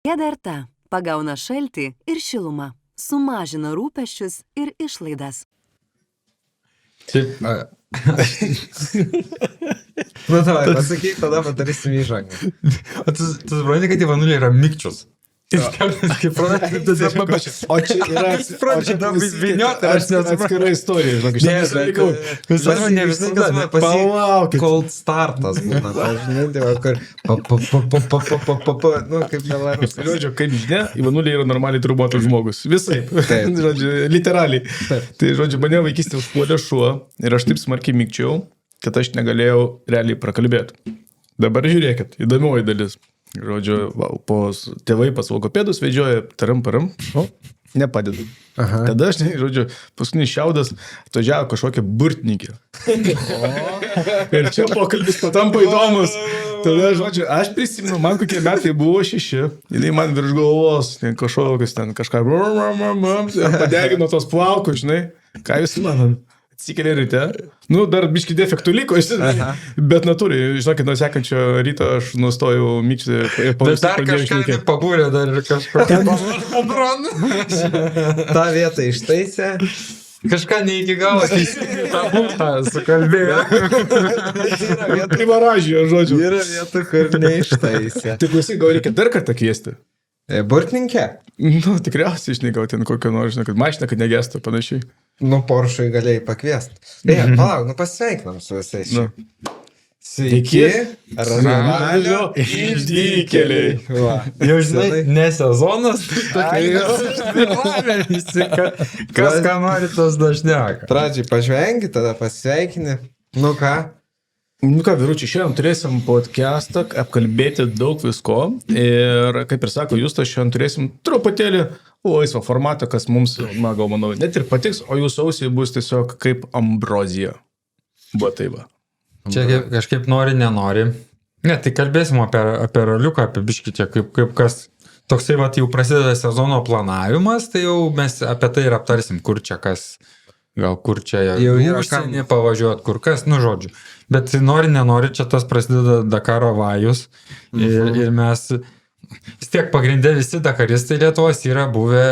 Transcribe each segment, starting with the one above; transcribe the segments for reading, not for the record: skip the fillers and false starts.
Kėderta pagauna šaltį ir šilumą, sumažina rūpesčius ir išlaidas. Nu, tavai, pasakyk, tada padarysim įžangą. O tu supranti, kad Ivanulė yra mikčius. O čia yra atskira istorija, žinok, Ne visada palaukit. cold startas būna, žinai, kur nu, kaip nelarus. Žodžiu, kaip žinia, Ivanulė yra normaliai turbotas žmogus. Visai. Žodžiu, literaliai. Tai, žodžiu, mane vaikystė užpuolė šuo ir aš taip smarkiai mikčiau, kad aš negalėjau realiai prakalbėti. Dabar žiūrėkit, įdomioji dalis. Žodžiu, tėvai pas logopedus vedžioja taram, nepadeda. Aha. Tada aš, žodžiu, paskutinis šiaudas atvažiavo kažkokią burtininkį. Ir čia pokalbis patampa įdomus. Tada, žodžiu, aš prisimenu, man kokie metai buvo 6, jinai man virš galvos, kažkokius ten kažką, padegino tos plaukus, žinai, ką jūs manom? Atsikėlė ryte. Nu, dar biški defektų liko, bet natūriai, žinokit, nuo sekančio ryto aš nustojau mykti. Bet dar kažką pabūrė, dar ir kažką. Ta vieta ištaisė. Kažką ne iki galo teisingai tą būtą sukalbėjo. Privaražė, žodžiu. Yra vieta, kur neištaisė. Tik visi gal reikia dar kartą kviesti. Burtininkė? Nu, tikriausiai, žinai, gal ten kokio nors, žinai, kad mašina, kad negestų, panašiai. Nu, Poršui galėjai pakviesti. Palauk, nu pasveikinam su visais. Nu. Sveiki, ralio išdykėliai. Jau žinai, ne sezonas, kas ką nori, tas dažniaka. Pradžiai pažvengi, tada pasveikini. Nu ką? Nu ką, vyručiai, šiandien turėsim podcastą, apkalbėti daug visko ir, kaip ir sako Justas, šiandien turėsim truputėlį laisvą formatą, kas mums, na, gal manau, net ir patiks, o jūsų ausiai bus tiesiog kaip ambrozija. Buvo tai va. Čia kažkaip nori, nenori. Ne, tai kalbėsim apie raliuką, apie biškį čia, kaip kas. Toksai, va, jau prasideda sezono planavimas, tai jau mes apie tai ir aptarsim, kur čia kas, gal kur čia Jau yra užsienį pavažiuot, kur kas, nu žodžiu. Bet nori, nenori, čia tas prasideda Dakaro vajus ir mes, vis tiek pagrindė visi Dakaristai Lietuvos yra buvę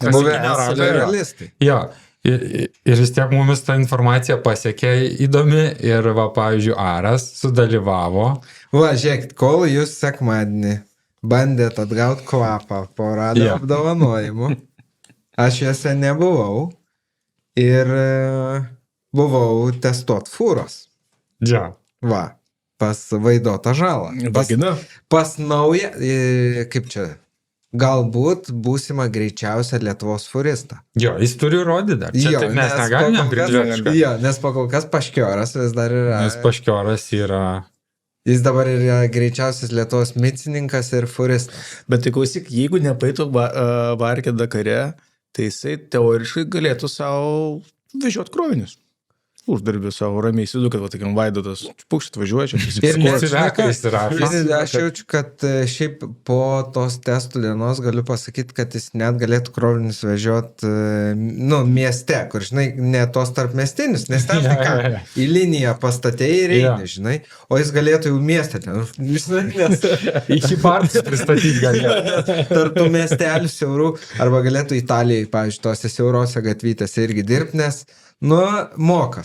realistai. Jo, ir vis tiek mumis ta informacija pasiekė įdomi ir, va, pavyzdžiui, Aras sudalyvavo. Va, žiūrėkit, kol jūs sekmadienį bandėt atgauti kvapą po radio apdovanojimų, aš juose nebuvau ir buvau testuot fūros. Ja. Va, pas Vaidotą Žalą. Pas naują, kaip čia, galbūt būsimą greičiausią Lietuvos fūristą. Jo, jis turi rodyti dar. Čia taip mes negalime pridžiūrėti. Jo, nes pakol kas Paškioras vis dar yra. Nes Paškioras yra... Jis dabar yra greičiausias Lietuvos micininkas ir fūristas. Bet tai klausyk, jeigu nepaitų Varkė Dakare, tai jisai teoriškai galėtų savo vežioti krovinius. Uždarbį savo ramiai, įsivaizduoju, kad, va, takim, Vaidotas pukšt važiuoja čia. Ir nesiveka įsirašo. Aš jaučiu, kad šiaip po tos testų dienos galiu pasakyti, kad jis net galėtų krovinius vežioti, nu, mieste, kur, žinai, ne tos tarp mestinis, nes ten į liniją pastatėjai ir eini, žinai, o jis galėtų jau miestę ten, žinai, nes iki partijos pristatyti galėtų. Tartų miestelių siaurų, arba galėtų Italijai, pavyzdžiui, tose siaurose gatvytėse irgi dirbti, nes nu, moka,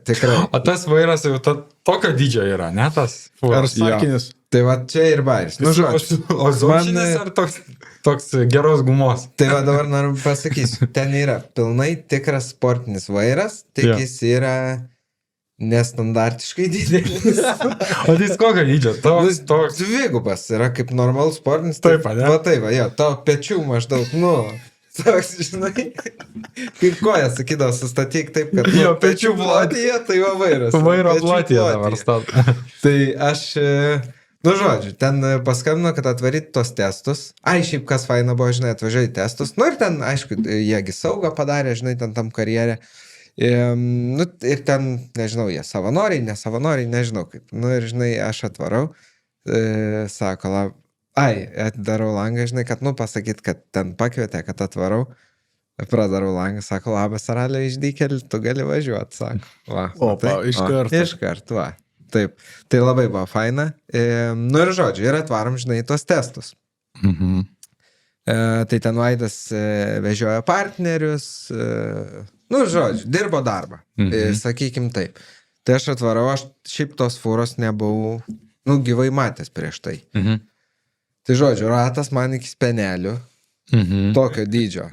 tikrai. O tas vairas jau tokio dydžio yra, ne tas? Ar sakinis? Tai va čia ir bairis. Nu, žodžiu. O zomšinis ar toks geros gumos? Tai va dabar noriu pasakysiu, ten yra pilnai tikras sportinis vairas, tik jis yra nestandartiškai didelis. O tai kokio dydžio? Toks dvigubas yra kaip normalus sportinis. Taip, ne? Va taip, jo, tavo pečių maždaug, nu... Toks, žinai, kaip koja sakydavo, sustatyk taip, kad jo pečių plotyje, tai va vairas. Vairo plotyje dabar stat. Tai aš, nu žodžiu, ten paskambino, kad atvaryti tos testus. Ai, šiaip kas faina buvo, žinai, atvažiuoja testus. Nu ir ten, aišku, jiegi saugą padarė, žinai, ten tam karjerę. Nu ir ten, nežinau, jie savanoriai, nesavanoriai, nežinau kaip. Nu ir, žinai, aš atvarau, sako, atidarau langą, žinai, kad, nu, pasakyt, kad ten pakvietė, kad atvarau. Pradarau langą, sako, labas, ralio išdykėlį, tu gali važiuoti, sako. Va, Opa, iškart. Iškart, va. taip. Tai labai buvo faina. Nu ir žodžiu, ir atvarom, žinai, tos testus. Mhm. Tai ten Vaidas vežioja partnerius, nu žodžiu, dirbo darbą, sakykim taip. Tai aš atvarau, aš šiaip tos fūros nebuvau, nu gyvai matęs prieš tai. Mhm. Tai žodžiu, ratas man iki spenelių, tokio dydžio.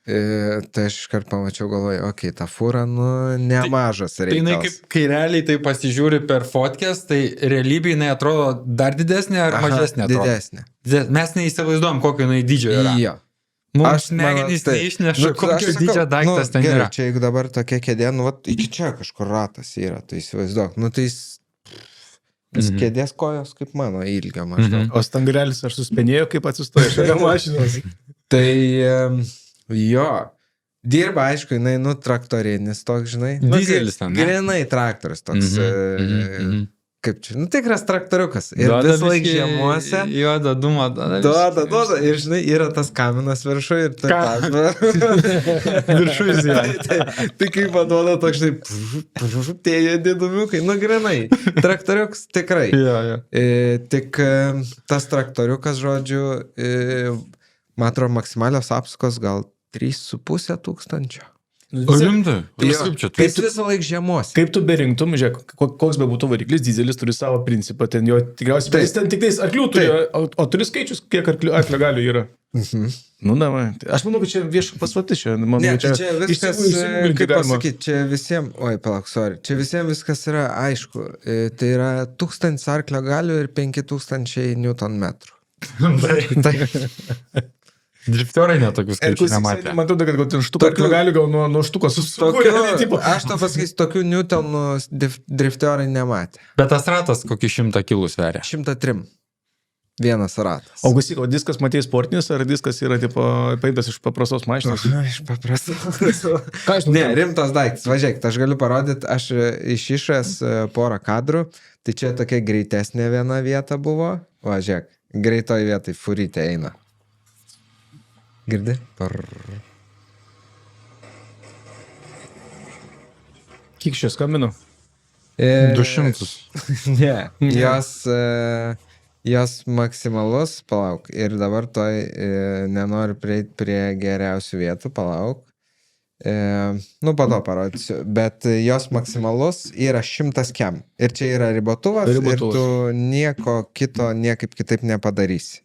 Tai aš iškart pamačiau, galvoju, okei, ta fūra, nu, nemažas Tai jinai reikalas. kaip, kai realiai tai pasižiūri per fotkės, tai realybėj jinai atrodo dar didesnė ar mažesnė atrodo? Didesnė. Mes neįsivaizduojam, kokio jinai dydžio yra. Jo. Mums smegenys neišneša, kokio dydžio daiktas ten gerai, yra. čia jeigu dabar tokia kėdė, nu, vat, iki čia kažkur ratas yra, tai įsivaizduok. Nu, tai jis kėdės kojos kaip mano ilgio maždaug. O stangarelis ar suspenėjo, kaip atsistoja šalia mašinos? Tai jo, dirba, aišku, jinai, nu, traktorinis toks, žinai. Dizelis ten, ne? Grinai traktorius toks, kaip čia, nu, tikras traktoriukas. Ir Duoda vis laik biškį žiemuose. Juoda duma. Duoda. Ir, žinai, yra tas kaminas viršui ir tu Viršui jis yra. Tai kaip paduoda toks, žinai, tie didumiukai, nu, grinai. Traktoriukas tikrai. Jo. Tik tas traktoriukas, žodžiu, man atrodo, maksimalios apsukos gal 3,5 tūkstančio. O rimtai? Jo, Kaip čia? Kaip visą laik žiemos. Kaip tu berinktum, žiūrėk, koks be būtų variklis, dizelis turi savo principą, ten jo tikriausiai, Taip. jis ten tik tais arklių turi, o turi skaičius, kiek arklio galių yra. Nu, na, aš manau, kad čia vieša paslaptis, čia, manau, Ne, tai čia viskas, išsigūglinti kaip galima. pasakyti, čia visiems, oi, palauk, sorry, čia visiems viskas yra aišku. Tai yra 1000 arklio galių ir 5000 Newton metrų. Drifterai netokius skaičius nematė. Man atrodo, kad ten štuko arklio galių gal nuo štuko susukūrė. Aš to pasakysiu, tokių Newtonų drifterai nematė. Bet tas ratas kokį 100 kilų sveria. 103. Vienas ratas. O Gusyk, o diskas matėjai sportinis, ar diskas yra tipo paimtas iš paprastos mašinos? Iš paprastų. Ką aš Ne, rimtas daiktas, važiuok, aš galiu parodyti, aš iš išės porą kadrų, tai čia tokia greitesnė viena vieta buvo, važiuok, greitoj vietai furytė eina. Girdi? Kiek čia skambinu? 200. Ne, jos maksimalus, palauk, ir dabar toj nenoriu prieiti prie geriausių vietų, palauk. Nu, po to parodysiu, bet jos maksimalus yra 100 kem. Ir čia yra ribotuvas, ir tu nieko kito, niekaip kitaip nepadarysi.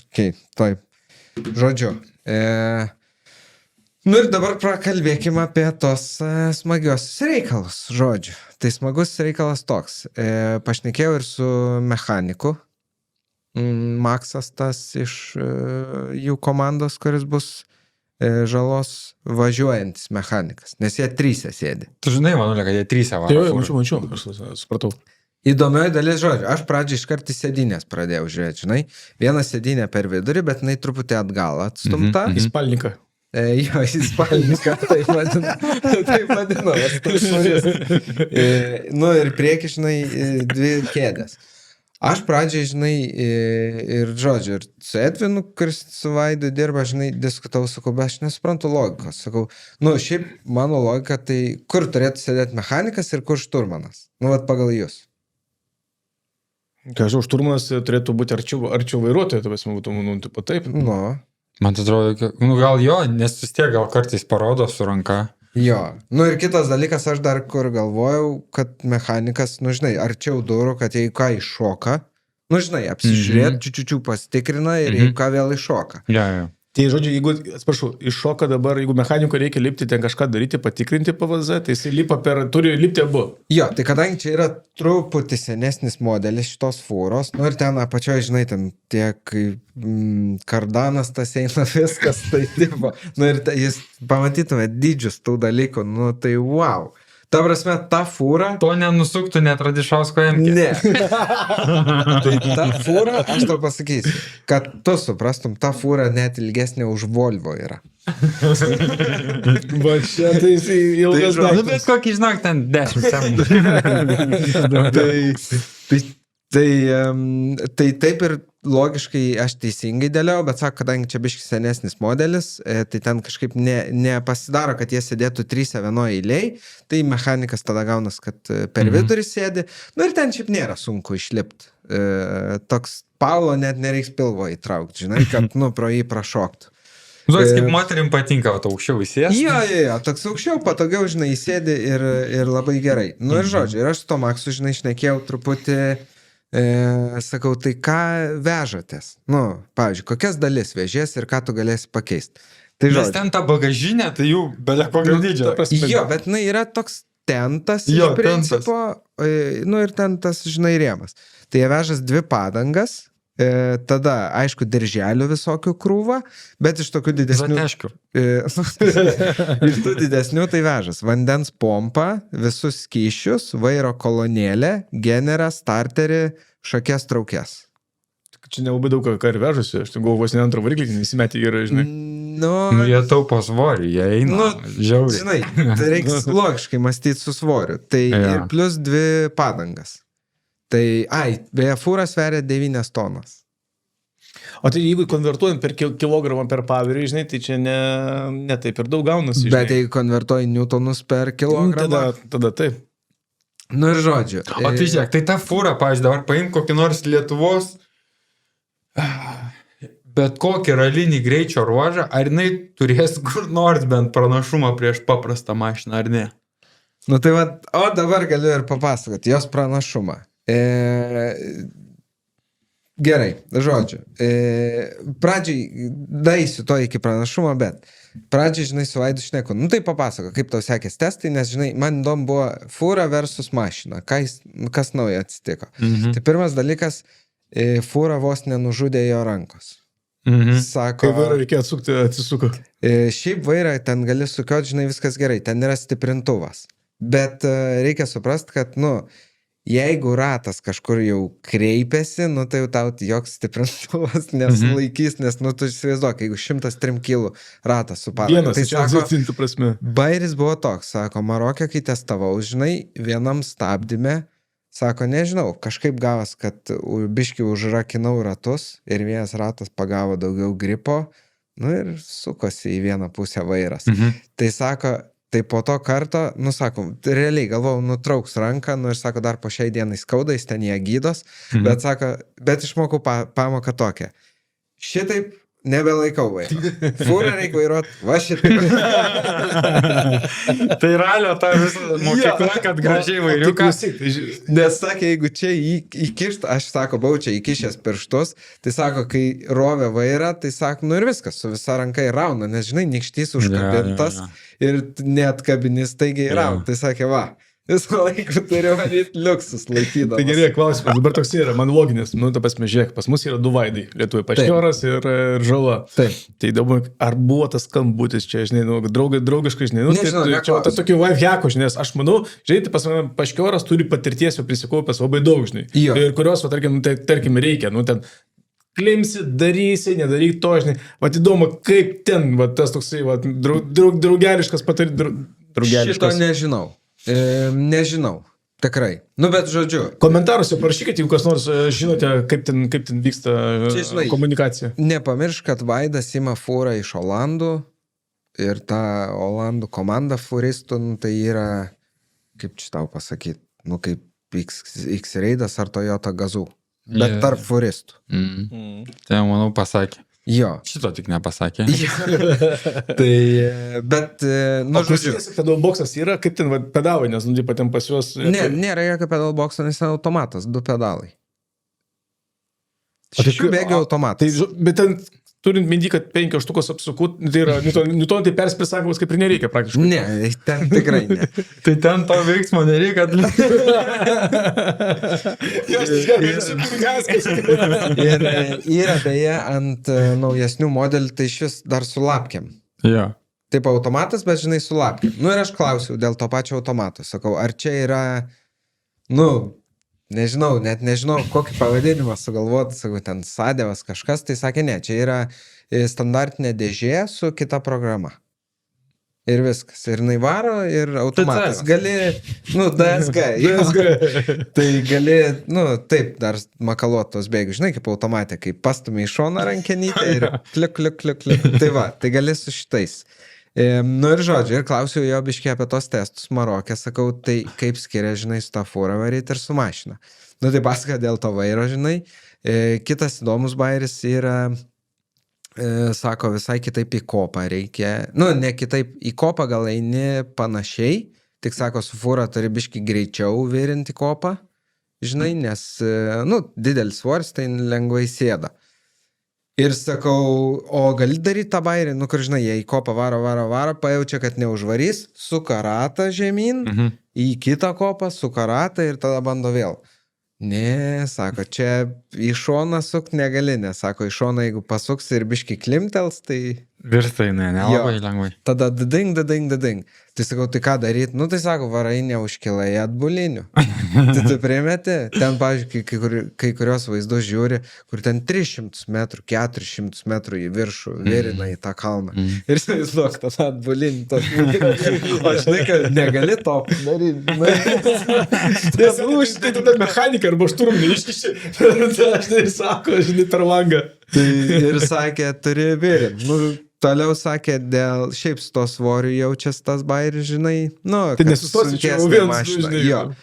Okay, taip. Žodžiu. Nu ir dabar prakalbėkime apie tos smagiosius reikalus, žodžiu. Tai smagus reikalas toks. Pašnekėjau ir su mechaniku. Maksas tas iš jų komandos, kuris bus žalos važiuojantis mechanikas, nes jie 3 sėdi. Tu žinai, Manulė, kad jie 3 Jo, varo. mačiau, aš supratau. Įdomioji dalis, žodžiu, aš pradžiai iškart į sėdynės pradėjau žiūrėti, žinai, vieną sėdynę per vidurį, bet jinai truputį atgal atstumta. Į spalniką. Jo, į spalniką, taip vadinu. Nu ir prieki, žinai, 2 kėdės. Aš pradžiai, žinai, ir žodžiu, ir su Edvinu, kuris su Vaidu dirba, žinai, diskutavau, sakau, bet aš nesuprantu logikos. Sakau, nu, šiaip mano logika, tai kur turėtų sėdėti mechanikas ir kur šturmanas? Nu, vat pagal jūs. Ką žinau, šturmanas turėtų būti arčiau vairuotojo, tai būtų, nu, tipo taip. Nu, Man tai atrodo, nu gal jo, nes vis tiek gal kartais parodo su ranka. jo. Nu ir kitas dalykas, aš dar kur galvojau, kad mechanikas, nu, žinai, arčiau durų, kad jeigu ką iššoka, nu, žinai, apsižiūrėt, čiučiu pasitikrina ir jeigu ką vėl iššoka. Jo. Tai žodžiu, jeigu, atsiprašau, iššoka dabar, jeigu mechaniko reikia lipti, ten kažką daryti, patikrinti PVZ, tai jis lipa turi lipti abu. Jo, tai kadangi čia yra truputį senesnis modelis šitos fūros, nu ir ten apačioje, žinai, ten tiek kardanas tas eina viskas, tai tipo, nu ir jis pamatytume dydžius tų dalykų, nu tai wow. Ta prasme, ta fūra... To nenusuktų net Radišausko emkė. Ne. Tai ta fūra, aš tau pasakysiu, kad tu suprastum, ta fūra net ilgesnė už Volvo yra. Va čia tai jis ilgas Nu, daiktas. bet kokį, žinok, ten 10 semų. Tai Tai taip ir logiškai aš teisingai dėliau, bet sako, kadangi čia biški senesnis modelis, tai ten kažkaip nepasidaro, kad jie sėdėtų 3 vienoje eilėje, tai mechanikas tada gaunas, kad per vidurį sėdi. Nu ir ten šiaip nėra sunku išlipti. Toks Paulo net nereiks pilvo įtraukti, žinai, kad pro jį prašoktų. Žinai, kaip moterim patinka, o aukščiau įsės. Jo, toks aukščiau, patogiau, žinai, įsėdi ir labai gerai. Nu ir žodžiu, ir aš su to Maksu, žinai, šnekėjau truputį, sakau, tai ką vežatės? Nu, pavyzdžiui, kokias dalis vežės ir ką tu galėsi pakeisti. Tai Nes žodžiu. ten ta bagažinė, tai jų belia kokio dydžio. Jo, bet yra toks tentas, Jo, iš principo, nu ir ten tas, žinai, rėmas. Tai jie vežas 2 padangas, tada, aišku, dirželių visokių krūva, bet iš tokių didesnių... Zateškių. Iš tų didesnių tai vežas. Vandens pompa, visus skyšius, vairo kolonėlę, generą, starterį, šakės traukės. Čia nelabai daug ką ir vežusi, aš galvoju, vos ne antrą variklį, nesimetė yra, žinai. Nu, Jie taupo svorį, jie eina. Žiauriai. žinai, tai reiks logiškai mąstyti su svoriu. Tai ir plus 2 padangas. Tai, beje, fūra sveria 9 tonas. O tai jeigu konvertuojant per kilogramą per pavirį, žinai, tai čia ne taip ir daug gaunasi. Žinai. Bet jeigu konvertuoji newtonus per kilogramą. Tada taip. Nu ir žodžiu. O tai žiūrėk, tai ta fūra, pavyzdžiui, dabar paimk kokį nors Lietuvos, bet kokį ralinį greičio ruožą, ar jinai turės kur nors bent pranašumą prieš paprastą mašiną, ar ne? Nu tai va, o dabar galiu ir papasakoti jos pranašumą. Gerai, žodžiu. Pradžiai daisiu to iki pranašumo, bet pradžiai, žinai, su Vaidu šneku. Nu tai papasako, kaip tau sekės testai, nes, žinai, man įdomu buvo fūra versus mašina. Kas naujo atsitiko. Tai pirmas dalykas, fūra vos nenužudė jo rankos. Sako, kai vairą reikėjo atsukti, atsisuko. Šiaip vairą ten gali sukioti, žinai, viskas gerai, ten yra stiprintuvas. Bet reikia suprasti, kad, nu, jeigu ratas kažkur jau kreipiasi, nu tai jau tau joks stiprintuvas nesulaikys, nes, nu, tu įsivaizduok, jeigu 103 kilų ratas su padanga. Vienas, tai sako, prasme. Bairis buvo toks, sako, Marokė, kai testavau, žinai, vienam stabdyme, sako, nežinau, kažkaip gavas, kad biški užrakinau ratus ir vienas ratas pagavo daugiau gripo, nu ir sukosi į vieną pusę vairas. Tai sako, tai po to karto, nu sako, realiai galvojau, nutrauks ranką, nu ir sako, dar po šiai dienai skauda, jis ten ją gydos, bet sako, bet išmokau pamoką tokią. Šitaip nebelaikau vairo. Fūrą reikia vairuoti, va šitaip. Tai ralio ta visą mokykla, kad gražiai vairiuką. Nes sakė, jeigu čia įkišt, aš sako, buvau čia įkišęs pirštus, tai sako, kai rovė vairą, tai sako, nu ir viskas, su visa ranka įrauna, nes žinai, nykštys užkabintas ir net kabinis taigiai įrauna. Tai sakė, va, visą laiką turiu manyti liuksus laikydamas. Tai gerai, klausimas, dabar toks yra, man loginis, nu, ta pasme, žiūrėk, pas mus yra 2 vaidai, Lietuvoje Pašnioras ir Žala. Taip. Tai įdomu, ar buvo tas skambutis čia, žinai, nu, draugiškai, žinai, nu, nežinau, tai čia tas tokių lifehackų, žinai, aš manau, žinai, tai pas mane Pašnioras turi patirties jau prisikaupęs labai daug, žinai. Jo. Ir kurios, va, tarkim, reikia, nu, ten klimsi, darysi, nedaryk to, žinai. Va, įdomu, kaip ten, va, tas toksai, va, draugeliškas draugeliškas. Šito nežinau. Nežinau, tikrai. Nu, bet žodžiu. Komentaruose parašykite, jeigu kas nors žinote, kaip ten vyksta Čia, žinai, komunikacija. Nepamiršk, kad Vaidas ima fūrą iš Olandų ir ta Olandų komanda fūristų, nu, tai yra, kaip čia tau pasakyti, nu, kaip X-Raidas ar Toyota Gazoo, bet tarp fūristų. Tai manau pasakė. Jo. Šito tik nepasakė. Tai, bet, nu, žodžiu. Pedalboksas yra, kaip ten pedalai, nes, nu, ten pas juos... Ne, nėra jokio pedalbokso, nes ten automatas, 2 pedalai. O tai 6 bėgių automatas. Tai, bet ten, turint minty, kad 5 štukos apsukų, tai yra, Newton tai perspisavimas kaip ir nereikia praktiškai. Ne, ten tikrai ne. Tai ten to veiksmo nereikia atlikti. Ir yra beje ant naujesnių modelių, tai šis dar su lapkiam. Jo. Taip automatas, bet žinai su lapkiam. Nu ir aš klausiau dėl to pačio automato. Sakau, ar čia yra, nu, nežinau, net nežinau, kokį pavadinimą sugalvoti, sakau, ten Sadevas kažkas, tai sakė, ne, čia yra standartinė dėžė su kita programa. Ir viskas. Ir jinai varo, ir automatas. DSG. Gali, DSG. jo. Tai gali, taip, dar makaluotos bėgių. Žinai, kaip automatė, kai pastumė į šoną rankenytę ir kliuk. Tai va, tai gali su šitais. Ir žodžiu, ir klausiau jo biškiai apie tos testus Marokė, sakau, tai kaip skiria, žinai, su tą fūrą varyti ir su mašina. Tai pasaka dėl to vairo, žinai. Kitas įdomus bairis yra, sako, visai kitaip į kopą reikia. Ne kitaip, į kopą gal eini panašiai, tik sako, su fūra turi biški greičiau virinti kopą, žinai, nes, didelis svoris, tai lengvai sėda. Ir sakau, o gali daryti tą bairį, kur, žinai, jie į kopą varo, pajaučia, kad neužvarys, suka ratą žemyn, į kitą kopą, suka ratą ir tada bando vėl. Ne, sako, čia į šoną sukt negali, nes, sako, į šoną, jeigu pasuks ir biški klimtels, tai... Virsta jinai, nelabai lengvai. Tada ding. Tai sakau, tai ką daryti? Tai sako, varai neužkilai atbulinių. Tai tu primeti, ten, pavyzdžiui, kai kurios vaizdus žiūri, kur ten 300 metrų, 400 metrų į viršų virina į tą kalną. Ir įsivaizduok, tada atbulinį tos mūsų. O žinai, kad negali to daryti. Nes tai tada mechanika arba šturmai iškiši. Tai aš tai sako, žinai, per langą. Tai ir sakė, turi virinti. Toliau sakė, dėl šiaip su to svoriu jaučias tas bairis, žinai, tai nesustosi čia jau vėl mašina. Jo.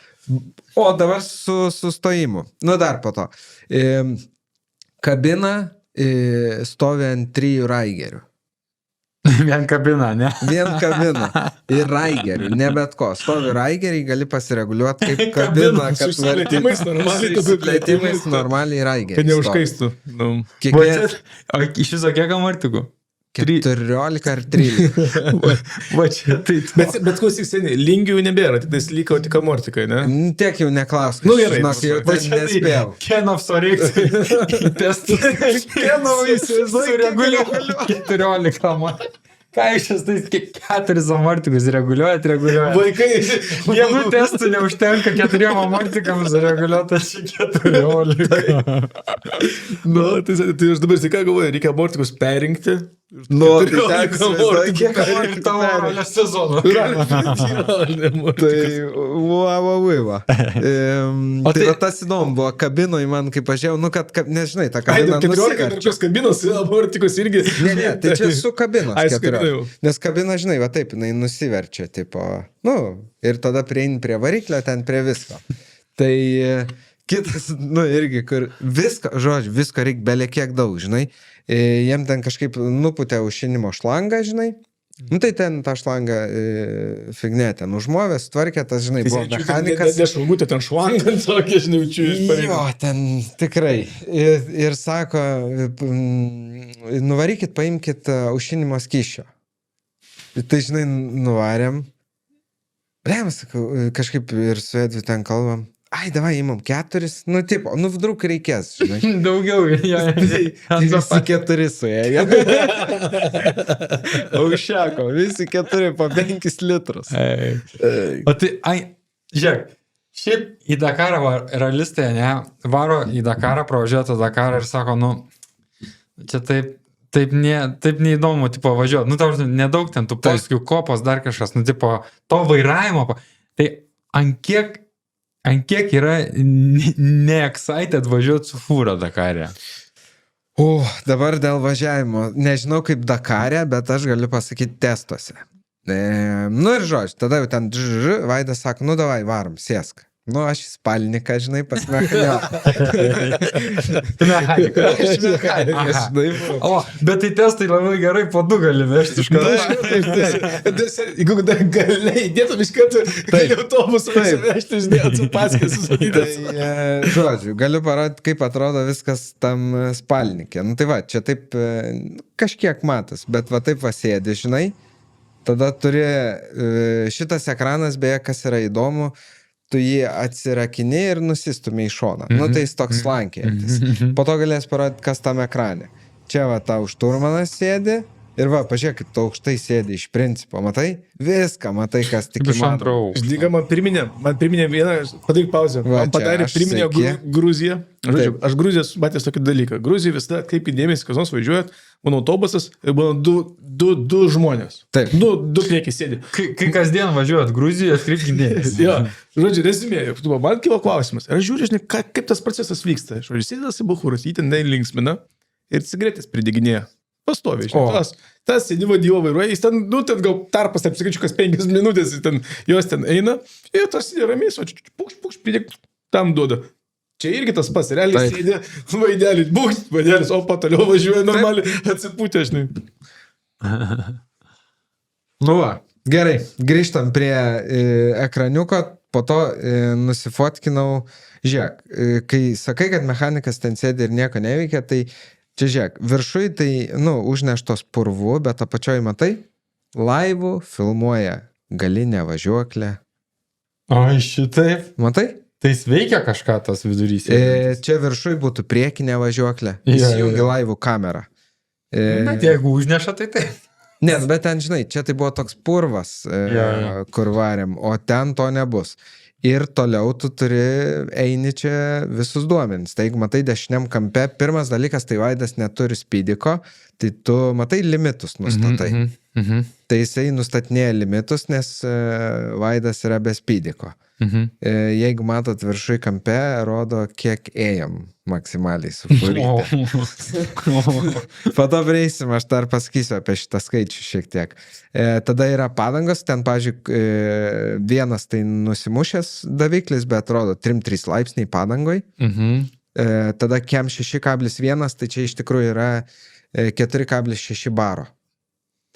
O dabar su sustojimu. Dar po to. Kabina stovi ant 3 raigerių. Vien kabina, ne? Vien kabina. Ir raigerių, ne bet ko. Stovi raigeriai, gali pasireguliuoti kaip kabina, kad Susiplėtimais normaliai raigeriai. Kad neužkaistų. O iš viso kiek amortikų? 14 ar 13. Va čia tai. Bet klausyk, seniai, lingių nebėra, liko tik amortikai, ne? Tiek jau neklaus. Gerai. Žinok, jau nespėjau. Kenofso reikia testų. Kenofso sureguliuoja 14 amortikų. Ką iš šias tai 4 amortikus reguliuojat? Vaikai, vienų testų neužtenka 4 amortikams reguliuoti 14. Tai aš dabar ką galvoju, reikia amortikus perrinkti. Tai Kiek amortikų tavo ralio sezono? Tai va. Tai tas įdomu buvo, kabinoj man kaip pažiūrėjau, kad, nežinai, ta kabina 14 kabinos amortikus irgi. Ne, tai čia su kabinos 14. Nes kabina, žinai, va taip, jinai nusiverčia, tipo, ir tada prieini prie variklio, ten prie visko. Tai kitas, irgi, kur visko reikia belė kiek daug, žinai, jiem ten kažkaip nuputė aušinimo šlangą, žinai, tai ten tą šlangą fignė ten užmovė, sutvarkė, tas, žinai, buvo mechanikas. Nešalgutė ten šlangant, tokie, žinai, učiu iš pareigų. Jo, ten tikrai. Ir sako, nuvarykit, paimkit aušinimo skysčio. Tai, žinai, nuvarėm. Sakau, kažkaip ir su Edviu ten kalbam. Ai, davai, imam 4. Tipo, vdruk reikės, žinai. Daugiau, Tai visi 4 suėjo. Užšeko, visi 4 po 5 litrus. O tai, žiūrėk, šiaip į Dakarą realistai, ne, varo į Dakarą, pravažiuoja Dakarą ir sako, čia taip neįdomu, tipo, važiuoti. Tau nedaug ten tų paskių kopos, dar kažkas, tipo, to vairavimo. Tai ant kiek yra ne-excited važiuoti su fūra Dakarė? Dabar dėl važiavimo. Nežinau kaip Dakarė, bet aš galiu pasakyti testuose. Ir žodžiu, tada jau ten Vaidas sako, davai, varom, sėsk. Aš spalniką, žinai, pas mechaniką. Aš mechanikas, žinai. Bet tai testai labai gerai po 2 gali vežti iš karto. Jeigu galiai įdėtum iš karto, gali autobusą vežti, žinai, atsipaskas susakytas. Žodžiu, galiu parodyti, kaip atrodo viskas tam spalnikė. Tai va, čia taip kažkiek matas, bet va taip vasėdi, žinai. Tada turi šitas ekranas, beje, kas yra įdomu, tu jį atsirakini ir nusistumi į šoną. Tai jis toks slankėjantis. Po to galės parodyti, kas tam ekrane. Čia va tau šturmanas sėdi Ir va, pažiūrėk, kaip tu aukštai sėdi iš principo, matai? Viską, matai, kas tik Iš antro aukšto. Žlyga man priminė vieną, padaryk pauzę, Va, man padarė, čia aš priminė sveiki. Gruziją. Žodžiu, Taip. aš Gruzijos matęs tokį dalyką. Gruzija visada atkreipia dėmesį, kas nors važiuojat, būna autobusas ir būna du žmonės. Taip. Du priekį sėdi. Kai kasdien važiuojat Gruziją, atkreipkite. Jo, žodžiu, rezumė, man kilo klausimas. Ir aš žiūriu, žinai, kaip tas procesas vyksta. Žodžiu, sėdėtas į buchūras, jį ten linksmina ir cigaretės prideginėja. Pastoviai, žinai, tas sėdi vadyvo vairuoja, jis ten, ten gal tarpas, taip sakyčiau, kas 5 minutės, jos ten eina ir tas ramiai, o pukš, pridėk, tam duoda. Čia irgi tas pats, realiai sėdė, vaidelį, buks, vaidelis, o patoliau važiuoja normaliai, atsipūtė, žinai. Nu va, gerai, grįžtam prie ekraniuko, po to nusifotkinau, žiūrėk, kai sakai, kad mechanikas ten sėdi ir nieko neveikia, tai čia žiūrėk, viršui tai, užneštos purvu, bet apačioj matai, laivų filmuoja galinę važiuoklę. Ai, šitaip. Matai? Tai veikia kažką tas vidurys. Čia viršui būtų priekinė važiuoklė, įsijungi laivų kamerą. Bet jeigu užneša, tai taip. Ne, bet ten, žinai, čia tai buvo toks purvas, kur varėm, o ten to nebus. Ir toliau tu eini čia visus duomenis. Tai jeigu matai dešiniam kampe, pirmas dalykas, tai vaidas neturi spydiko, tai tu matai limitus nustatai. Tai jisai nustatinėja limitus, nes vaidas yra be spydiko. Jeigu matot viršui kampe, rodo, kiek ėjom maksimaliai su furite. Padobrėsim, aš dar pasakysiu apie šitą skaičių šiek tiek. Tada yra padangos, ten, pavyzdžiui, vienas tai nusimušęs daviklis, bet rodo 3-3 laipsniai padangoj. Tada kem 6,1, tai čia iš tikrųjų yra 4,6 baro.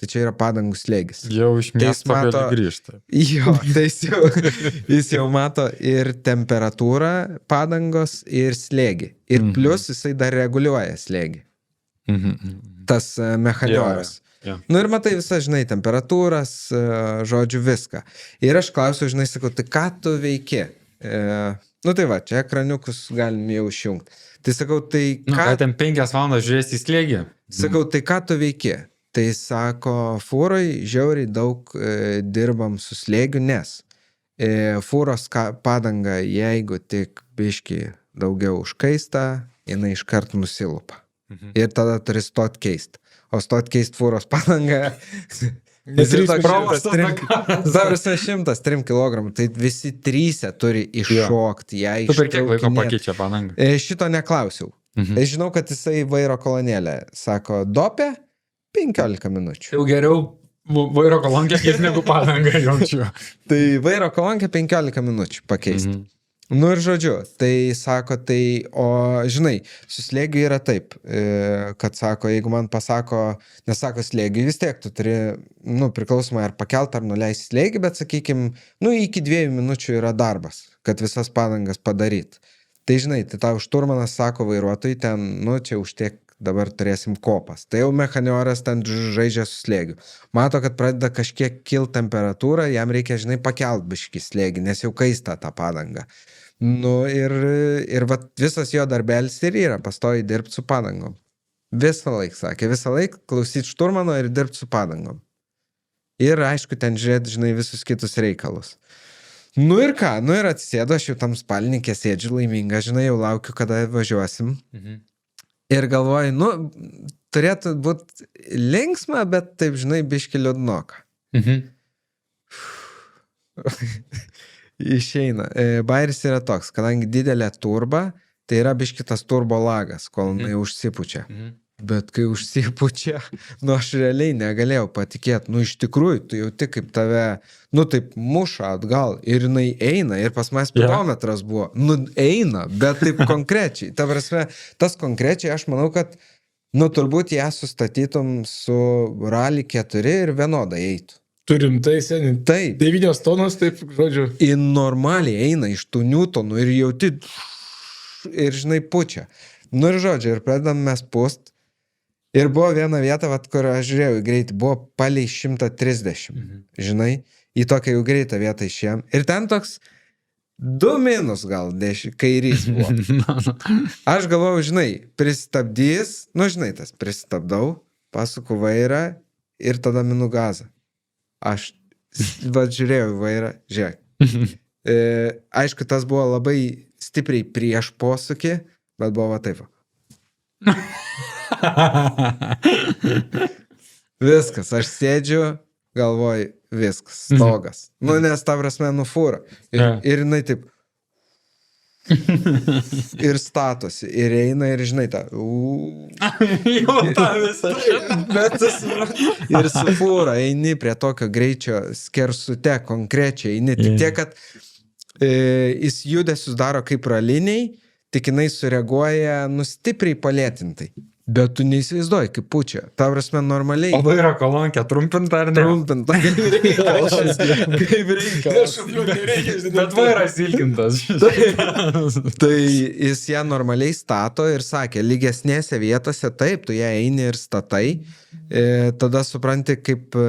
Tai čia yra padangų slėgis. Jau iš miesto gali grįžti. Jo, tai jis jau mato ir temperatūrą padangos, ir slėgį. Ir plus jisai dar reguliuoja slėgį. Tas mechanioras. Nu ir matai visą, žinai, temperatūras, žodžiu, viską. Ir aš klausiu, žinai, sakau, tai ką tu veiki? Nu tai va, čia ekraniukus galim jau išjungti. Tai sakau, tai ką... Ten 5 valandas žiūrėsi į slėgį? Sakau, tai ką tu veiki? Tai sako, fūroj žiauriai daug dirbam su slėgiu, nes fūros padanga, jeigu tik biški daugiau užkaista, jinai iškart nusilupa. Ir tada turi stot keist. O stot keist fūros padangą... 103 kg, tai visi 3 turi iššokti, ją ištraukinėti. Tu per kiek laiko pakeičia padangą? Šito neklausiau. Aš žinau, kad jisai vairo kolonėlę sako, dopė 15 minučių. Jau geriau vairo kolonkė negu padangą jaučiu. Tai vairo kolonkę 15 minučių pakeisti. Nu ir žodžiu, tai sako, tai, o žinai, su slėgiu yra taip, kad sako, jeigu man pasako, nesako slėgiu, vis tiek tu turi, priklausomai ar pakelt, ar nuleisti slėgį, bet sakykim, iki 2 minučių yra darbas, kad visas padangas padaryt. Tai žinai, tai tau šturmanas sako vairuotojai, ten, čia už tiek dabar turėsim kopas. Tai jau mechanioras ten žaidžia su slėgiu. Mato, kad pradeda kažkiek kilt temperatūrą, jam reikia, žinai, pakelt biškį slėgį, nes jau kaista tą padangą. Nu ir vat visas jo darbelis ir yra pastoji dirbti su padangom. Visą laiką, sakė, visą laiką klausyti šturmano ir dirbti su padangom. Ir aišku, ten žiūrėti, žinai, visus kitus reikalus. Nu ir ką, ir atsisėdu, aš jau tam spalininkė sėdžiu laiminga, žinai, jau laukiu, kada važiuosim. Ir galvoju, turėtų būti linksma, bet taip, žinai, biški liūdnoka. Išeina. Bairis yra toks, kadangi didelė turba, tai yra biški tas turbo lagas, kol jinai užsipučia. Bet kai užsipučia, aš realiai negalėjau patikėti, iš tikrųjų, tu jauti kaip tave, taip muša atgal ir jinai eina ir pas manęs spidometras buvo, eina, bet taip konkrečiai. Ta prasme, tas konkrečiai, aš manau, kad, turbūt ją sustatytum su Rally 4 ir vienodai eitų. Turim tai seniai. Taip. 9 tonos, taip, žodžiu. Ir normaliai eina iš tų newtonų ir jauti, ir žinai, pučia. Ir žodžiu, ir pradedam mes pūst. Ir buvo viena vieta, kur aš žiūrėjau į greitį, buvo palei 130, žinai, į tokią jau greitą vietą išėjom. Ir ten toks 2 minus gal kairys buvo. Aš galvojau, žinai, pristabdys, žinai, tas pristabdau, pasuku vairą ir tada minu gazą. Aš žiūrėjau į vairą, žiūrėk. Aišku, tas buvo labai stipriai prieš posūkį, bet buvo va taip. Viskas, aš sėdžiu, galvoju, viskas, stogas. Nu, nes ta prasme, fūra. Ir jinai taip. Ir statosi, ir eina, ir žinai tą. Jau tą visą. Bet ir su fūra eini prie tokio greičio skersute konkrečiai. Eini tik tiek, kad jis judesius daro kaip raliniai, tik jinai sureaguoja stipriai palėtintai. Bet tu neįsivaizduoji, kaip pučia. Ta prasme, normaliai. O vairo kolonkė trumpinta ar ne? Trumpinta. Kaip reikia. Bet vairas ilgintas. Tai jis ją normaliai stato ir sakė, lygesnėse vietose, taip, tu ją eini ir statai. Tada supranti, kaip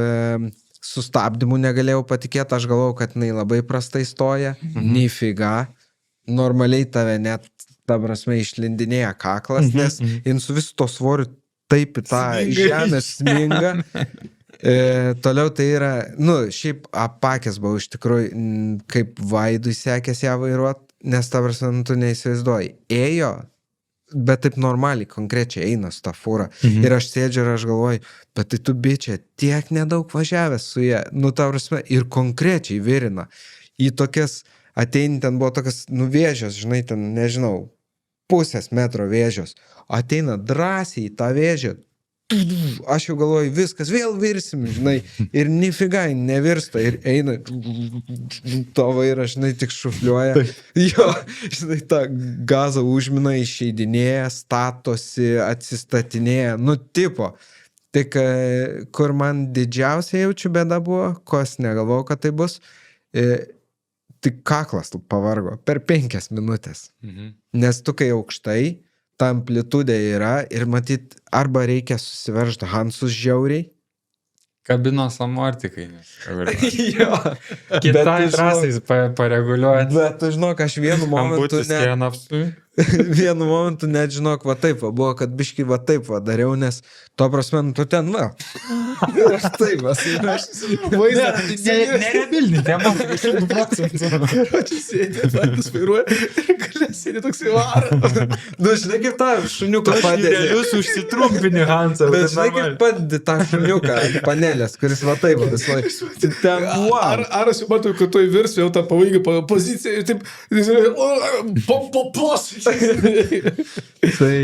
sustabdymų negalėjau patikėti, aš galvojau, kad jinai labai prastai stoja. Nifiga. Normaliai tave net ta prasme išlindinėja kaklas, nes jin su visu to svoriu taip į tą žemę sminga. Toliau tai yra, šiaip apakęs buvau iš tikrųjų, kaip Vaidui sekės ją vairuot, nes ta prasme, tu neįsivaizduoji. Ėjo, bet taip normaliai, konkrečiai eina su tą fūrą. Ir aš sėdžiu ir aš galvoju, bet tai tu bičia tiek nedaug važiavęs su ją, ta prasme, ir konkrečiai virina. Į tokias ateini, ten buvo tokias vėžios, žinai, ten, nežinau, 0,5 metro vėžios. Ateina drąsiai į tą vėžį. Aš jau galvoju, viskas, vėl virsim, žinai, ir nifiga nevirsta, ir eina, to vairą, žinai, tik šufliuoja. Jo, žinai, tą gazą užmina, išeidinėja, statosi, atsistatinėja, tipo. Tik, kur man didžiausia jaučiu bėda buvo, kos negalvojau, kad tai bus, tik kaklas pavargo per 5 minutės. Nes tu kai aukštai, ta amplitudė yra ir matyt, arba reikia susiveržti hansus žiauriai. Kabinos amortikai. Jo. Kitai trasais pareguliuoti. Bet tu žinok, aš vienu momentu net žinok, va taip va, buvo, kad biškai va taip va dariau, nes to prasme, tu ten, ir aš taip, aš nerebilni, tie man 100%. Čia sėdė, patys vairuoja ir galia sėdė toks įvarą. Žinai, kaip tą šuniuką padėdė. Jūs užsitrumpini Hansą. Bet žinai, kaip padėdė tą šuniuką ant panelės, kuris va taip, ten, Aras jau matau, kad tu įvirs jau tą pavaigį poziciją ir taip, Tai,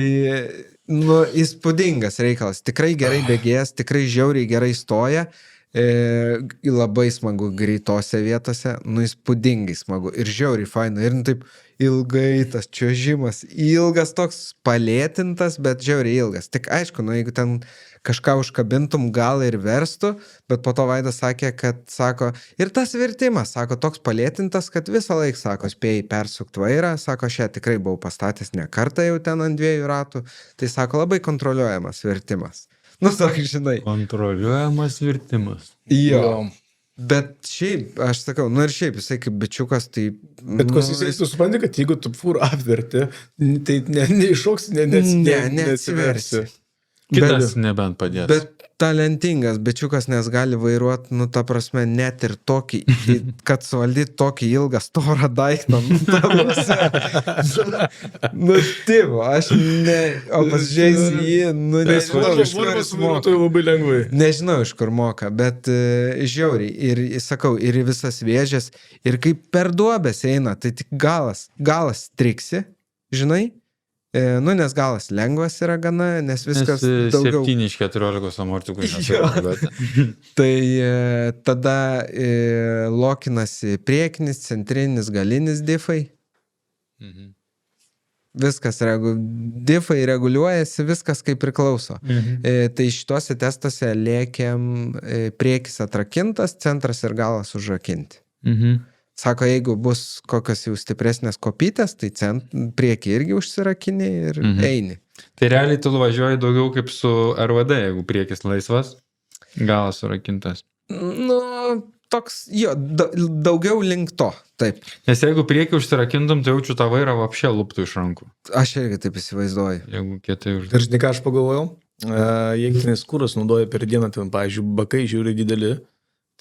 įspūdingas reikalas. Tikrai gerai bėgėjas, tikrai žiauriai gerai stoja. Labai smagu greitose vietose, įspūdingai smagu. Ir žiauriai faina. Ir taip ilgai tas čiuožimas. Ilgas toks palėtintas, bet žiauriai ilgas. Tik aišku, jeigu ten kažką užkabintum, gal ir verstų, bet po to Vaidas sakė, kad, sako, ir tas vertimas, sako, toks palėtintas, kad visą laiką, sako, spėjai persukti vairą, sako, aš ją tikrai buvau pastatęs ne kartą jau ten ant 2 ratų, tai sako, labai kontroliuojamas vertimas. Sakai, žinai. Kontroliuojamas vertimas. Jo. Bet šiaip, aš sakau, ir šiaip, jisai kaip bičiukas, tai... Bet jisai, tu supranti, kad jeigu tu fūrą apverti, tai neiššoks, neatsiversi. Kitas nebent padės. Bet talentingas bičiukas, nes gali vairuoti, ta prasme, net ir tokį, kad suvaldyti tokį ilgą storą daiktą. Tipo, aš ne, o pasižiūrėjus jį, nežinau, iš kur jis moka. Labai lengvai. Nežinau, iš kur moka, bet žiauriai. Ir, sakau, ir visas vėžės, ir kaip per duobės eina, tai tik galas triksi, žinai. Nes galas lengvas yra gana, nes viskas daugiau. 7 iš 14 amortikų. Tai tada lokinasi priekinis, centrinis, galinis diffai. Viskas, diffai reguliuojasi, viskas kaip priklauso. Tai šituose testuose lėkiam priekis atrakintas, centras ir galas užrakinti. Sako, jeigu bus kokios jau stipresnės kopytės, tai priekį irgi užsirakinė ir eini. Tai realiai tu važiuoji daugiau kaip su RVD, jeigu priekis laisvas, galas surakintas. Toks, jo, daugiau link to, taip. Nes jeigu priekį užsirakintum, tai jaučiu tą vairą vapšė luptų iš rankų. Aš irgi taip įsivaizduoju. Jeigu kietai užsirakintum. Ir žinai, ką aš pagalvojau? Jeigu tenais kūras naudoja per dieną, ten, pavyzdžiui, bakai žiūri dideli,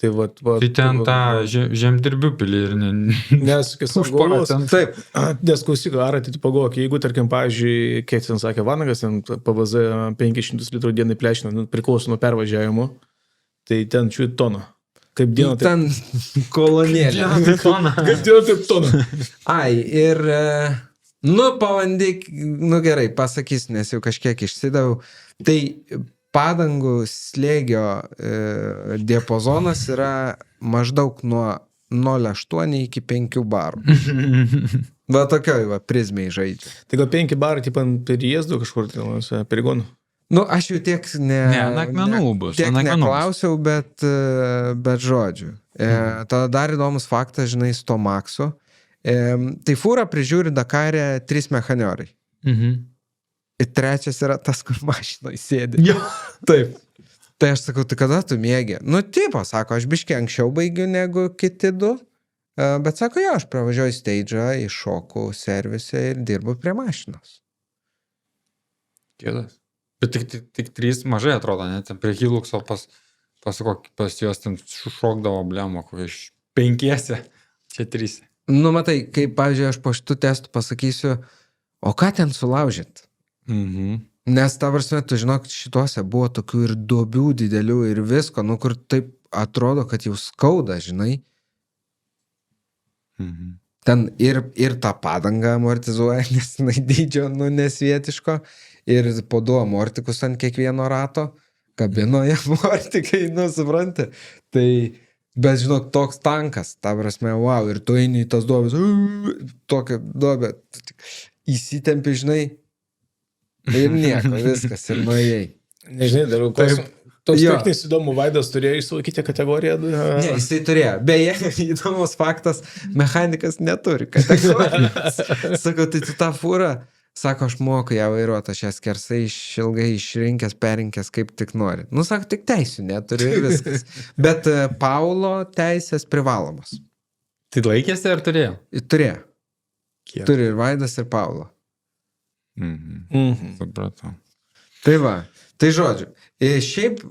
tai Tai ten tą žemdirbių pilį ir Nes, kai už porą ten. Taip, nes klausyk, ar atiti pagalvok, jeigu, tarkim, pavyzdžiui, kiek ten sakė Vanagas, ten PVZ 500 litrų dienai plešina, priklauso nuo pervažiavimo, tai ten čiūt toną. Kaip dieną, taip. ten kolonėlė. Kaip dieną, taip toną. Ai, ir, pabandyk, gerai, pasakys, nes jau kažkiek išsidaviau. Tai padangų slėgio diapazonas yra maždaug nuo 0,8 iki 5 barų. Va tokioj prizmiai žaidžia. Tai gal 5 barai, taip ant priezdo kažkur, perigonų. Aš jau tiek ant akmenų bus. Tiek neklausiau, bet žodžiu. Tada dar įdomus faktas, žinai, su to Maksu. Tai fūrą prižiūri Dakare 3 mechaniorai. Ir trečias yra tas, kur mašinoj sėdi. Jo. Taip. Tai aš sakau, tai kada tu mėgi? Tipo, sako, aš biškiai anksčiau baigiu negu kiti 2. Bet sako, jo, aš pravažiuoju stage'ą, iššoku servise ir dirbu prie mašinos. Kėdas. Bet tik 3 mažai atrodo, ne? Ten prie Hiluxo pas juos ten šokdavo blemo, kokie iš 5, čia 3. Matai, kaip, pavyzdžiui, aš po šitų testų pasakysiu, o ką ten sulaužyt? Nes, ta prasme, tu žinok, šituose buvo tokių ir duobių didelių ir visko, kur taip atrodo, kad jau skauda, žinai. Ten ir tą padangą amortizuoja, nes jinai dydžio, nesvietiško, ir po 2 amortikus ant kiekvieno rato, kabinoje amortikai, supranti. Tai, bet žinok, toks tankas, ta prasme, wow, ir tu eini į tas duobės, tokią duobę, įsitempi, žinai, ir nieko, viskas, ir nuėjai. Nežinai, darau klausimą. Toks techninis įdomu, Vaidas turėjo išsilaikyti kategoriją? Ne, jisai turėjo. Beje, įdomus faktas, mechanikas neturi kategorijos. Sakau, tai tu tą fūrą, sako, aš moku ją vairuoti, aš ją skersai išilgai išrinkęs, perinkęs, kaip tik nori. Sako, tik teisių neturi ir viskas. Bet Paulo teisės privalomos. Tai laikėsi ar turėjo? Turėjo. Kiek? Turi ir Vaidas, ir Paulo. Supratau. Tai va, tai žodžiu, šiaip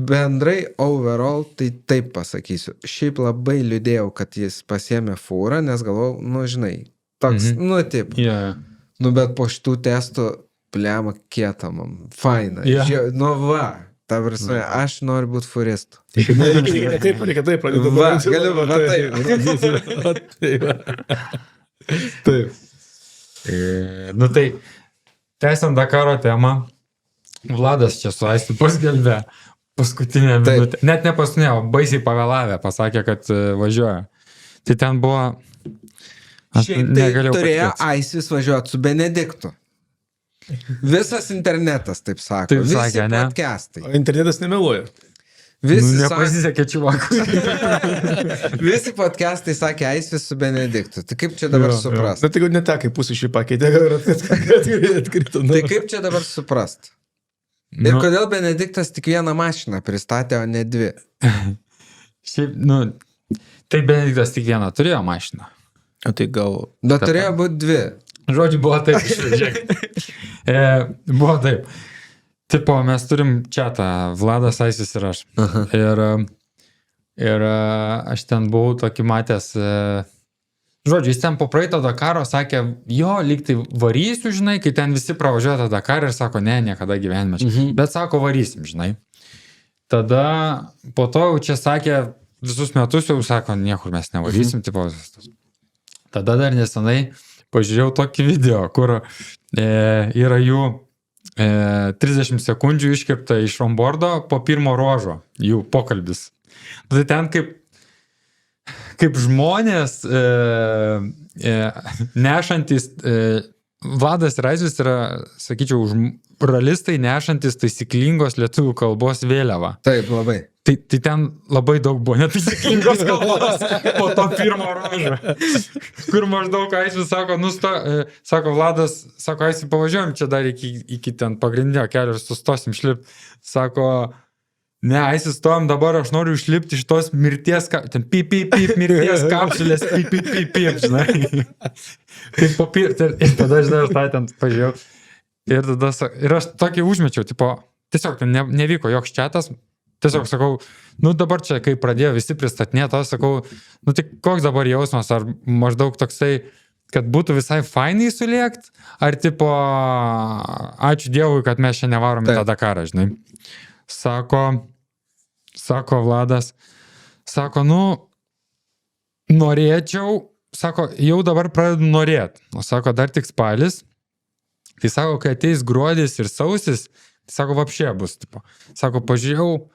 bendrai overall, tai taip pasakysiu, šiaip labai liūdėjau, kad jis pasiėmė fūrą, nes galvau, žinai, toks, taip, Yeah. Bet po šitų testų, plema kieta man, faina, va, ta prasme, aš noriu būti fūristu. Reikia taip, pradėti. Va, galiu, va taip. Taip. Tai, tęsiant Dakaro temą, Vladas čia su Aisti paskelbė paskutinę minutę. Net ne paskutinę, o baisiai pavėlavę, pasakė, kad važiuoja. Tai ten buvo... Šiaip tai turėjo Aistis važiuoti su Benediktu. Visas internetas taip sako. Taip sakė, ne? Podcastai. O internetas nemeluoja. Nepasisekė čivakui. Visi podcastai sakė Aistis su Benediktu. Tai kaip čia dabar suprast? Tai ne ta, kaip pusė šį pakeitė, atkrito. Tai kaip čia dabar suprast? Ir kodėl Benediktas tik 1 mašiną pristatė, o ne 2? Šiaip, tai Benediktas tik 1 turėjo mašiną. O tai gal... Bet turėjo būti 2. Žodžiu, buvo taip, žiūrėk. Buvo taip. Tipo, mes turim čatą, Vladas, Aisis ir aš. Ir aš ten buvau tokį matęs... Žodžiu, jis ten po praeito Dakaro sakė, jo, lyg tai varysiu, žinai, kai ten visi pravažiuoja tą Dakarą ir sako, ne, niekada gyvenime. Bet sako, varysim, žinai. Tada po to jau čia sakė, visus metus jau sako, niekur mes nevarysim, tipo visas. Tada dar nesenai pažiūrėjau tokį video, kur yra jų 30 sekundžių iškirpta iš onboardo po pirmo ruožo, jų pokalbis. Tai ten kaip žmonės nešantis, Vladas ir Aisis yra, sakyčiau, ralistai nešantis taisyklingos lietuvių kalbos vėliavą. Taip, labai. Tai ten labai daug buvo netaisyklingos kalbos po to pirmo ruožo. Kur maždaug Aisis sako, sako Vladas, sako Aisi, pavažiuojam čia dar iki ten pagrindinio kelio ir sustosim šlipti. Sako, ne, Aisis, stojam dabar, aš noriu išlipti iš tos mirties, ten pip, mirties kapsulės, pip, žinai. Ir tada, žinai, aš tą ten pažiūrėjau. Ir aš tokį užmečiau, tipo, tiesiog ten nevyko joks čatas, tiesiog sakau, nu dabar čia, kai pradėjo visi pristatinėti, aš sakau, nu tik koks dabar jausmas, ar maždaug toksai, kad būtų visai fainai suliekt, ar tipo, ačiū Dievui, kad mes čia nevarom į tą Dakarą, žinai. Sako Vladas, sako, nu, norėčiau, sako, jau dabar pradedu norėti, o sako, dar tik spalis, tai sako, kai ateis gruodis ir sausis, tai sako, vapšė bus, tipo. Sako, pažiūrėjau,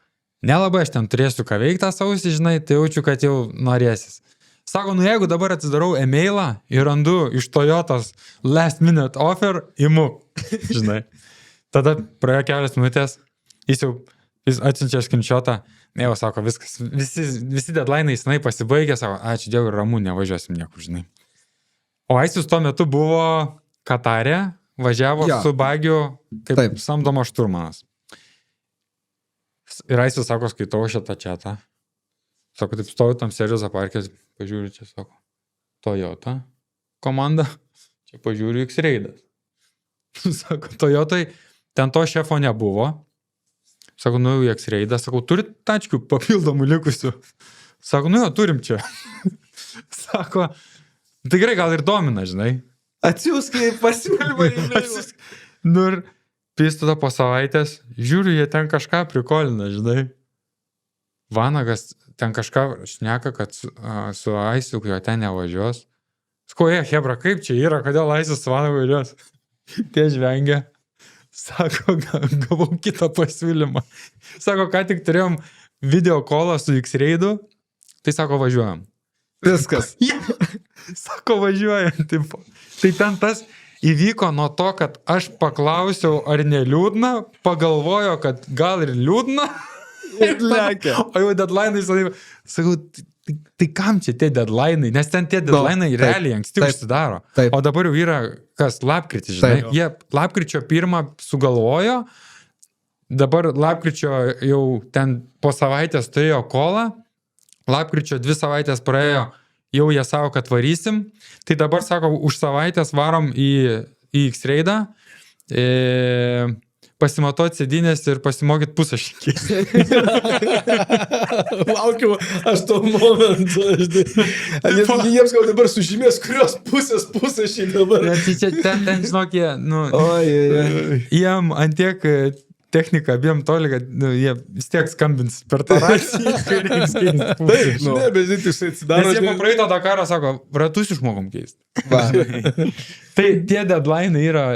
nelabai aš ten turėsiu ką veikti tą sausį, žinai, tai jaučiu, kad jau norėsis. Sako, nu jeigu dabar atsidarau e-mailą ir randu iš Toyotos last minute offer, imu, žinai. Tada praėjo kelias minutės, jis atsiunčia screenshotą, jau sako, viskas, visi deadline'ai senai pasibaigė, sako, ačiū Dievui, ramu, nevažiuosim niekur, žinai. O Aisis tuo metu buvo Katare, važiavo su bagiu kaip samdomo šturmanas. Ir Aisis sako, skaitau šitą čatą. Sako, taip stoviu tam Seriozo parke, pažiūriu čia, sako, Toyota komanda, čia pažiūriu X-Raidas. Sako, Toyotai, ten to šefo nebuvo. Sako, nu jau X-Raidas, sako, turit tačkių papildomų likusių? Sako, nu jo, turim čia. Sako, tai gerai, gal ir domina, žinai. Atsiūskai pasiūlymą. Nu ir tada po savaitės, žiūriu, jie ten kažką prikolina, žinai. Vanagas ten kažką šneka, kad su Aisiu, jo ten nevažiuos. Sako, hebra, kaip čia yra, kodėl Aisis su Vanagu važiuos? Tie žvengia. Sako, gavau kitą pasiūlymą. Sako, ką tik turėjom video kolą su X-Raidu, tai sako, važiuojam. Viskas. Sako, važiuojam. Tipo. Tai ten tas įvyko nuo to, kad aš paklausiau, ar neliūdna, pagalvojo, kad gal ir liūdna. Ir lekia. O jau deadline'ai, sakau, tai kam čia tie deadline'ai? Nes ten tie deadline'ai realiai anksti užsidaro. O dabar jau yra, kas, lapkritį, žinai. Jie lapkričio 1 sugalvojo, dabar lapkričio jau ten po savaitės turėjo kolą, lapkričio 2 savaitės praėjo, jau jie savo, kad varysim, tai dabar, sako, už savaitės varom į X-Raidą, pasimatuoti sėdynės ir pasimokyti pusašinkiais. Laukiu aš to momentu. Jiems gal dabar sužymės, kurios pusės pusašiai dabar. Ten žinok, jiem antiek technika abiem toli, kad jie vis tiek skambins per tą raciją. Taip, ne, bet jisai atsidaro. Nes jie po praeito Dakaro sako, ratus išmokom keisti. Tai tie deadline'ai yra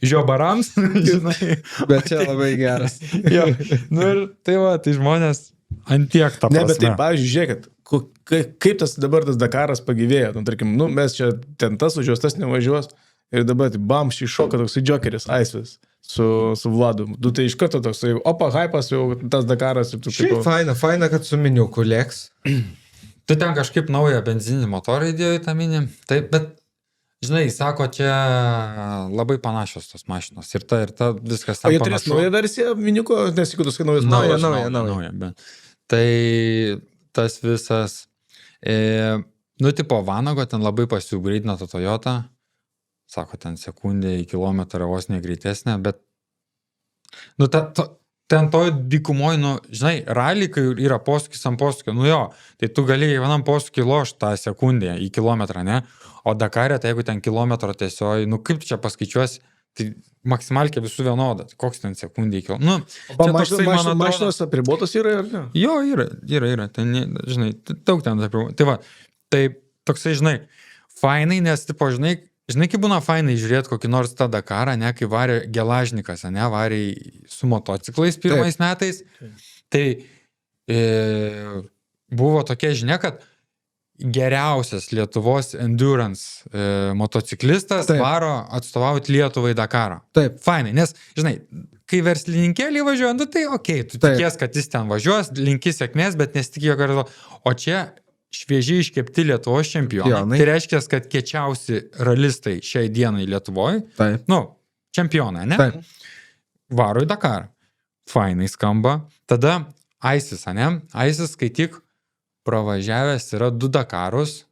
žiobarams, žinai. Bet čia labai geras. Jo, nu ir tai va, tai žmonės antiek tą prasme. Ne, bet tai, pavyzdžiui, žiūrėkit, kaip tas dabar tas Dakaras pagyvėjo. Nu, tarkim, nu, mes čia ten tas važiuos, tas nevažiuos. Ir dabar tai bam, šį šoką toksai džokeris, Aisvis su Vladu. Tu tai iš karto toksai, opa, hypas jau tas Dakaras. Šiaip faina, kad su miniuku lėks. Tu ten kažkaip naują benzininį motorą įdėjo į tą minį. Taip, bet žinai, sako, čia labai panašios tos mašinos. Ir ta viskas tam panašu. O jie turės naują versiją miniuko, nes jeigu tas naujas nauja. Tai tas visas, nu, tipo, Vanago ten labai pasiugreidino tą Toyotą. Sako, ten sekundė į kilometrą vos negreitesnė, bet nu, ten toj dykumoj, nu, žinai, rally, kai yra posūkis ant posūkio, nu jo, tai tu gali vienam posūkį lošti tą sekundę į kilometrą, ne? O Dakare, tai jeigu ten kilometro tiesioji, nu kaip tu čia paskaičiuosi, tai maksimalkė visų vienoda, tai koks ten sekundė į kilometrą. Nu, mašinos apribotos yra, ar ne? Jo, yra, ten, žinai, daug ten apribotos. Tai va, tai toksai, žinai, fainai, nes, tipo, žinai, kaip būna fainai žiūrėti kokį nors tą Dakarą, ne, kai varė Gelažnikas, ne, varė su motociklais pirmais metais. Tai buvo tokia žinia, kad geriausias Lietuvos endurance motociklistas varo atstovauti Lietuvai Dakarą. Taip. Fainai, nes, žinai, kai verslininkėlį važiuoja, nu tai okei, tu tikės, kad jis ten važiuos, linki sėkmės, bet nesitikėjo, kad... O čia šviežiai iškepti Lietuvos čempionai. Tai reiškia, kad kiečiausi ralistai šiai dienai Lietuvoje, nu, čempionai, ne? Taip. Varo į Dakarą. Fainai skamba. Tada Aisis, ne? Aisis, kai tik pravažiavęs yra 2 Dakarus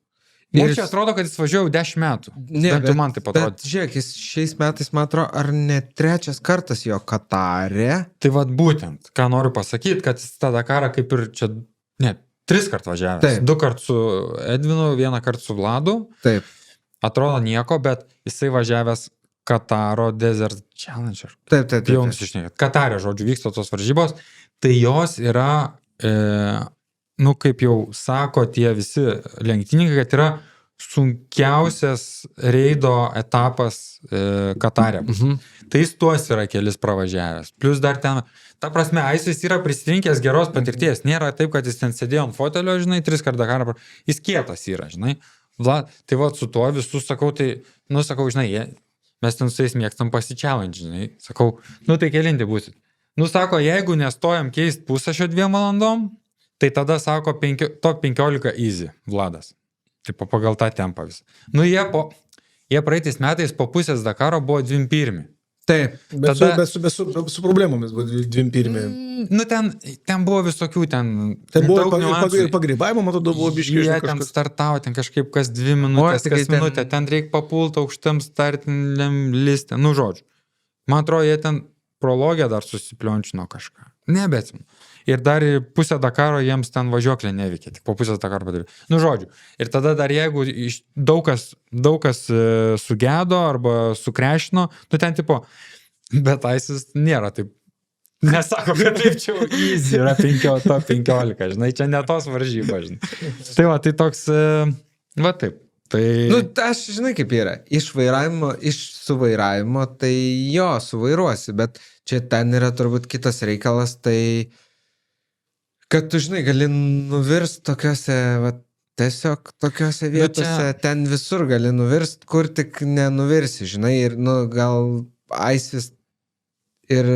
Ir čia atrodo, kad jis važiuoja jau 10 metų. Ne, Bent jau man taip atrodo. Bet žiūrėk, jis šiais metais, man atrodo, ar ne 3 kartas jo Katare. Tai vad būtent, ką noriu pasakyti, kad jis tą Dakarą kaip ir čia, 3 kartus važiavęs. Taip. 2 kartus su Edvinu, 1 kartą su Vladu. Taip. Atrodo nieko, bet jisai važiavęs Kataro Desert Challenger. Taip. Jau nusišnekėt. Katare, žodžiu, vyksta tos varžybos. Tai jos yra, kaip jau sako tie visi lenktynininkai, kad yra sunkiausias reido etapas Katare. Tai jis tuos yra kelis pravažiavęs. Plus dar ten, ta prasme, jis yra prisirinkęs geros patirties. Nėra taip, kad jis ten sėdėjo ant fotelio, žinai, 3 kartą Dakarą. Jis kietas yra, žinai. Tai va, su tuo visus sakau, tai, sakau, žinai, mes ten su jais mėgstam pasichallenge, žinai. Sakau, tai kelinti būsit. Sako, jeigu nestojam keist pusę 2 valandom, tai tada sako top 15 easy, Vladas. Taip pagal tą tempą visą. Jie praeitais metais po pusės Dakaro buvo 21. Taip. Bet su problemomis buvo 21. Ten buvo visokių, ten buvo ir pagrybavimo, matau, buvo biškiai. Jie ten startavo, ten kažkaip kas 2 minutės, kas minutę, ten reikia papulti aukštam startiniam listę. Žodžiu. Man atrodo, jie ten prologę dar susipliončino kažką. Nebeatsim. Ir dar pusę Dakaro jiems ten važiuoklė neveikia, tik po pusės Dakaro padarė. Žodžiu. Ir tada dar jeigu daug kas sugedo arba sukrešino, ten tipo, bet ISIS nėra taip. Nesako, kad taip čia easy yra 15, žinai, čia ne tos varžybos, žinai. Tai va, tai toks, va taip. Tai... aš žinai kaip yra, iš suvairavimo, tai jo, suvairuosi, bet čia ten yra turbūt kitas reikalas, tai kad tu, žinai, gali nuvirst tokiuose, va, tiesiog tokiuose vietose, ten visur gali nuvirst, kur tik nenuvirsi, žinai, ir, gal ISIS ir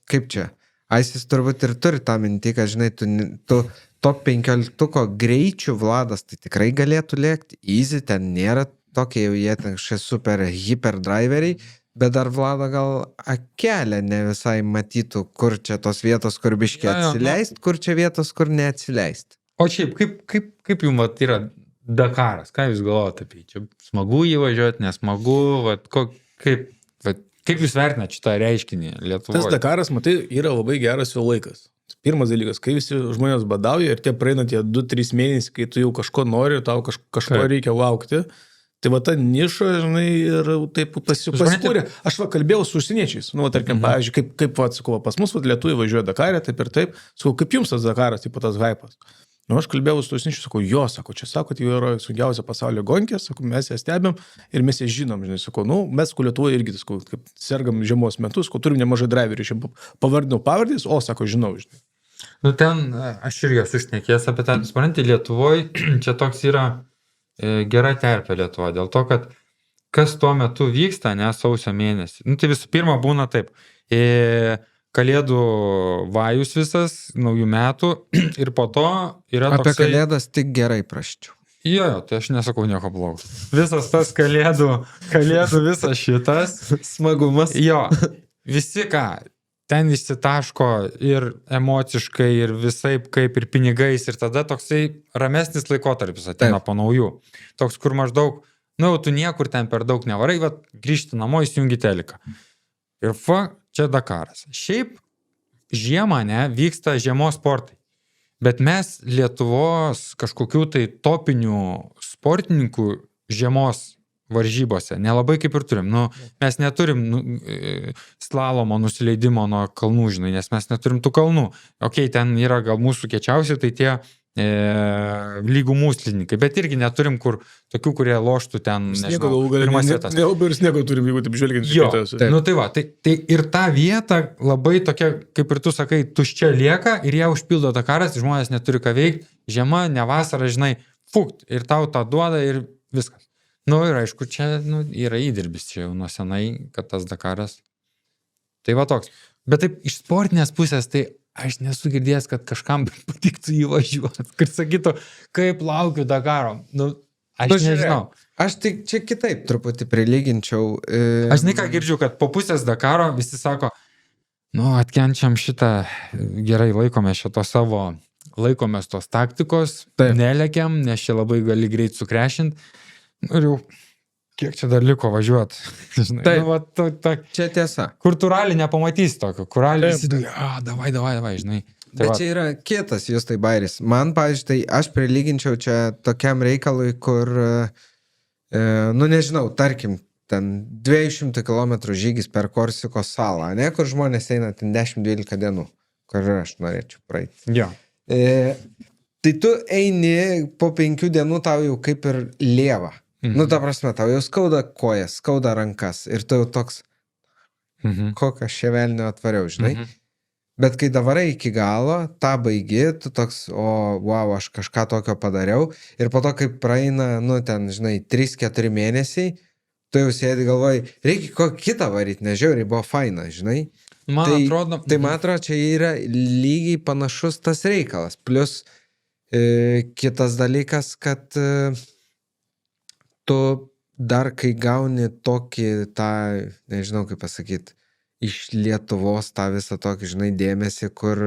kaip čia, ISIS turbūt ir turi tą mintį, kad, žinai, tu top 15 greičių Vladas, tai tikrai galėtų lėkti, easy, ten nėra tokie jau jie ten kažkokie super hyperdriveriai, bet dar Vlada gal akelę ne visai matytų, kur čia tos vietos, kur biškiai atsileist, kur čia vietos, kur neatsileist. O šiaip, kaip jums yra Dakaras? Ką jūs galvojate apie jį? Čia smagu jį važiuoti, nesmagu? Kaip jūs vertinate šitą reiškinį Lietuvoje? Tas Dakaras, matai, yra labai geras jo laikas. Pirmas dalykas, kai visi žmonės badauja ir tie praeina tie 2-3 mėnesiai, kai tu jau kažko nori, tau kažko reikia laukti, tai va ta niša, žinai, ir taip pasikūrė. Aš kalbėjau su užsieniečiais, tarkim, pavyzdžiui, kaip sakau, pas mus lietuviai važiuoja Dakarė, taip ir taip, sakau, kaip jums tas Dakaras, taip tas hypas. Aš kalbėjau su užsieniečiais, sakau, čia sako, tai yra sunkiausia pasaulio gonkė, sakau, mes ją stebėm ir mes ją žinom, žinai, sakau, mes Lietuvoje irgi, sakau, kaip sergam žiemos metus, turim nemažai driverių, šiandien pavardinau pavardys, žinau, žinai. Ten aš irgi esu šnekėjęs apie tą, supranti, Lietuvoje čia toks yra gera terpė Lietuvoje, dėl to, kad kas tuo metu vyksta, sausio mėnesį. Tai visų pirma būna taip, Kalėdų vajus visas, naujų metų ir po to yra toksai... Apie Kalėdas tik gerai praščiau. Jo, tai aš nesakau nieko blogo. Visas tas kalėdų visas šitas. Smagumas. Jo, visi ten išsitaško ir emociškai, ir visaip kaip ir pinigais, ir tada toksai ramesnis laikotarpis ateina po naujų. Toks, kur maždaug, tu niekur ten per daug nevarai, grįžti namo, įsijungi teliką. Ir čia Dakaras. Šiaip žiemą vyksta žiemos sportai. Bet mes Lietuvos kažkokių tai topinių sportininkų žiemos varžybose nelabai kaip ir turim. Mes neturim slalomo nusileidimo nuo kalnų, žinai, nes mes neturim tų kalnų. Ten yra gal mūsų kiečiausi, tai tie lygumų slidininkai, bet irgi neturim tokių, kurie loštų ten, pirmas vietas. Nelabai ir sniego turim, jeigu taip žvelgiant. Jo, tai va, tai ir ta vieta labai tokia, kaip ir tu sakai, tuščia lieka ir ją užpildo Dakaras, žmonės neturi ką veikti, žiema, ne vasara, žinai, ir tau tą duoda ir viskas. Ir aišku, čia yra įdirbis čia jau nuo senai, kad tas Dakaras. Tai va toks. Bet taip, iš sportinės pusės, tai aš nesu girdėjęs, kad kažkam patiktų jį važiuoti, kad sakytų, kaip laukiu Dakaro. Aš nežinau. Aš tik čia kitaip truputį prilyginčiau. Aš žinai ką girdžiu, kad po pusės Dakaro visi sako, atkenčiam šitą, gerai laikome šito savo laikomės tos taktikos, Taip. nelekiam, nes čia labai gali greit sukrešinti. Ir jau, kiek čia dar liko važiuoti? Taip. Čia Čia tiesa. kur tu ralį nepamatysi tokio, kur ralį Taip. visi, davai, žinai. Tai Bet va, čia yra kietas jūs tai bairis. Man, pavyzdžiui, tai aš prilyginčiau čia tokiam reikalui, kur, nu nežinau, tarkim, ten 200 km žygis per Korsikos salą, ne, kur žmonės eina ten 10-12 dienų, kur aš norėčiau praeiti. jo. Tai tu eini po 5 dienų, tau jau kaip ir lieva. Nu, ta prasme, tau jau skauda kojas, skauda rankas ir tu jau toks, kokią ševelnio atvariau, žinai. Bet kai davarai iki galo, tą baigi, tu toks, wow, aš kažką tokio padariau. Ir po to, kai praeina, nu, ten, žinai, 3-4 mėnesiai, tu jau sėdi galvoj, reikia kokį kitą varyti, nežiauriai, buvo faina, žinai. Man Tai- atrodo, Tai man atrodo, čia yra lygiai panašus tas reikalas. Plus kitas dalykas, kad tu dar kai gauni tokį tą, nežinau kaip pasakyti, iš Lietuvos tą visą tokį, žinai, dėmesį, kur,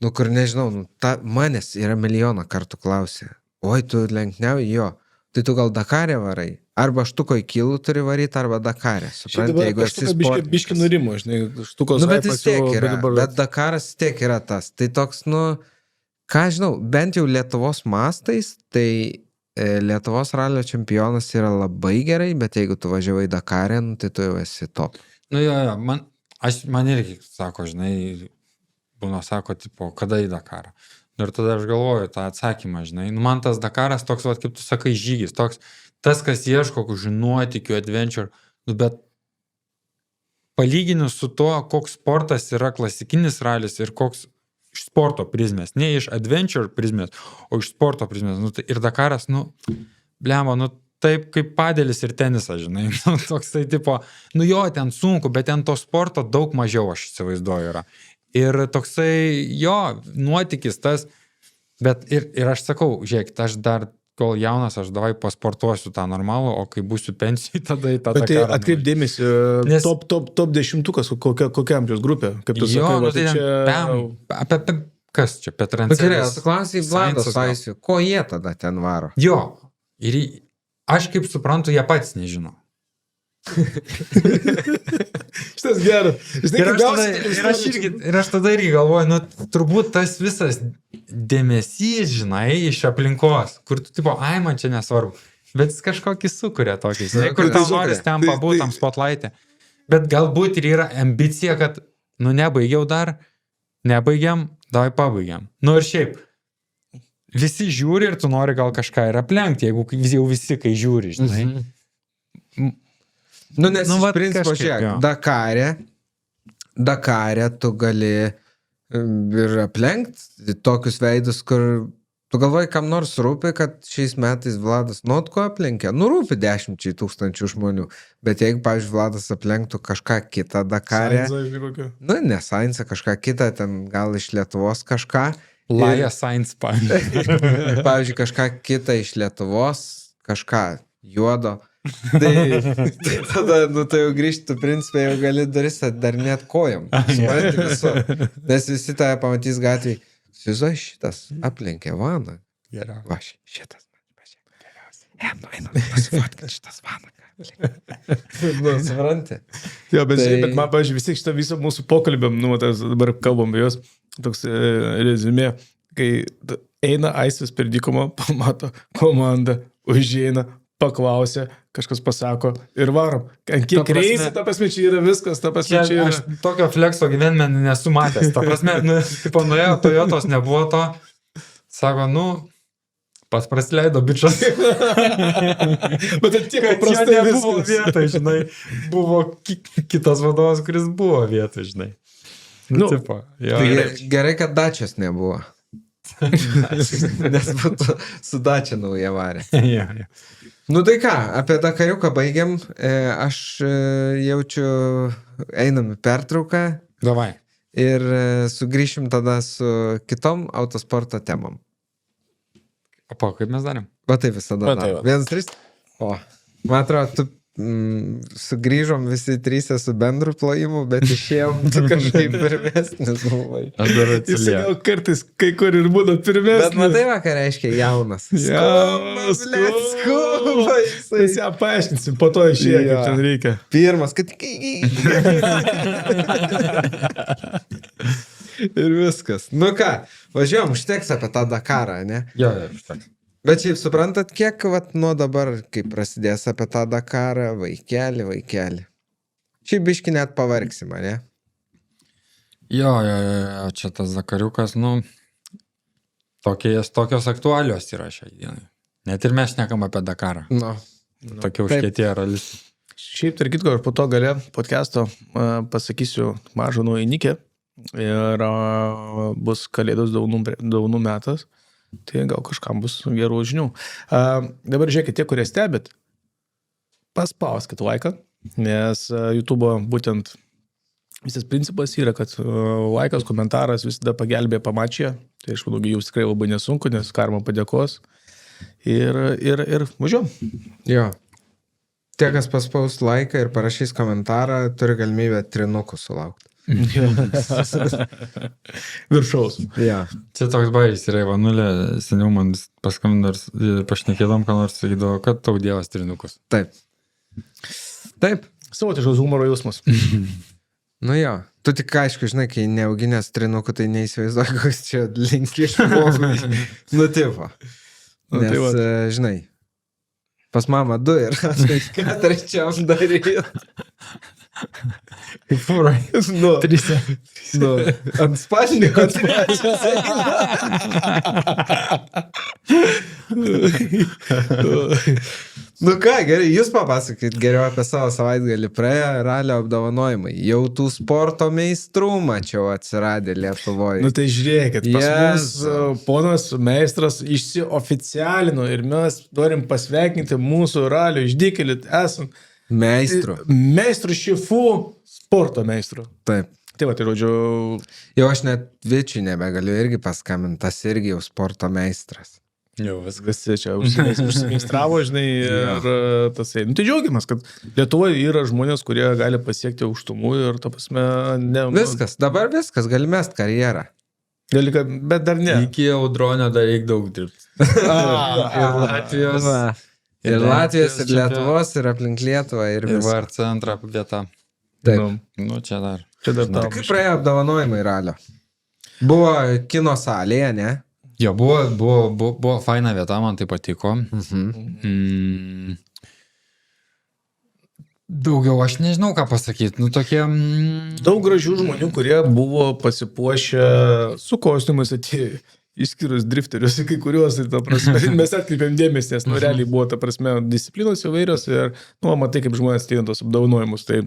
nu, kur nežinau, nu, manęs yra milijoną kartų klausė. Oi, tu lenkniauji, jo. Tai tu gal Dakarė varai? Arba štuko į kilų turi varyti, arba Dakarė. Supranti, jeigu esi sportininkas. Biški nurimo, žinai, štukos Nu, bet vis hypas jau, tiek yra, dabar- bet Dakaras vis tiek yra tas. Tai toks, nu, ką žinau, bent jau Lietuvos mastais, tai Lietuvos ralio čempionas yra labai gerai, bet jeigu tu važiavai Dakarę, nu, tai tu jau esi top. nu jo, man irgi sako, žinai, būna sako, tipo, kada į Dakarą. Ir tada aš galvoju tą atsakymą, žinai. Nu, man tas Dakaras toks, va, kaip tu sakai, žygis, toks, tas, kas ieško nuotykių, adventure, nu, bet palyginus su tuo, koks sportas yra klasikinis ralis ir koks iš sporto prizmės, ne iš adventure prizmės, o iš sporto prizmės. Nu, tai ir Dakaras, nu, blemba, nu, taip kaip padelis ir tenisas, žinai. Nu, toksai, tipo, nu jo, ten sunku, bet ten to sporto daug mažiau, aš įsivaizduoju, yra. Ir toksai, jo, nuotykis tas, bet ir aš sakau, žiūrėkit, aš dar, kol jaunas, aš davai pasportuosiu tą normalų, o kai būsiu pensijai, tada į tą Bet tai Dakarą atkreip nuvažiuosiu. dėmesį, Nes- top 10-ukas, kokia amžiaus grupė, kaip tu Jo, sakai, nu, va, tai čia... apie kas čia, Nu, gerai, Petrancelis? tu klausai Vlado Sainsas gal. Saisių, ko jie tada ten varo? Jo, ir aš kaip suprantu, jie patys nežino. Šitas geras. Žinai, Ir kaip aš, tada, gausi- ir aš tada irgi galvoju, nu, turbūt tas visas dėmesys, žinai, iš aplinkos, kur tu, tipo, ai, man čia nesvarbu, bet jis kažkokį sukuria tokį, žinai, kur Tai tau sukuria. noris ten Tai- pabūti tam spotlight'e. Bet galbūt ir yra ambicija, kad, nu, nebaigiau dar, nebaigiam, davai pabaigiam. Nu ir šiaip, visi žiūri ir tu nori gal kažką ir aplenkti, jeigu jau visi, kai žiūri, žinai. Nu, nes Nu, iš vat principo, kažkaip, žiūrėk, jo. Dakarė tu gali ir aplenkti tokius veidus, kur tu galvoji, kam nors rūpi, kad šiais metais Vladas Notko aplenkė. Nu, rūpi 10 tūkstančių žmonių. Bet jeigu, pavyzdžiui, Vladas aplenktų kažką kitą Dakarę, Sainzą, žinai, kokio. nu, ne Sainsą, kažką kitą, ten gal iš Lietuvos kažką. Laja Sainz, pavyzdžiui. Pavyzdžiui, kažką kitą iš Lietuvos, kažką juodo. Tai tada, nu, tai jau grįžtų, principai, jau gali duris atidarinėt kojom. Supranti visur. Nes visi tave pamatys gatvėj. Sizai šitas aplenkė vaną. Geriau. Va, šitas. Pasifotkin šitas vaną. Nu, supranti. Jo, bet, Tai- bet man, pavyzdžiui, vis tiek šitą visą mūsų pokalbėm, nu, tas dabar kalbam apie jos, toks rezumė, kai eina Aistis per dykumą, pamato komandą, užeina, paklausia, kažkas pasako ir varom. Ant kiek Ta prasme- reisi, ta prasme, čia yra viskas, ta prasme, čia yra... Aš tokio flekso gyvenime nesu matęs. Ta prasme, nu, tipo, nuėjo Toyotos, nebuvo to. Sako, nu, pas praleido bičias. Bet ant tiek Kad jo paprastai nebuvo viskas. vietoj, žinai. Buvo kitas vadovas, kuris buvo vietoj, žinai. Nu, Nu, tipo, jo. Tai gerai, kad dačios nebuvo. Nes būtų su dačia nauja varė. Jo, jo. Nu tai ką, apie Dakariuką baigiam. Aš jaučiu, einam į pertrauką Davai. ir sugrįšim tada su kitom autosporto temom. O po, kaip mes darėm? Va taip visada. Va taip va. 1-3. O, man atrodo, tu sugrįžom visi trysė su bendru plojimu, bet išėjom tu kažkaip pirmesnis buvai. Aš dar Jis atsilieku. gal kartais kai kur ir būna pirmesnis. Bet matai, va, ką reiškia jaunas. Jaunas, Skuba, Mes ją paaiškinsim, po to išėjo, Jo. kaip ten reikia. Pirmas, kad... Ir viskas. Nu ką, važiuojam, užteks apie tą Dakarą, ne? Jo, užteks. Bet šiaip suprantat, kiek vat, nuo dabar, kai prasidės apie tą Dakarą, vaikelį. Šiaip biški net pavargsim, ne? Jo, čia tas Dakariukas, nu, tokios aktualios yra šiai dienai. Net ir mes šnekam apie Dakarą. Nu. Tokie užkietėję ralistai. Šiaip, tarp kitko, aš po to gale podcast'o pasakysiu mažą nuoinikę ir bus kalėdos daunų metas. Tai gal kažkam bus gerų žinių. Dabar žiūrėkit, tie, kurie stebit, paspauskit laiką, nes YouTube'o būtent visas principas yra, kad laikas, komentaras visada pagelbė pamačią. Tai aš manau, jums tikrai labai nesunku, nes karma padėkos. Ir važiuom. Jo. Tie, kas paspaus laiką ir parašys komentarą, turi galimybę trinukų sulaukti. Viršaus. Jo. Čia toks baigis yra Ivanulė, seniau man paskambino ir pašnekėdom, ką nors sakydavo, kad tau dievas trinukus. Taip. Savotiškas humoro jausmas. Nu jo. Tu tik aišku, žinai, kai neauginės trinukų, tai neįsivaizduoju, koks čia linki žmogui. Nu, tipo. Nu, Nes, tai vat. žinai, pas mamą 2 ir tai ką trečiam daryti. Kaip fūrai. Nu, 3. nu, ant spalniko. Nu ką, gerai, jūs papasakokit geriau apie savo savaitgalį. Praėjo ralio apdovanojimai. Jau tų sporto meistrų mačiau atsiradę Lietuvoje. Nu tai žiūrėkit, pas Jėzu. mus ponas meistras išsioficialino ir mes norim pasveikinti mūsų ralio išdykėlį, esam Meistrų. meistrų šifų sporto meistrų. Taip. Tai va, tai žodžiu, Jau aš net Vičiui nebegaliu irgi paskambinti, tas irgi jau sporto meistras. Jau viskas. visi čia užsimeistravo, žinai, ir tasai. Nu tai džiaugiamės, kad Lietuvoje yra žmonės, kurie gali pasiekti aukštumų ir, ta prasme, ne... Viskas, dabar viskas, gali mest karjerą. Gali, bet dar ne. Iki audronio dar reikia daug dirbti. Ir Latvijos. Va. Ir Latvijos, ir Lietuvos, ir aplink Lietuvą, ir Ir viskas. VRC antrą vietą. Taip. Nu, Nu, čia dar. čia dar Tai tau. kaip praėjo apdovanojimai ralio? Buvo kino salėje, ne? Jo, buvo faina vieta, man tai patiko. Daugiau aš nežinau, ką pasakyti. Nu, tokie... Daug gražių žmonių, kurie buvo pasipuošę su kostiumais atėjo. Išskyrus drifterius, kai kuriuos, ta prasme, mes atkreipėm dėmesį, nes, nu, realiai buvo, ta prasme, disciplinos įvairios ir, nu, matai, kaip žmonės ateina tos apdovanojimus, tai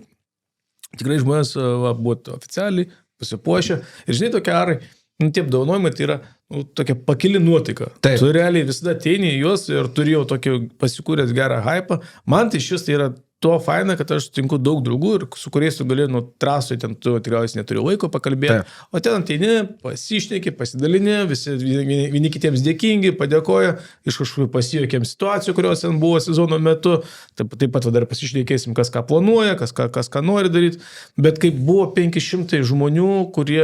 tikrai žmonės va, buvo oficialiai pasipuošę ir, žinai, tokie arai, nu, tie apdovanojimai tai yra, nu, tokia pakili nuotaika. Taip. Tu realiai visada ateini į juos ir turėjau tokį pasikūręs gerą hypą. Man tai šis tai yra to faina, kad aš sutinku daug draugų ir su kuriais tu gali, nu, trasui ten tu tikriausiai neturi laiko pakalbėti. Taip. O ten ateini, pasišneki, pasidalini, visi vieni kitiems dėkingi, padėkoja, iš kažkokių pasijuokėm situacijų, kurios ten buvo sezono metu. Taip pat dar pasišnekėsim, kas ką planuoja, kas ką nori daryti. Bet kaip buvo 500 žmonių, kurie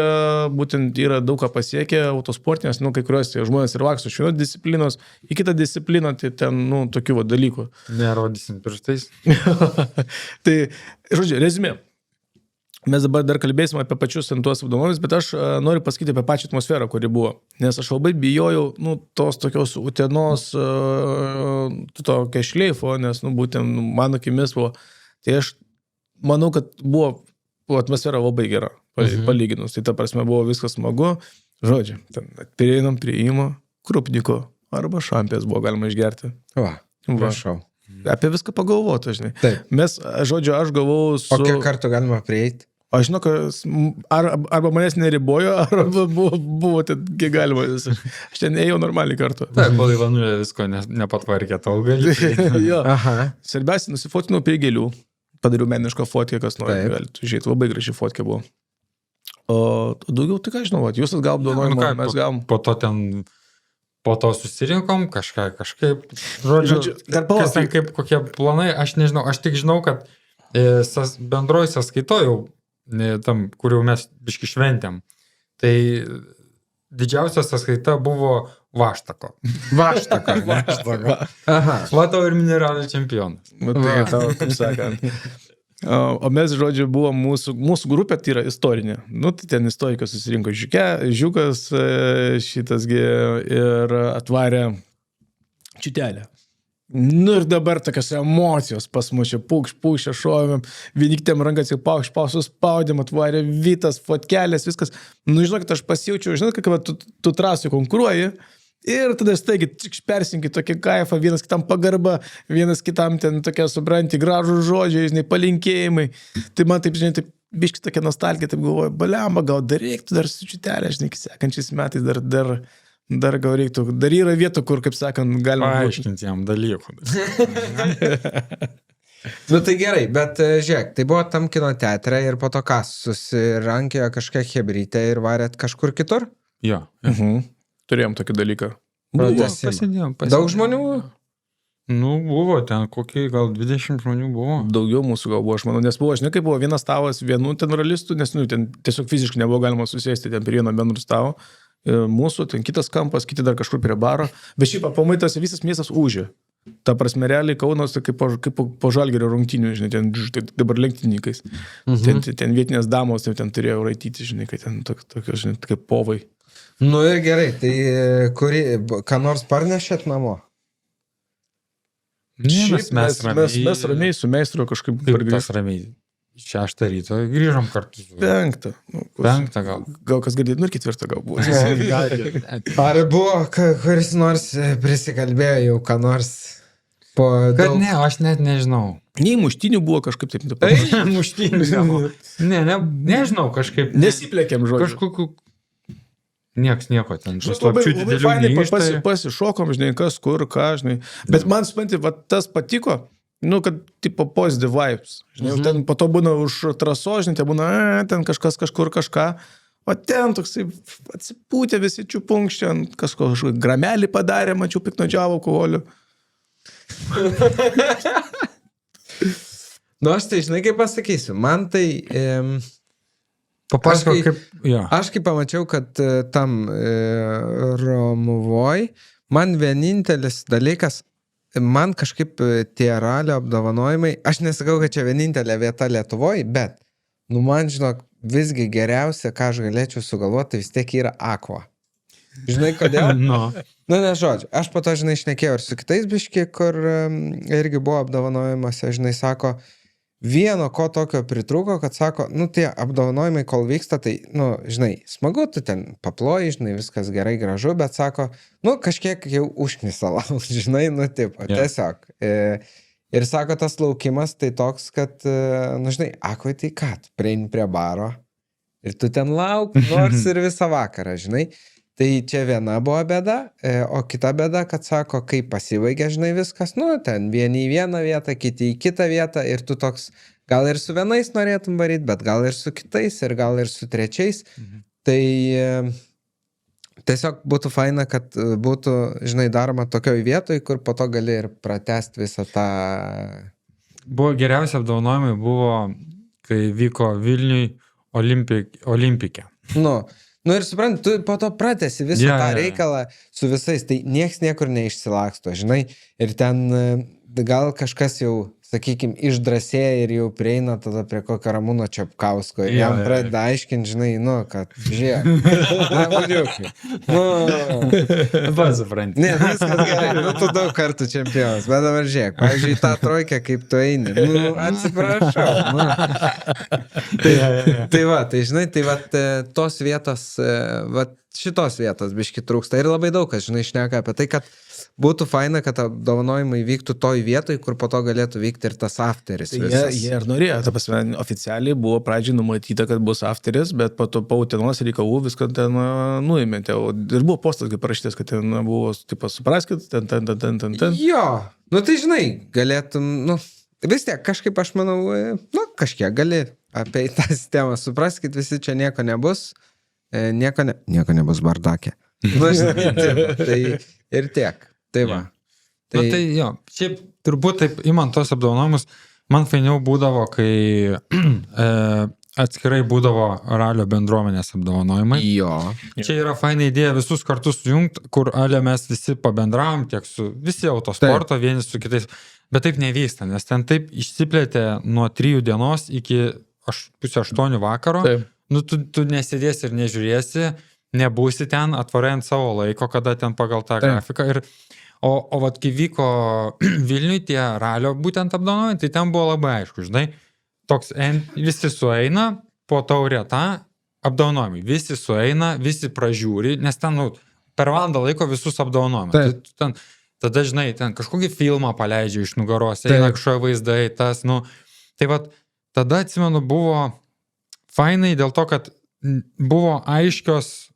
būtent yra daug ką pasiekę autosportinės, nu, kai kurios žmonės ir vakso iš vienos disciplinos į kitą discipliną, tai ten, nu, tokių va, dalykų. Nerodysim pirštais. Tai, žodžiu, rezumė. Mes dabar dar kalbėsim apie pačius tuos apdovanojimus, bet aš noriu pasakyti apie pačią atmosferą, kuri buvo. Nes aš labai bijojau, nu, tos tokios utenos, tokio šleifo, nes, nu, būtent mano akimis buvo. Tai aš manau, kad buvo atmosfera labai gera, palyginus. Tai ta prasme buvo viskas smagu. Žodžiu, ten prieinam prie įmo, krupniko arba šampės buvo galima išgerti. Va, prašau. Apie viską pagalvoti, žinai. Taip. Mes, žodžiu, aš galvojau su... O kiek kartų galima prieiti? Aš žinau, arba manęs neribojo, arba buvo ten kiek galima. Aš ten ėjau normaliai kartu. Taip, kol Ivanulė visko nepatvarkė, tol gali. Jo. Aha. Svarbiausia, nusifotinau prie gėlių. Padariau menišką fotkę, kas nori. Taip. Galite žiūrėti, labai graži fotkė buvo. O daugiau, tai ką žinau, jūs gal apdovanojimą, mes gavom. Po to ten po to susirinkom, kažkaip, žodžiu, dar palauk. kas ten kaip kokie planai, aš nežinau, aš tik žinau, kad bendroji sąskaito jau, tam, kur jau mes biški šventėm, tai didžiausia sąskaita buvo Vaštako. Vaštaka. Aha. Va tau ir mineralų čempionas. Nu, tai tau, kaip sakant. O mes, žodžiu, buvo mūsų grupė, tai yra istorinė. Nu, tai ten istorikas susirinko Žiukas šitasgi ir atvarė Čiutelę. Nu ir dabar tokios emocijos pas mus čia pūkšė, šovėm, vienikitėm rankas jau suspaudėm, atvarė Vytas, fotkelės, viskas. Nu, žinokit, aš pasijaučiau, žinot, kaip tu trasui konkuruoji. Ir tada staigi persinki tokį kaifą, vienas kitam pagarba, vienas kitam ten tokia, supranti, gražų žodžiai, žinai, palinkėjimai. Tai man taip, žinai, taip biški tokia nostalgija, taip galvoju, baliamba, gal dar reiktų dar su Čiutelė, žinai, sekančiais metais dar gal reiktų. Dar yra vietų, kur, kaip sakant, galima paaiškinti jam dalykų. Nu tai gerai, bet žiūrėk, tai buvo tam kino teatre ir po to kas, susirankėjo kažką hebrytę ir varėt kažkur kitur? Jo. Turėjom tokį dalyką. Pasidėjom. Daug žmonių? Nu, buvo ten, kokie gal 20 žmonių buvo. Daugiau mūsų gal buvo, aš manau, nes buvo, žinai, kaip buvo vienas tavas vienų ten realistų, nes, nu, ten tiesiog fiziškai nebuvo galima susėsti ten prie vieno bendrų stavo. Mūsų, ten kitas kampas, kiti dar kažkur prie baro. Bet šiaip, pamaitas visas miestas užė. Ta prasme, realiai Kaunas, tai kaip po Žalgirio rungtynių, žinai, ten dabar lenktynininkais. Ten vietinės damos ten turėjo raityti, žinai, kad ten tokios, žinai, kaip povai. Nu ir gerai, tai ką nors parnešėt namo? Mes ramiai su meistru kažkaip ramiai. 6 ryto grįžom kartu. 5. Nu, 5 gal. Gal kas galėtų, nu ir 4 gal buvo. Ar buvo, kuris nors prisikalbėjo jau, ką nors po... Kad ne, aš net nežinau. Nei muštinių buvo kažkaip taip. Muštinių. Nežinau, kažkaip. Nesiplėkėm žodžiu. Kažkokiu... Nieks nieko ten. Labai fainai pasišokom, žinai, kas, kur, ką, žinai. Bet man, supranti, tas patiko, nu, kad, tipo, positive vibes. Žinai, ten po to būna už traso, žinai, ten būna, ten kažkas, kažkur, kažką. O ten toksai atsipūtė visi čiupunkščian, kažkokį gramelį padarė, mačiau, piknodžiavo alkoholiu. Nu, aš tai, žinai, kaip pasakysiu, man tai... Papasakok, kaip... Ja. Aš kaip pamačiau, kad tam Romuvoj, man vienintelis dalykas, man kažkaip tie ralio apdovanojimai, aš nesakau, kad čia vienintelė vieta Lietuvoj, bet, nu man, žinok, visgi geriausia, ką aš galėčiau sugalvoti, vis tiek yra Aqua. Žinai, kodėl? No. Nu, ne žodžiu, aš po to, žinai, šnekėjau ir su kitais biški, kur irgi buvo apdovanojimuose, žinai, sako, vieno ko tokio pritrūko, kad sako, nu tie apdovanojimai, kol vyksta, tai, nu, žinai, smagu, tu ten paploji, žinai, viskas gerai, gražu, bet sako, nu, kažkiek jau užknisa lauk, žinai, nu, tipo, tiesiog. Ir sako, tas laukimas tai toks, kad, nu, žinai, Aquai tai ką, tu prieini prie baro ir tu ten lauk, nors ir visą vakarą, žinai. Tai čia viena buvo bėda, o kita bėda, kad sako, kai pasivaigė, žinai, viskas, nu, ten vieni į vieną vietą, kiti į kitą vietą ir tu toks, gal ir su vienais norėtum varyti, bet gal ir su kitais ir gal ir su trečiais. Tai tiesiog būtų faina, kad būtų, žinai, daroma tokioj vietoj, kur po to gali ir pratęsti visą tą... Buvo geriausi apdovanojimai, buvo, kai vyko Vilniui Olimpike. Nu ir suprant, tu po to pratęsi visą tą reikalą su visais, tai nieks niekur neišsilaksto, žinai, ir ten gal kažkas jau, sakykime, išdrasėja ir jau prieina tada prie kokio Ramūno Čepkausko ir jam pradeda aiškinti, žinai, nu, kad žiūrėk, na, valiukai, Pasupranti. Ne, viskas gerai, nu, tu daug kartų čempionas, bet dabar žiūrėk, pavyzdžiui, tą trojkę, kaip tu eini, nu, atsiprašau, nu. Tai va, tai žinai, tai va, tos vietos, va, šitos vietos biški trūksta ir labai daug kas, žinai, šneka apie tai, kad būtų faina, kad apdovanojimai vyktų toj vietoj, kur po to galėtų vykti ir tas afteris visas. Jie ir norėjo, ta prasme, oficialiai buvo pradžiai numatyta, kad bus afteris, bet po to po Utenos reikalų viską ten nuėmėte. Ir buvo postas, kaip parašytas, kad ten buvo, taip supraskit, ten. Jo, nu tai žinai, galėtum, nu, vis tiek kažkaip aš manau, nu, kažkiek gali apie tą sistemą, supraskit, visi čia nieko nebus, nieko nebus bardakė. Nu, žinai, tai ir tiek. Tai va. Tai, tai jo, šiaip turbūt taip, imant tos apdovanojimus, man fainiau būdavo, kai atskirai būdavo ralio bendruomenės apdovanojimai. Jo. Čia yra faina idėja visus kartus sujungti, kur ale mes visi pabendravom tiek su visi autosporto, vieni su kitais, bet taip nevyksta, nes ten taip išsiplėtė nuo 3 dienos iki 7:30 vakaro. Taip. Nu, tu nesėdėsi ir nežiūrėsi, nebūsi ten, atvarai ant savo laiko, kada ten pagal tą grafiką. Ir, o vat, kai vyko Vilniui tie ralio būtent apdovanojimai, tai ten buvo labai aišku, žinai, toks, visi sueina, po taurė tą apdovanojimai, visi sueina, visi pražiūri, nes ten, nu, per valandą laiko visus apdovanojimai. Ten, tada, žinai, ten kažkokį filmą paleidžia iš nugaros, eina kažkoje vaizdai, tas, nu, tai vat, tada, atsimenu, buvo fainai dėl to, kad buvo aiškus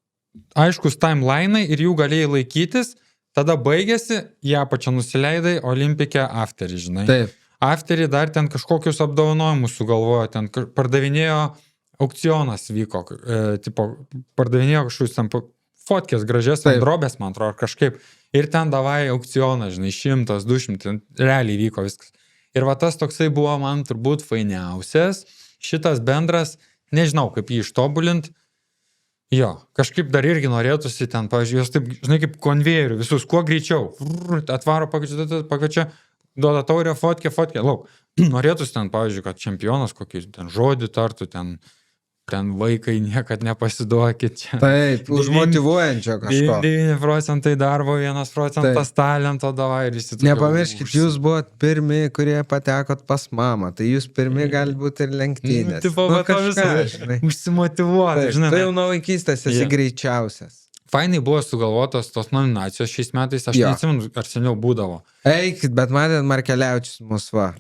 timeline'ai ir jų galėjai laikytis, tada baigėsi, ją pačią nusileidai, Olimpike afterį, žinai. Taip. Afterį dar ten kažkokius apdovanojimus sugalvojo, ten pardavinėjo, aukcionas vyko, tipo, pardavinėjo kažkokius ten fotkės gražias ant drobės, man atrodo, kažkaip. Ir ten davai aukcioną, žinai, 100, 200, realiai vyko viskas. Ir va tas toksai buvo man turbūt fainiausias, šitas bendras, nežinau, kaip jį ištobulint. Jo, kažkaip dar irgi norėtųsi ten, pavyzdžiui, jos taip, žinai, kaip konvejerių, visus kuo greičiau. Atvaro, pakviečia, duoda taurę, fotkė, lauk. Norėtųsi ten, pavyzdžiui, kad čempionas kokį ten žodį tartų, ten vaikai niekad nepasiduokit čia. Taip, užmotyvuojančio kažko. 9% darbo, 1% talento davai ir visi. Nepamirškit, jūs buvot pirmi, kurie patekot pas mamą, tai jūs pirmi gali būti ir lenktynės. Tipo, va, to visą užsimotyvuoti, žinai. Tai jau nuo vaikystės esi greičiausias. Fainai buvo sugalvotos tos nominacijos šiais metais, aš neatsimenu, ar seniau būdavo. Eikit, bet matėt Markelevičius mus va.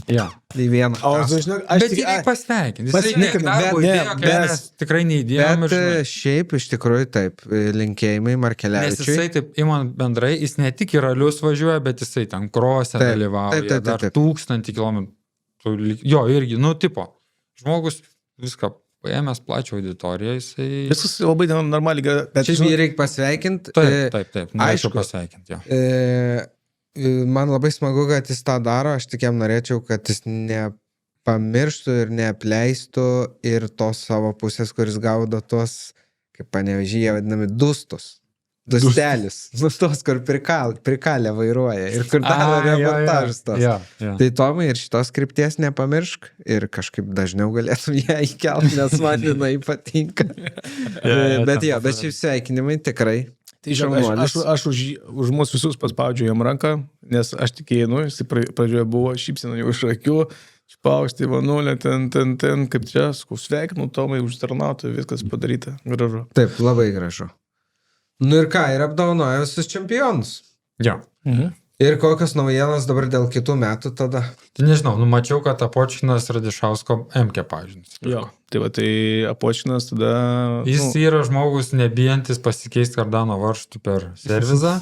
Ja. Tai vieną. Bet jį reikia pasveikinti. Jis tikrai neįdėjom. Bet šiaip iš tikrųjų taip, linkėjimai Markelevičiui. Nes jisai taip, imant bendrai, jis ne tik į ralius važiuoja, bet jisai ten krose dalyvauja, dar 1000 kilometrų. Jo, irgi, nu, tipo, žmogus viską paėmęs plačią auditoriją, jisai... Viskas labai normaliai. Šiaip jį reikia pasveikinti. Taip, norėčiau pasveikinti, jo. Man labai smagu, kad jis tą daro, aš tik jam norėčiau, kad jis nepamirštų ir neapleistų ir tos savo pusės, kuris gaudo tos, kaip Panevėžyje vadinami, dustus. Dustelius. Tos, kur prikalę vairuoja ir kur daro reportažus tos. Tai Tomai ir šitos krypties nepamiršk ir kažkaip dažniau galėtum ją įkelti, nes man jinai patinka. Bet šiaip sveikinimai tikrai. Tai aš už mus visus paspaudžiu jam ranką, nes aš tikėjau, jis pradžioje buvo šypsena jau iš akių, spausti vanulę, ten, kaip čia, sveikinu Tomai, užtarnautų, viskas padaryta, gražu. Taip, labai gražu. Nu ir ką, ir apdovanojo visus čempionus. Jo. Ir kokios naujienos dabar dėl kitų metų tada? Tai nežinau, numačiau, kad Apočinas Radišausko MK pažinus. Jo, tai va, tai Apočinas tada... Jis yra žmogus nebijantis pasikeisti kardano varžtų per servizą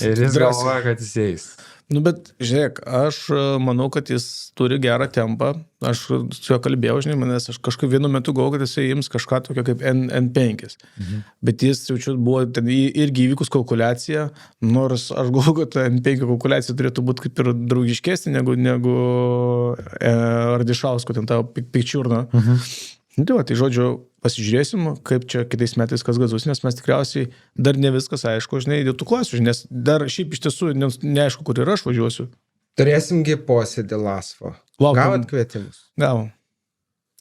ir jis galvoja, kad jis eis. Nu, bet, žiūrėk, aš manau, kad jis turi gerą tempą. Aš su juo kalbėjau, žinai, nes aš kažkaip vienu metu galvoju, kad jis ims kažką tokio kaip N5. Bet jis, jaučiu, buvo ten irgi įvykus kalkuliacija, nors aš galvoju, kad N5 kalkuliacija turėtų būti kaip ir draugiškesnė negu Radišausko, ten tą pikčiurną. Tai žodžiu, pasižiūrėsim, kaip čia kitais metais kas gazus, nes mes tikriausiai dar ne viskas aišku, žinai, dėl tų klasių, nes dar šiaip iš tiesų neaišku, kur ir aš važiuosiu. Turėsimgi posėdį Lasvo. Gavot kvietimus? Gavom.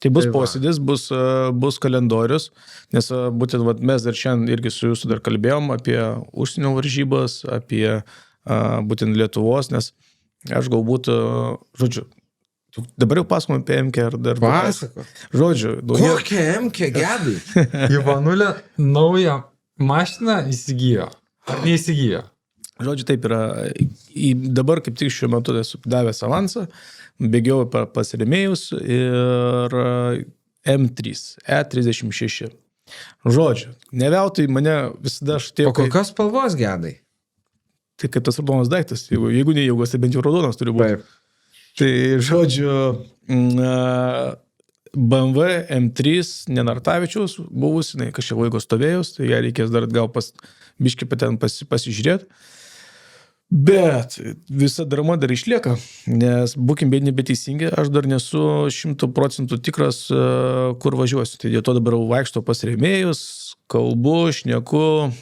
Tai bus posėdis, bus kalendorius, nes būtent mes dar šiandien irgi su jūsų dar kalbėjom apie užsienio varžybas, apie būtent Lietuvos, nes aš galbūt, žodžiu, dabar jau pasakom apie MK ar dar... Pasako. Žodžiu. Kokia MK, Gedai? Ivanulė naują mašiną įsigijo. Neįsigijo. Žodžiu, taip yra. Dabar kaip tik šiuo metu esu davęs avansą, bėgiau pas rėmėjus ir M3, E36. Žodžiu, neveltui mane visada aš tėjau... O kokios spalvos, Gedai? Tai kaip tas raudonas daiktas. Jeigu ne ilgas, tai bent jau raudonas turi būti. Taip. Tai žodžiu, BMW M3 Nenartavičiaus buvus, jinai kažkiek laiko stovėjus, tai ją reikės dar gal biškį ten pasižiūrėti. Bet visa drama dar išlieka, nes būkim bėdini, bet teisingi, aš dar nesu 100% tikras, kur važiuosiu. Tai dėl to dabar vaikšto pas rėmėjus, kalbu, šneku,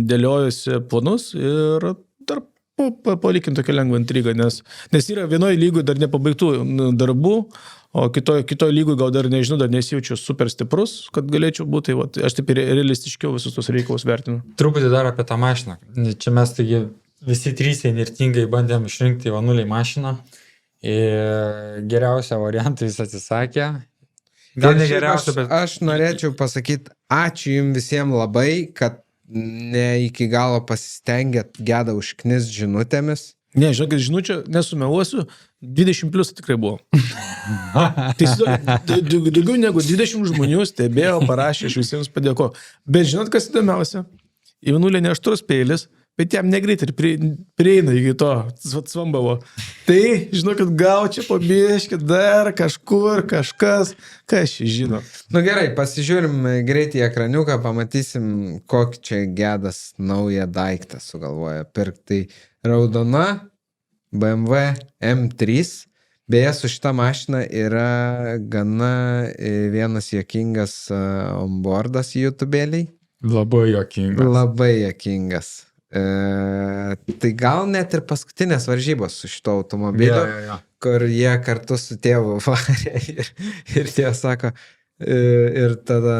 dėliojusi planus ir dar palikim tokią lengvą intrigą, nes yra vienoje lygoje dar nepabaigtų darbų, o kitoje lygoje gal dar nežinau, dar nesijaučiu super stiprus, kad galėčiau būti, tai aš taip realistiškiau visus tos reikalus vertinu. Truputį dar apie tą mašiną. Čia mes taigi visi trys įnirtingai bandėm išrinkti Ivanuliai mašiną ir geriausią variantą jis atsisakė. Gal ne geriausia, bet... Aš norėčiau pasakyti, ačiū jums visiems labai, kad ne iki galo pasistengėt Gedą užknist žinutėmis. Ne, žinokit, žinučių, nesumeluosiu, 20 plus tikrai buvo. Tai daugiau negu 20 žmonių stebėjo, parašė, aš visiems padėko. Bet žinot, kas įdomiausia? Ivanulė ne aštrus peilis, bet jam negreit ir prieina iki to svambavo. Tai, žinokit, gal čia pabieškit dar kažkur, kažkas žino. Nu gerai, pasižiūrim greitai į ekraniuką, pamatysim, kokį čia Gedas naują daiktą sugalvoja pirkti. Tai raudona BMW M3. Beje, su šita mašina yra gana vienas juokingas onboardas YouTube'eliai. Labai juokingas. Labai juokingas. Tai gal net ir paskutinės varžybos su šito automobiliu, kur jie kartu su tėvu varė ir tie sako, ir tada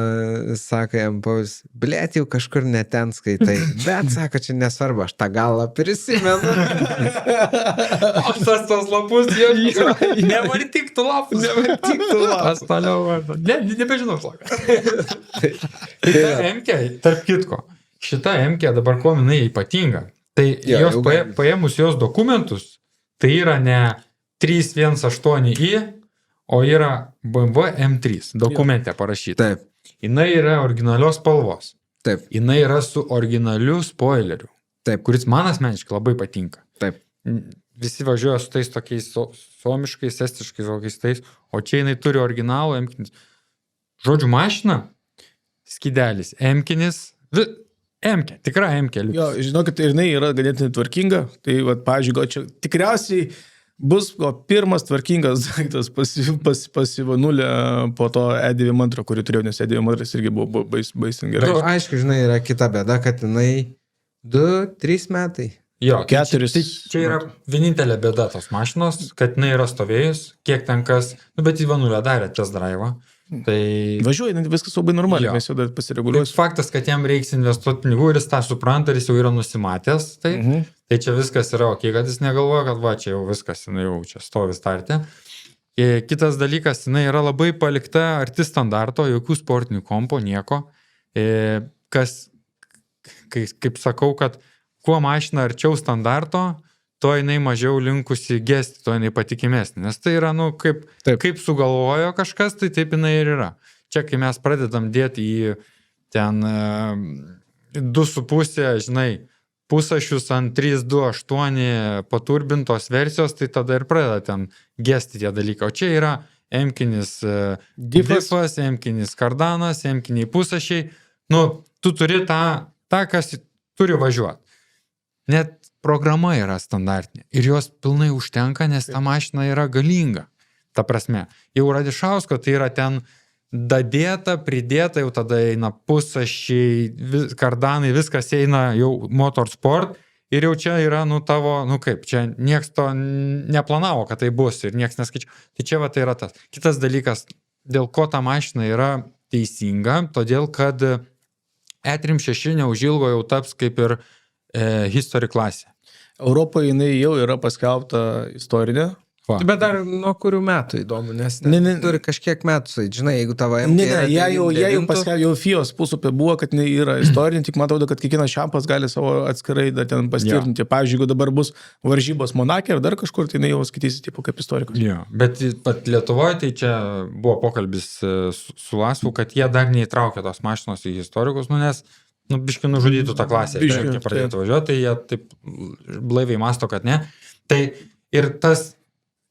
sako jam Paulius, blėt, jau kažkur ne ten skaitai, bet sako, čia nesvarbu, aš tą galą prisimenu. Aš tos lapus jau nevartyktų lapus. Aš toliau, nebežinau slapą. Tai MK, tarp kitko. Šita MK dabar kuo jinai ypatinga. Tai jos paėmus jos dokumentus, tai yra ne 318i, o yra BMW M3 dokumente parašyta. Taip. Jinai yra originalios spalvos. Taip. Jinai yra su originaliu spoileriu. Taip. Kuris man asmeniškai labai patinka. Taip. Visi važiuoja su tais tokiais suomiškais, estiškais kokiais tais, o čia jinai turi originalų M-kinis. Žodžiu, mašina, skidelis, M-kinis, M-kė, tikra M-kė. Jo, žinokit, ir jinai yra ganėtinai tvarkinga. Tai, pavyzdžiui, gal čia tikriausiai bus pirmas tvarkingas daiktas pas Ivanulę po to E92, kurį turėjau, nes E92 irgi buvo baisin gerai. Nu, aišku, žinai, yra kita bėda, kad jinai 2-3 metai. Jo, 4. Tai čia yra vienintelė bėda tos mašinos, kad jinai yra stovėjus, kiek ten kas, bet Ivanulė darė test drive'ą. Tai... Važiuoja, viskas labai normaliai, mes jau dar pasireguliuosim. Faktas, kad jam reiks investuoti pinigų ir jis tą supranta, ir jis jau yra nusimatęs, tai čia viskas yra ok, kad jis negalvoja, kad va, čia jau viskas, jinai jau čia stovi starte. Kitas dalykas, jinai yra labai palikta arti standarto, jokių sportinių kompo, nieko. Kas, kaip sakau, kad kuo mašina arčiau standarto, to jinai mažiau linkusi gesti, to jinai patikimesnė. Nes tai yra, nu, kaip sugalvojo kažkas, tai taip jinai ir yra. Čia, kai mes pradedam dėti į ten 2,5, žinai, pusašius ant 328 paturbintos versijos, tai tada ir pradeda ten gesti tie dalykai. O čia yra M-kinis diffas, M-kinis kardanas, M-kiniai pusašiai. Nu, tu turi tą kas turi važiuoti. Net programa yra standartinė ir jos pilnai užtenka, nes ta mašina yra galinga. Ta prasme, jau Radišausko tai yra ten dadėta, pridėta, jau tada eina pusašiai, kardanai, viskas eina jau motorsport ir jau čia yra, nu tavo, nu kaip, čia nieks to neplanavo, kad tai bus ir nieks neskaičiavo. Tai čia va tai yra tas. Kitas dalykas, dėl ko ta mašina yra teisinga, todėl kad E36 neužilgo jau taps kaip ir history klasė. Europoje jinai jau yra paskelbta istorinė. Va. Bet dar nuo kurių metų įdomu, nes turi kažkiek metų, žinai, jeigu tavo MK Ne, jie jau paskelbė, jau FIOS puslapį buvo, kad jinai yra istorinė, tik man atrodo, kad kiekvienas šampas gali savo atskirai dar ten pastvirtinti. Ja. Pavyzdžiui, jeigu dabar bus varžybos Monake ar dar kažkur, tai jinai jau skaitysi tipo kaip istorikas. Ja. Bet Lietuvoje tai čia buvo pokalbis su Lasvu, kad jie dar neįtraukė tos mašinos į istorikus, nes biškai nužudytų tą klasę, kai pradėtų važiuoti, tai jie taip blaiviai masto, kad ne. Tai ir tas,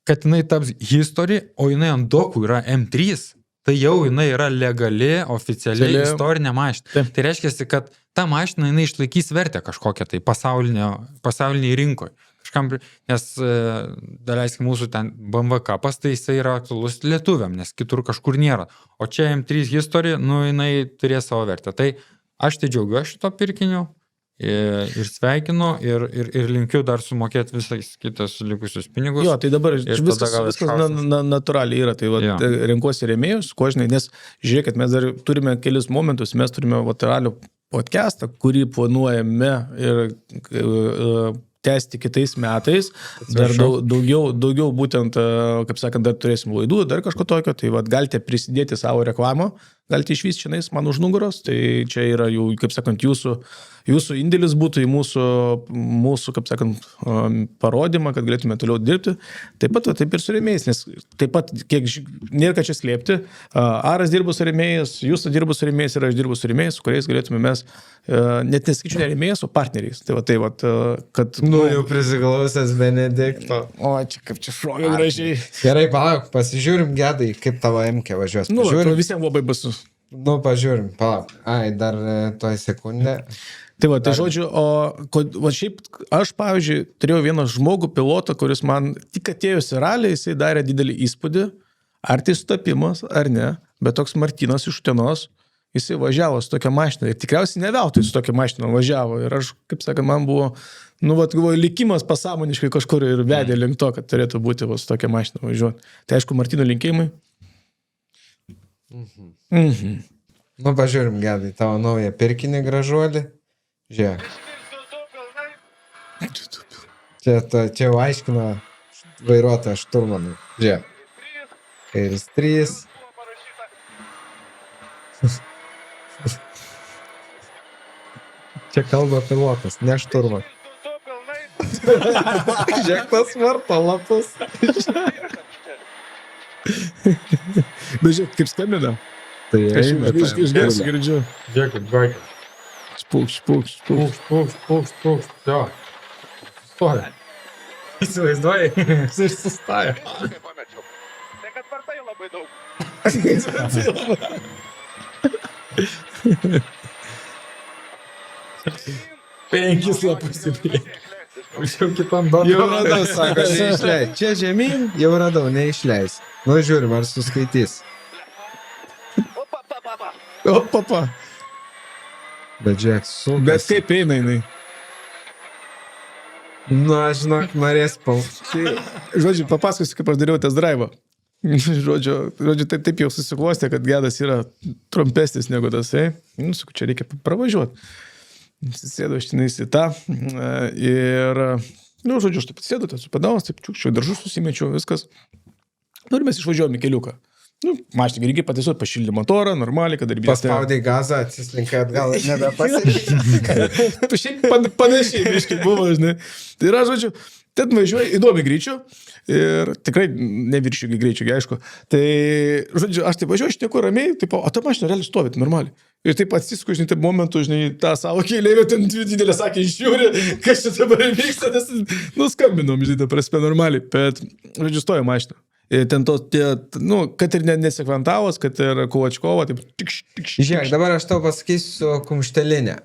kad jinai taps history, o jinai ant dokų yra M3, tai jau jinai yra legali, oficialiai istorinė mašina. Taip. Tai reiškia, kad ta mašina jinai išlaikys vertę kažkokią tai pasauliniai rinkoje. Nes, daleiskim, mūsų ten BMW Cupas, tai jisai yra aktualus lietuviam, nes kitur kažkur nėra. O čia M3 History, jinai turės savo vertę. Tai aš tai džiaugiuosi šito pirkiniu ir sveikinu ir linkiu dar sumokėti visais kitas likusius pinigus. Jo, tai dabar viskas natūraliai yra. Tai renkuosi rėmėjus, ko žinai, nes žiūrėkit, mes dar turime kelis momentus, mes turime ralio podcastą, kurį planuojame ir tęsti kitais metais, dar daugiau būtent, kaip sakant, dar turėsim laidų, dar kažko tokio, tai galite prisidėti savo reklamą, galite išvysti šiandien man už nugaros, tai čia yra jau, kaip sakant, jūsų indėlis būtų į mūsų, kaip sakant, parodymą, kad galėtume toliau dirbti, taip pat taip ir su rėmėjais, nes taip pat, kiek nėra ką čia slėpti, Aras dirba su rėmėjais, jūs dirba su rėmėjais ir aš dirbu su rėmėjais, su kuriais galėtume mes, net nesakyčiau ne rėmėjais, o partneriais, kad... Jau prisiklausęs Benedikto. O, čia kaip čia šovė gražiai. Gerai, palauk, pasižiūrim, Gedai, kaip tavo MK važiuos. Visiems labai basu. Pažiūrim, palauk. Dar toj sekundę. Tai žodžiu, o šiaip aš, pavyzdžiui, turėjau vieną žmogų pilotą, kuris man tik atėjus į ralį, jisai darė didelį įspūdį, ar tai sutapimas, ar ne, bet toks Martynas iš Utenos, jisai važiavo su tokia mašina ir tikriausiai ne veltui su tokia mašina važiavo ir aš, kaip sakant, man buvo, likimas pasąmoniškai kažkur ir vedė link to, kad turėtų būti su tokia mašina važiuoti. Tai aišku, Martyno linkėjimai. Pažiūrim, Gedai, tavo naują pirkinį gražuolį. Žiūrėk. Čia jau aiškino vairuotoją šturmanui. Žiūrėk. Kairis 3. Čia kalba pilotas, ne šturman. Žiūrėk tas varto lapus. Bet žiūrėk, kaip skambina. Tai Išgirsiu, girdžiu. Žiūrėkit, vaikai. Spūkš. Jo. Stoja. Įsivaizduoji, jis ir sustoja. Tai kad vartai labai daug. Penkis lapus į priekį. Jau kitam dar. Jau radau, sako, neišleis. Čia žemyn, jau radau, neišleis. Žiūrim, ar suskaitys. Opa. Bet žiūrėk, sunkas. Bet kaip eina jinai? Aš žinok, norės Žodžiu, papasakosiu, kaip aš dariau test drive'ą. Žodžiu, taip jau susiklostė, kad Gedas yra trumpesnis negu tasai. Čia reikia pravažiuoti. Sėdu aš tenais į tą. Ir, žodžiu, aš taip sėdu, tas supadavas, taip čiukščiau, daržus susimečiau, viskas. Ir mes išvažiuojame keliuką. Mašinį reikia patisuoti, pašildį motorą, normaliai, kad darbės. Paspaudai gazą, atsislinkai atgal ir nebepasirinkti. Šiaip panašiai, biškai buvo, žinai. Tai yra, žodžiu, ten važiuoju įdomi greičiu ir tikrai neviršiu greičiu, aišku. Tai, žodžiu, aš taip važiuoju, aš tieko ramiai, taip, o ta mašina realiai stovėti normaliai. Ir taip atsisku, žinai, taip momentu, žinai, tą savo keleivę, ten dvi didelės akį išžiūri, kas čia dabar vyksta, nes nuskambinom, žinai, ta prasme normaliai, bet, žodžiu, stoja mašina. Ir ten kad ir nesekventavos, kad ir Kulačkovo, taip, tikš. Žiūrėk, dabar aš tau pasakysiu kumštelinę,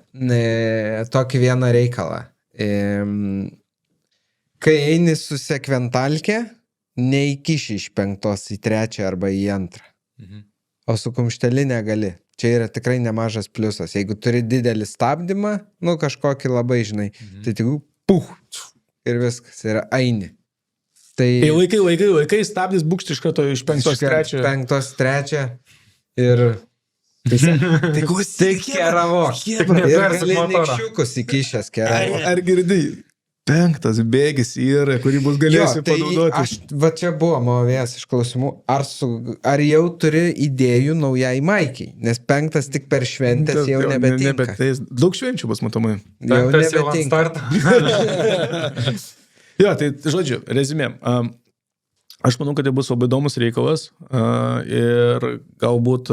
tokį vieną reikalą. Kai eini su sekventalke, neįkiši iš 5 į 3 arba į 2. O su kumštelinė gali. Čia yra tikrai nemažas pliusas. Jeigu turi didelį stabdymą, kažkokį labai, žinai, tai tik puh, ir viskas, yra eini. Tai laikai, stabdys bukšti iš karto iš 5-3. 5-3 ir... Tai klausyk, keravo. Ir gali nikščiukus įkišęs keravo. Ar girdai? 5 bėgis yra, kurį bus galėsi panaudoti. Va čia buvo mano vienas iš klausimų. Ar jau turi idėjų naujai Maikiai? Nes 5 tik per šventės jau nebetinka. Daug švenčių bus matomai. Jau nebetinka. Jo, tai žodžiu, rezimė. Aš manau, kad tai bus labai įdomus reikalas ir galbūt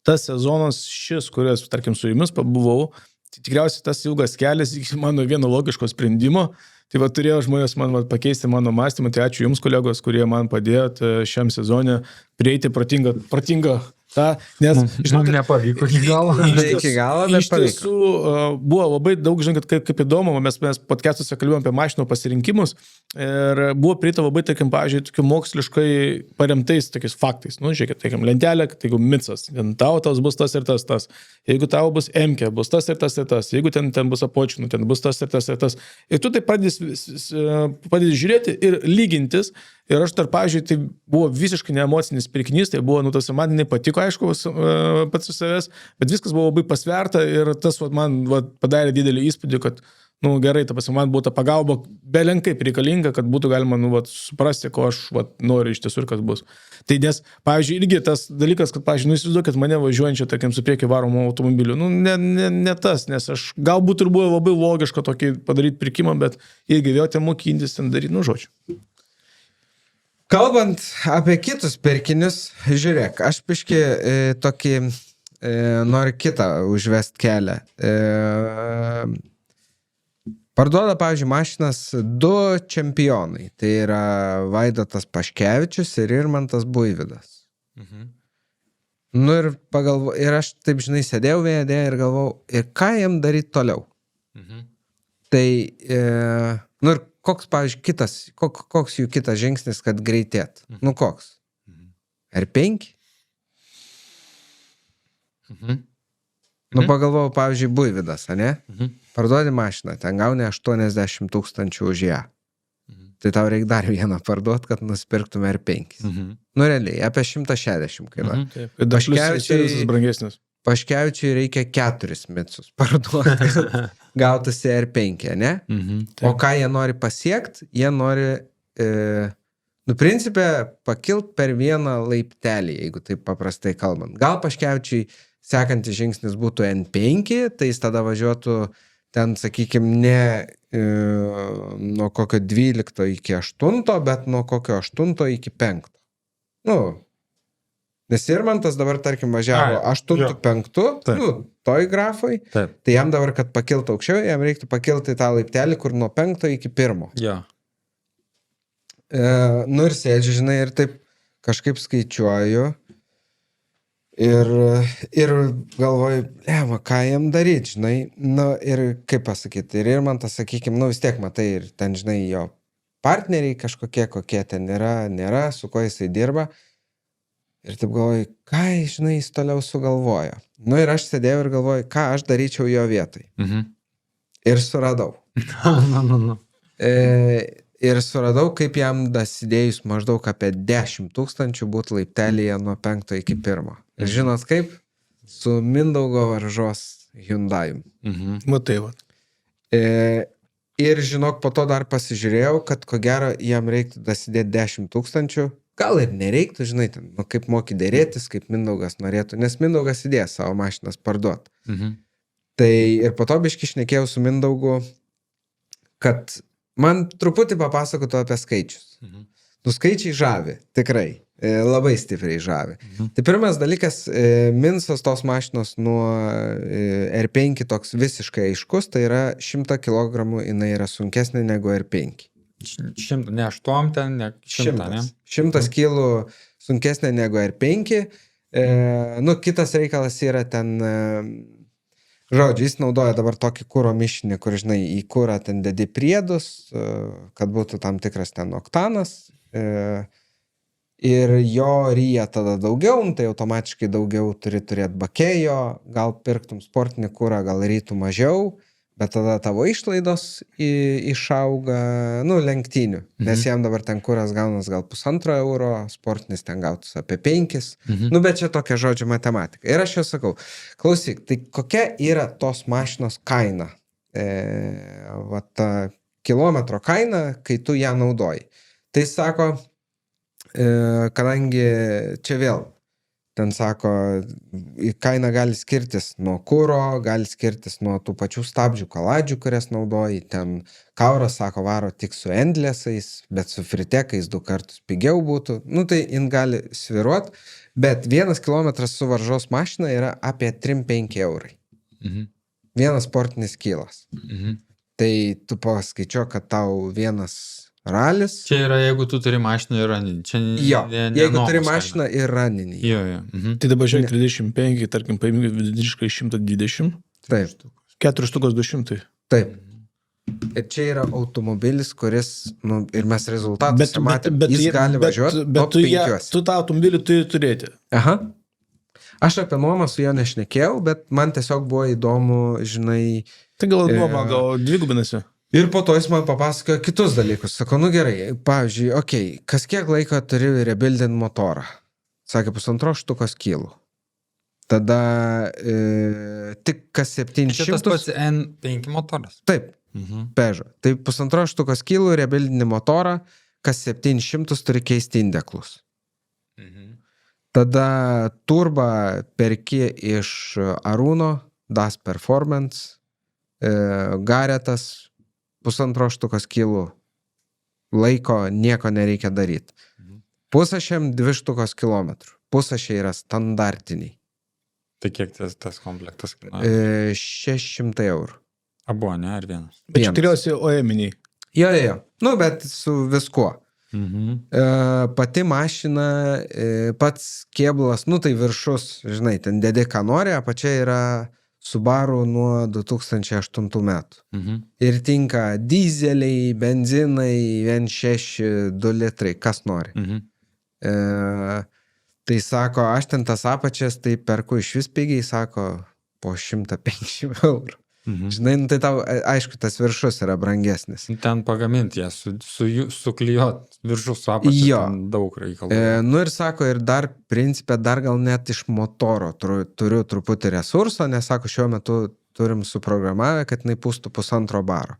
tas sezonas šis, kurias, tarkim, su jumis pabuvau, tikriausiai tas ilgas kelias iki mano vieno logiško sprendimo. Tai va turėjo žmonės man pakeisti mano mąstymą, tai ačiū Jums, kolegos, kurie man padėjote šiam sezone prieiti protingą tą, nes, Žinau, nepavyko iki galo. Iki galo, bet iš tiesų buvo labai daug, žinai, kaip įdomu, mes podcastuose kalbėjome apie mašinų pasirinkimus ir buvo prieita labai, tarkim, pavyzdžiui, tokių moksliškai paremtais tokiais faktais. Nu, žiūrėkit, tarkim, lentelė, tai jeigu micas, tau bus tas ir tas. Jeigu tau bus emkė, bus tas ir tas ir tas. Jeigu ten bus apočinų, ten bus tas ir tas ir tas. Ir tu tai pradedi žiūrėti ir lygintis. Ir aš dar, pavyzdžiui, tai buvo visiškai neemocinis pirkinys, tai buvo, tas man nepatiko, aišku, pats su savęs, bet viskas buvo labai pasverta ir tas man padarė didelį įspūdį, kad, gerai, man buvo ta pagalba belenkaip reikalinga, kad būtų galima, suprasti, ko aš noriu iš tiesų ir kas bus. Tai nes, pavyzdžiui, irgi tas dalykas, kad, pavyzdžiui, įsivaizduokit mane važiuojančią, tarkim, su priekį varomu automobiliu, ne tas, nes aš galbūt ir buvo labai logiška tokį padaryti pirkimą, bet irgi vėl ten mokintis, ten daryti, žodžiu. Kalbant apie kitus pirkinius, žiūrėk, aš piški tokį noriu kitą užvest kelią. Parduoda, pavyzdžiui, mašinas 2 čempionai. Tai yra Vaidotas Paškevičius ir Irmantas Buivydas. Ir aš taip, žinai, sėdėjau vėdėje ir galvojau, ir ką jam daryti toliau? Tai, ir koks, pavyzdžiui, koks jų kitas žingsnis, kad greitėt? Koks? R5? Pagalvojau, pavyzdžiui, Buivydas, ane? Parduodi mašiną, ten gauni 80 000 už ją. Tai tau reikia dar vieną parduoti, kad nusipirktume R5. Realiai, apie 160 kainuoja. Paškevičiui reikia 4 micus parduoti, kad gautųsi R5, ne? O ką jie nori pasiekti? Jie nori, principė, pakilt per vieną laiptelį, jeigu taip paprastai kalbant. Gal Paškevičiui sekantis žingsnis būtų N5, tai jis tada važiuotų ten, sakykime, ne nuo kokio 12 iki 8, bet nuo kokio 8 iki 5. Nes Irmantas dabar, tarkim, važiavo 8-5, toj grafoj, tai jam dabar, kad pakiltų aukščiau, jam reiktų pakilti tą laiptelį, kur nuo 5 iki 1. Ir sėdžiu, žinai, ir taip kažkaip skaičiuoju ir galvoju, ką jam daryti, žinai, ir kaip pasakyti, ir Irmantas, sakykime, vis tiek matai, ir ten, žinai, jo partneriai kažkokie, kokie ten nėra, su kuo jisai dirba. Ir taip galvoju, ką, žinai, jis toliau sugalvojo. Ir aš sėdėjau ir galvoju, ką aš daryčiau jo vietoj. Ir suradau. Ir suradau, kaip jam dasidėjus maždaug apie 10 000 būtų laiptelėje nuo 5 iki 1. Ir žinot kaip? Su Mindaugo Varžos Hyundai. Matai, va. Ir žinok, po to dar pasižiūrėjau, kad ko gero jam reiktų dasidėti 10 000. Gal ir nereiktų, žinai, ten, kaip moki dėrėtis, kaip Mindaugas norėtų, nes Mindaugas įdėjo savo mašinas parduot. Tai ir po to biški šnekėjau su Mindaugu, kad man truputį papasakotų apie skaičius. Skaičiai žavi, tikrai, labai stipriai žavi. Tai pirmas dalykas, minusas tos mašinos nuo R5 toks visiškai aiškus, tai yra 100 kg jinai yra sunkesnė negu R5. 100, ne 8, ten, ne 100, ne? 100 kilų sunkesnė negu R5. Kitas reikalas yra ten, žodžiu, jis naudoja dabar tokį kūro mišinį, kur, žinai, į kūrą ten dedi priedus, kad būtų tam tikras ten oktanas. Ir jo ryja tada daugiau, tai automatiškai daugiau turi turėti bakėjo, gal pirktum sportinį kūrą, gal rytų mažiau. Bet tada tavo išlaidos išauga, lenktynių, nes jam dabar ten kuras gaunas gal 1,5 euro, sportinis ten gautus apie 5, bet čia tokia žodžių matematika. Ir aš jau sakau, klausyk, tai kokia yra tos mašinos kaina, kilometro kaina, kai tu ją naudoji. Tai sako, kadangi čia vėl, ten sako, kaina gali skirtis nuo kuro, gali skirtis nuo tų pačių stabdžių kaladžių, kurias naudoji. Ten kauras, sako, varo tik su endlesais, bet su fritekais 2 kartus pigiau būtų. Tai jin gali sviruot, bet 1 kilometras su Varžos mašina yra apie 3-5 eurai. vienas sportinis kylas. Mhm. Tai tu paskaičiuok, kad tau vienas ralis. Čia yra, jeigu tu turi mašiną ir raninį. Čia Jo, jeigu turi nuomos mašiną ir raninį. kaina. Jo. Mhm. Tai dabar žiūrėk 25, tarkim, paimk vidutiniškai 120, Taip, 4 štukos 200. taip. Ir čia yra automobilis, kuris, nu, ir mes rezultatus matėm, jis gali važiuoti bet top 5. tu tą automobilį turi turėti. Aha. Aš apie nuomą su juo nešnekėjau, bet man tiesiog buvo įdomu, žinai. Tai gal nuoma, gal dvigubinasi. Ir po to jis man papasakojo kitus dalykus. Sako, nu gerai, pavyzdžiui, kas kiek laiko turi rebuildint motorą? Sakė, 1,5 štukos kilų. Tada tik kas 700. Čia tas pats N5 motoras. Taip, Peugeot. Tai 1,5 štukos kilų rebuildinį motorą, kas 700 turi keisti indeklus. Tada turbą perki iš Arūno, DAS Performance, Garetas, 1,5 štukos kilų. Laiko nieko nereikia daryti. Pusašiam 2 štukos kilometrų. Pusašiai yra standartiniai. Tai kiek tas komplektas kainuoja? 600 eurų. Abu, ne, ar vienas? Bet čia Vienas. tikriausiai OEMiniai. Jo. Nu, bet su viskuo. Mhm. Pati mašina, pats kėbulas, nu tai viršus, žinai, ten dedi ką nori, apačia yra Subaru nuo 2008 metų. Mhm. Ir tinka dizeliai, benzinai, 1.6, 2 litrai, kas nori. Mhm. Tai sako, aš ten tas apačias, tai perku iš vis pigiai, sako, po 150 eurų. Mhm. Žinai, nu, tai tau, aišku, tas viršus yra brangesnis. Ten pagaminti ją, suklijuot viršus su apačia, Jo. ten daug reikalų. Nu ir sako, ir dar principė, dar gal net iš motoro turiu truputį resurso, nes sako, šiuo metu turim suprogramavę, kad jinai pūstų 1,5 baro.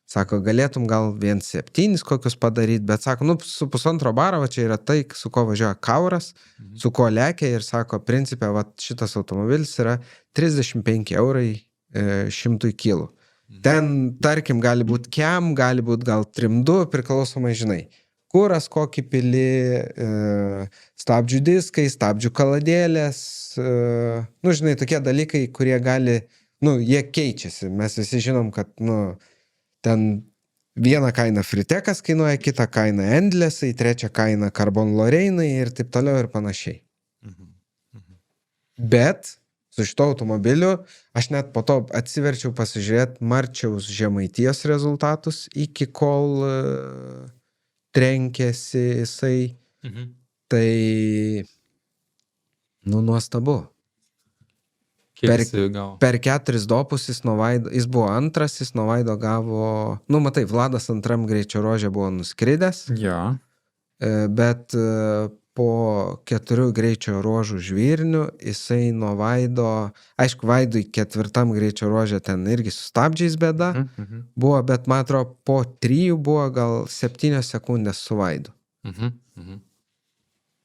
Sako, galėtum gal 1,7 kokius padaryti, bet sako, nu, su 1,5 baro, va čia yra tai, su ko važiuoja kauras, su ko lekia ir sako, principė, va šitas automobilis yra 35 eurai 100 kilų. Ten, tarkim, gali būti kem, gali būti gal trimdu, priklausomai, žinai, kuras, kokį pili, stabdžių diskai, stabdžių kaladėlės, nu, žinai, tokie dalykai, kurie gali, nu, jie keičiasi. Mes visi žinom, kad, nu, ten vieną kainą Fritekas kainuoja, kitą kainą Endlesai, trečią kainą Carbon Lorrainai ir taip toliau ir panašiai. Bet su šito automobiliu aš net po to atsiverčiau pasižiūrėti Marčiaus Žemaitijos rezultatus, iki kol trenkėsi jisai. Mhm. Tai, nu, nuostabu. Kiek jis gavo? Per 4 dopus jis nuo Vaido, jis buvo antras, jis nuo Vaido gavo, nu, matai, Vladas antram greičio ruože buvo nuskridęs, Jo. bet po 4 greičio ruožų žvyrnių jisai nuo Vaido, aišku, Vaidui 4 greičio ruože ten irgi su stabdžiais bėda Mhm. buvo, bet man atrodo po 3 buvo gal 7 sekundės su Vaidu. Mhm. Mhm.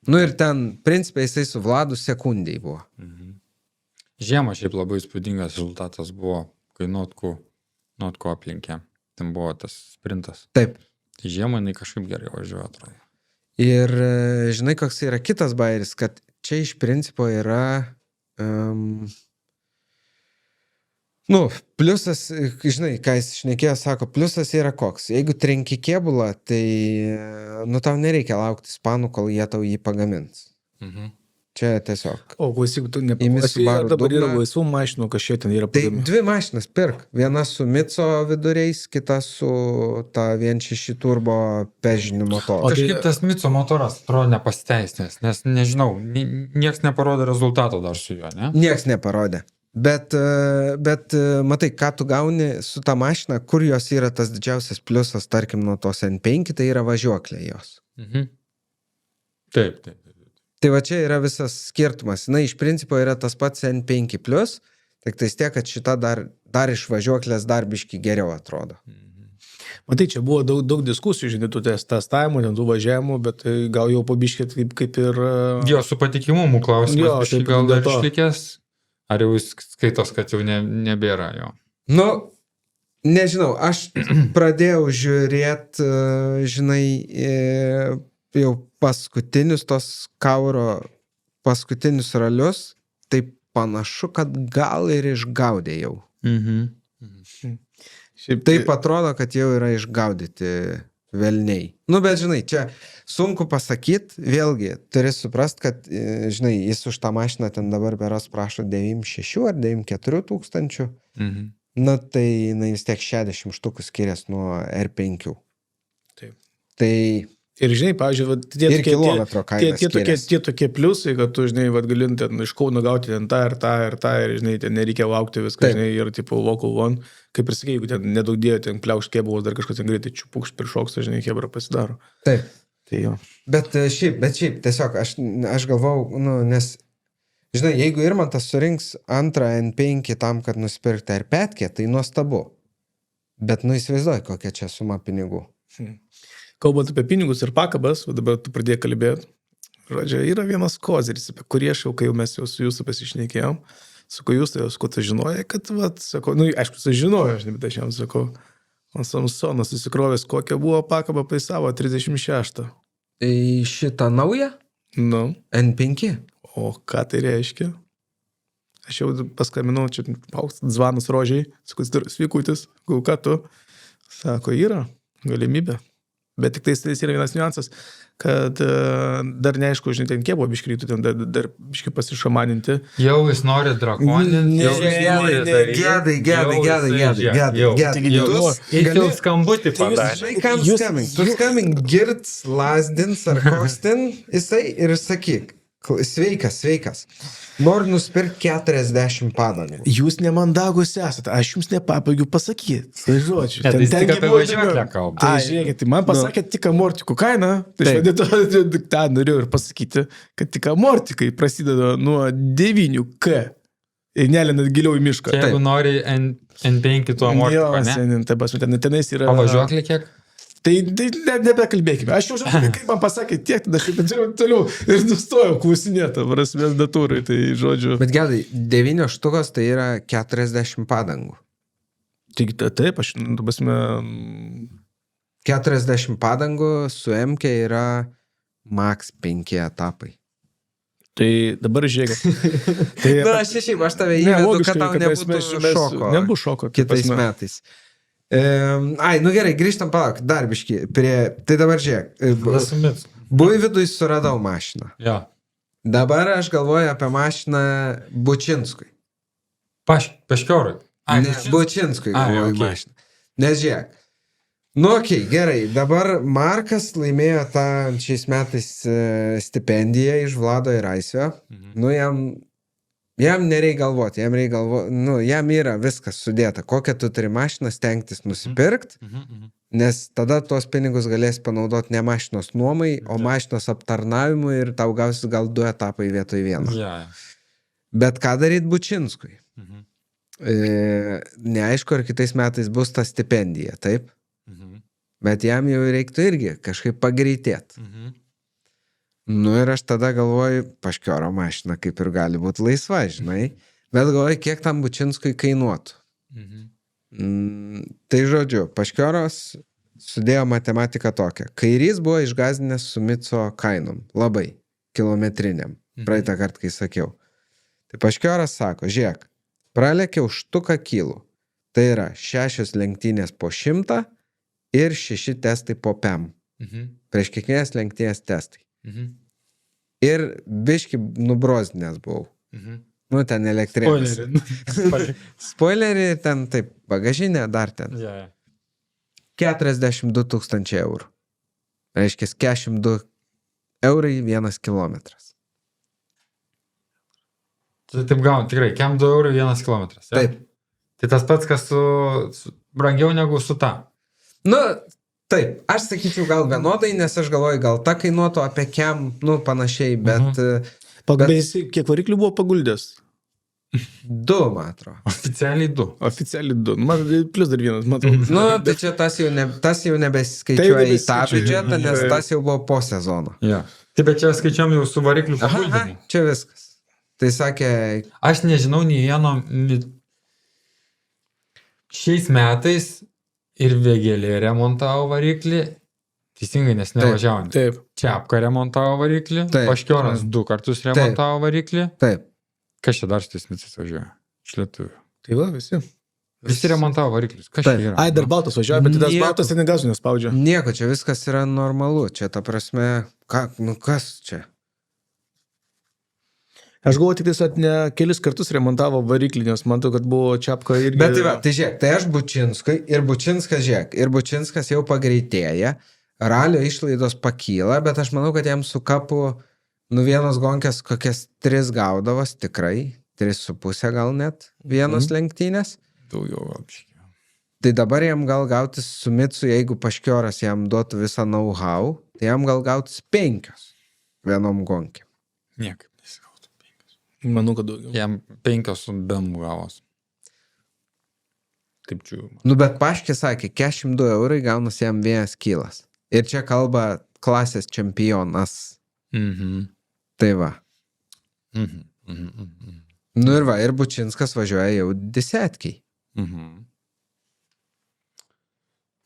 Nu ir ten, principai, jisai su Vladu sekundžiai buvo. Mhm. Žiemą šiaip labai įspūdingas rezultatas buvo, kai Notku aplinkė. Ten buvo tas sprintas. Taip. Tai žiemą jinai kažkaip gerai važiuoja, atrodo. Ir žinai, koks yra kitas bairis, kad čia iš principo yra, nu, pliusas, žinai, ką jis šnekėjo, sako, pliusas yra koks. Jeigu trenki kėbulą, tai, nu, tau nereikia laukti ispanų, kol jie tau jį pagamins. Mhm. Čia tiesiog. O klausyk, tu Imi nepasakai, Subaru ar dabar yra dugną. laisvų mašinų, kas čia ten yra Tai pagaminta? 2 mašinas pirk. Viena su Mitso viduriais, kita su ta 1.6 turbo pežiniu motoru. O tai- Kažkaip tas Mitso motoras atrodo nepasiteisnės, nes nežinau, nieks neparodė rezultato dar su juo, ne? Nieks neparodė. Bet matai, ką tu gauni su ta mašina, kur jos yra tas didžiausias pliusas, tarkim, nuo tos N5, tai yra važiuoklė jos. Mhm. Taip. Tai va čia yra visas skirtumas. Na, iš principo yra tas pats N5+, tik tai tiek, kad šita dar iš važiuoklės dar biški geriau atrodo. Matai, čia buvo daug diskusijų, žinai, tų testavimų, ten tų važiavimų, bet tai gal jau pabiškit kaip ir... Jo, su patikimumu klausimas, Jo, biškį taip, gal dėl dar to. išlikęs, ar jau jis skaitos, kad jau nebėra jo. Nu, nežinau, aš pradėjau žiūrėti, žinai, jau paskutinius tos kauro, paskutinius ralius, tai panašu, kad gal ir išgaudė jau. Šiaip Taip atrodo, kad jau yra išgaudyti velniai. Nu, bet žinai, čia sunku pasakyti, vėlgi, turi suprast, kad, žinai, jis už tą mašiną ten dabar beros prašo 96 ar 94 tūkstančių. Na, tai vis tiek 60 štukų skiriasi nuo R5. Taip. Tai Ir žinai, pavyzdžiui, ir kilometro kaina skiriasi. tie tokie pliusai, kad tu, žinai, gali ten iš Kauno gauti ten tą ir, žinai, ten nereikia laukti viską, Taip. žinai, ir tipo local one. Kaip ir sakai, jeigu ten nedaug dėjo, ten kliauš kėbulos, dar kažkas ten greitai čiupukš prišoks, žinai, hebra pasidaro. Taip. Tai jo. Bet šiaip, tiesiog aš galvau, nu, nes, žinai, jeigu Irmantas surinks antrą N5 tam, kad nusipirkti R5, tai nuostabu. Bet, nu, įsivaizduoju, kokia čia suma pinigų. Kalbant apie pinigus ir pakabas, dabar tu pradėjai kalbėti. Žodžiu, yra vienas kozeris, apie kurį aš jau, kai jau mes jau su jūsų pasišnekėjom, sakau, jūs tai jau žinojai, kad, sakau, nu, aišku, sužinojau, bet aš jam sakau, man Samsonas susikrovęs, kokia buvo pakaba paisavo 36. Tai šitą naują Nu, N5? o ką tai reiškia? Aš jau paskambinau, čia zvanas rožiai, sakau, sveikutis, ką tu? Sako, yra galimybė. Bet tik tai yra vienas niuansas, kad dar neaišku, žinai, ten kiek buvo biškrytų, ten dar biškį pasišamaninti. Jau jis nori drakoninti, jau jis nori daryti. Gedai. Jis jau skambutį padarė. Žinai, kam skambink? Tu skambink Girts, Lasdins ar koks ten, jisai ir sakyk, sveikas. Noriu nusipirkti 40 padangų. Jūs nemandagus esate, aš jums nepabaigiu pasakyti. Tai žodžiu. Ne, tai jis tik apie važiuoklę kalba. Tai žiūrėkit, tai man pasakė tik amortikų kainą, tai aš vadinu, tą norėjau ir pasakyti, kad tik amortikai prasideda nuo 9K ir nelinat giliau į mišką. Čia jeigu nori N5 tuo amortiką, ne? Tenais yra... O važiuoklė kiek? Tai nebekalbėkime. Aš jau žinau, kaip man pasakė tiek, tada aš jau toliau ir nustojau klausinėti, prasmės datūrai, tai žodžiu. Bet gedai, 9 štukos tai yra 40 padangų. Tik taip, aš, prasme... 40 padangų su MK yra max 5 etapai. Tai dabar žiūrėkit. Tai, Na, aš tave įvedu, kad tau nebūtų šoko. Nebus šoko. Kitais metais. Ai, nu gerai, grįžtam palauk, dar biški. Tai dabar žiūrėk. Buivydui suradau mašiną. Jo. Dabar aš galvoju apie mašiną Bučinskui. Paškiorui. Ne, Bučinskui galvoju mašiną. Nes žiūrėk. Nu, okei, gerai. Dabar Markas laimėjo tą šiais metais stipendiją iš Vlado ir Aisio. Nu, jam nereikia galvoti, jam yra viskas sudėta. Kokią tu turi mašiną stengtis nusipirkt, nes tada tuos pinigus galės panaudoti ne mašinos nuomai, o mašinos aptarnavimui ir tau gausis gal 2 etapai vietoj 1. Bet ką daryti Bučinskui? Neaišku, ar kitais metais bus ta stipendija, taip? Bet jam jau reiktų irgi kažkaip pagreitėti. Nu ir aš tada galvoju, Paškioro mašina kaip ir gali būti laisva, žinai, bet galvoju, kiek tam Bučinskui kainuotų. Tai žodžiu, Paškioros sudėjo matematiką tokią. Kairys buvo išgazdinęs su Mitso kainom, labai, kilometriniam, praeitą kartą, kai sakiau. Tai Paškioras sako, žiūrėk, pralekiau štuką kilų, tai yra 6 lenktynės po 100 ir 6 testai po 5. Prieš kiekvienas lenktynės testai. Ir biški nubrozdinęs buvau. Nu, ten elektrėnis. Spoilerį, ten taip, bagažinė, dar ten. 42 000 eurų. Reiškia, 42 eurai 1 kilometras. Tai taip gauni, tikrai, 42 eurų 1 kilometras. Ja? Taip. Tai tas pats, kas brangiau negu su ta. Nu, taip, aš sakyčiau gal vienodai, nes aš galvoju, gal ta kainuotų apie kem, nu, panašiai, bet... Bet jis kiek variklių buvo paguldęs? 2, man atrodo. Oficialiai 2. Oficialiai 2. Man plus dar vienas, matau. Nu, tai čia tas jau nebeskaičiuoja į tą biudžetą, nes tas jau buvo po sezono. Ja. Taip, bet čia skaičiuom jau su variklių paguldymu. Čia viskas. Tai sakė... Aš nežinau nei vieno... Šiais metais ir Vėgėlė remontavo variklį, teisingai, nes nevažiavo. Taip. Čiapka remontavo variklį, Paškioras 2 kartus remontavo variklį. Taip. Kas čia dar su tais metais važiuoja? Iš lietuvių. Tai va, visi. Visi remontavo variklius. Kas Taip. čia yra? Ai, dar baltas važiuoja, bet tas Nieko. baltas ten gazų nespaudžia. Nieko, čia viskas yra normalu. Čia ta prasme, kas čia? Aš galvoju, tik tai ne kelis kartus remontavo variklį, nes matau, kad buvo čiapka irgi. Bet tai va, tai žiūrėk, tai aš Bučinskui ir Bučinskas žiūrėk. Ir Bučinskas jau pagreitėja, ralio išlaidos pakyla, bet aš manau, kad jam su kapu, vienos gonkės kokias 3 gaudavos, tikrai, 3,5 gal net, vienos lenktynės. Daugiau apškiau. Tai dabar jam gal gautis su Mitsu, jeigu Paškioras jam duotų visą know-how, tai jam gal gautis 5 vienom gonkėm. Niekaip nesigautų. Manau, kad daugiau. Jam 5 su bemu gavos. Taip čiū. Bet Paškė sakė, 42 eurai gaunas jam vienas kylas. Ir čia kalba klasės čempionas. Mhm. Tai va. Mhm. Mhm. Mhm. Ir va, ir Bučinskas važiuoja jau 10. Mhm.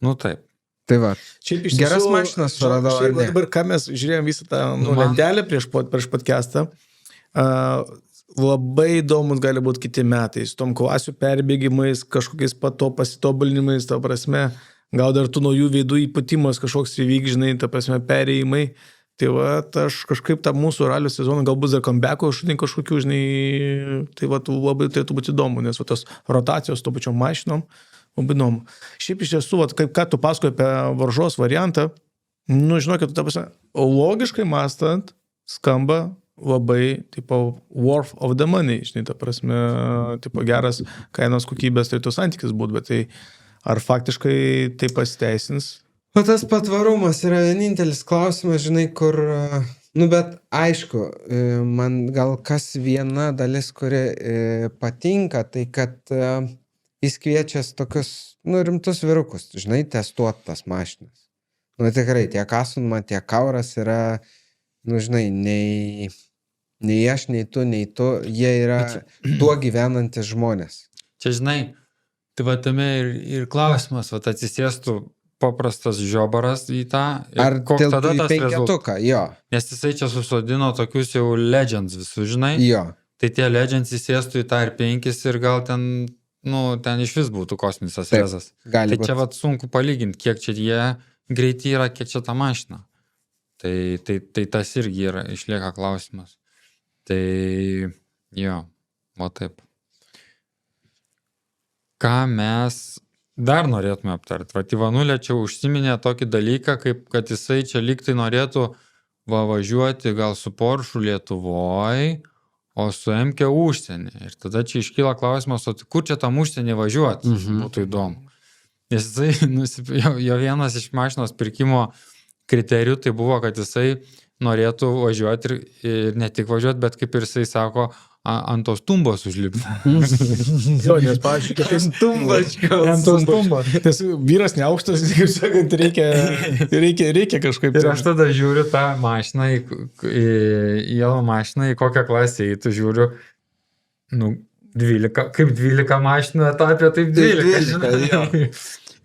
Nu taip. Tai va. Šiaip iš Geras tiesų, mašinas suradau, šiaip ar ne? Dabar, ką mes žiūrėjom visą tą Nu, man- lentelę prieš podcastą, labai įdomus gali būti kiti metai, su tom klasių perbėgimais, kažkokiais pasitobulinimais, ta prasme, gal dar tų naujų veidų ypatimas kažkoks įvyk, žinai, ta prasme, perėjimai. Tai va, aš kažkaip tą mūsų ralio sezoną gal bus dar comeback'o, kažkokių, žinai, tai va, labai turėtų būti įdomu, nes va, tos rotacijos to pačiom mašinom, labai įdomu. Šiaip iš tiesų, va, kaip ką tu pasakoji apie varžos variantą, nu, žinokit, ta prasme, logiškai mąstant, skamba labai, tipo, worth of the money, žinai, ta prasme, tipo, geras kainos kokybės turėtų santykis būti, bet tai ar faktiškai tai pasiteisins? O tas patvarumas yra vienintelis klausimas, žinai, kur, bet aišku, man gal kas viena dalis, kuri patinka, tai kad jis kviečias tokius, rimtus vyrukus, žinai, testuot tas mašinas. Tikrai, tiek Asunma, tiek Kauras yra, žinai, nei aš, nei tu, jie yra tuo gyvenantis žmonės. Čia, žinai, tai va tame ir klausimas, va atsisėstų paprastas žiobaras į tą. Ar koks tilptų tada į tas rezultatas? penketuką, jo. Nes jisai čia susodino tokius jau legends visus, žinai. Jo. Tai tie legends įsėstų į tą ir 5 ir gal ten, ten iš vis būtų kosmisas Taip, rezas. gali Tai čia būt. va sunku palyginti, kiek čia jie greiti yra, kiek čia ta mašina. Tai tas irgi yra, išlieka klausimas. Tai jo, va taip. Ką mes dar norėtume aptarti? Va, Ivanulė čia užsiminė tokį dalyką, kaip kad jisai čia lygtai norėtų važiuoti gal su Porsche Lietuvoje, o su MK užsienį. Ir tada čia iškyla klausimas, o tai kur čia tam užsienį važiuoti? Būtų įdomu. Nes jisai, jo vienas iš mašinos pirkimo kriterijų tai buvo, kad jisai norėtų važiuoti ir ne tik važiuoti, bet kaip ir jisai sako, ant tos tumbos užlipti. Jo, nes, pavyzdžiui, kiekvienas Ant tos tumbos. Tas vyras neaukštas, kaip sakant, reikia kažkaip. Ir aš tada žiūriu tą mašiną, į jo mašiną, į kokią klasę įtų žiūriu, 12, kaip 12 mašinų etapė, taip 12, žinai.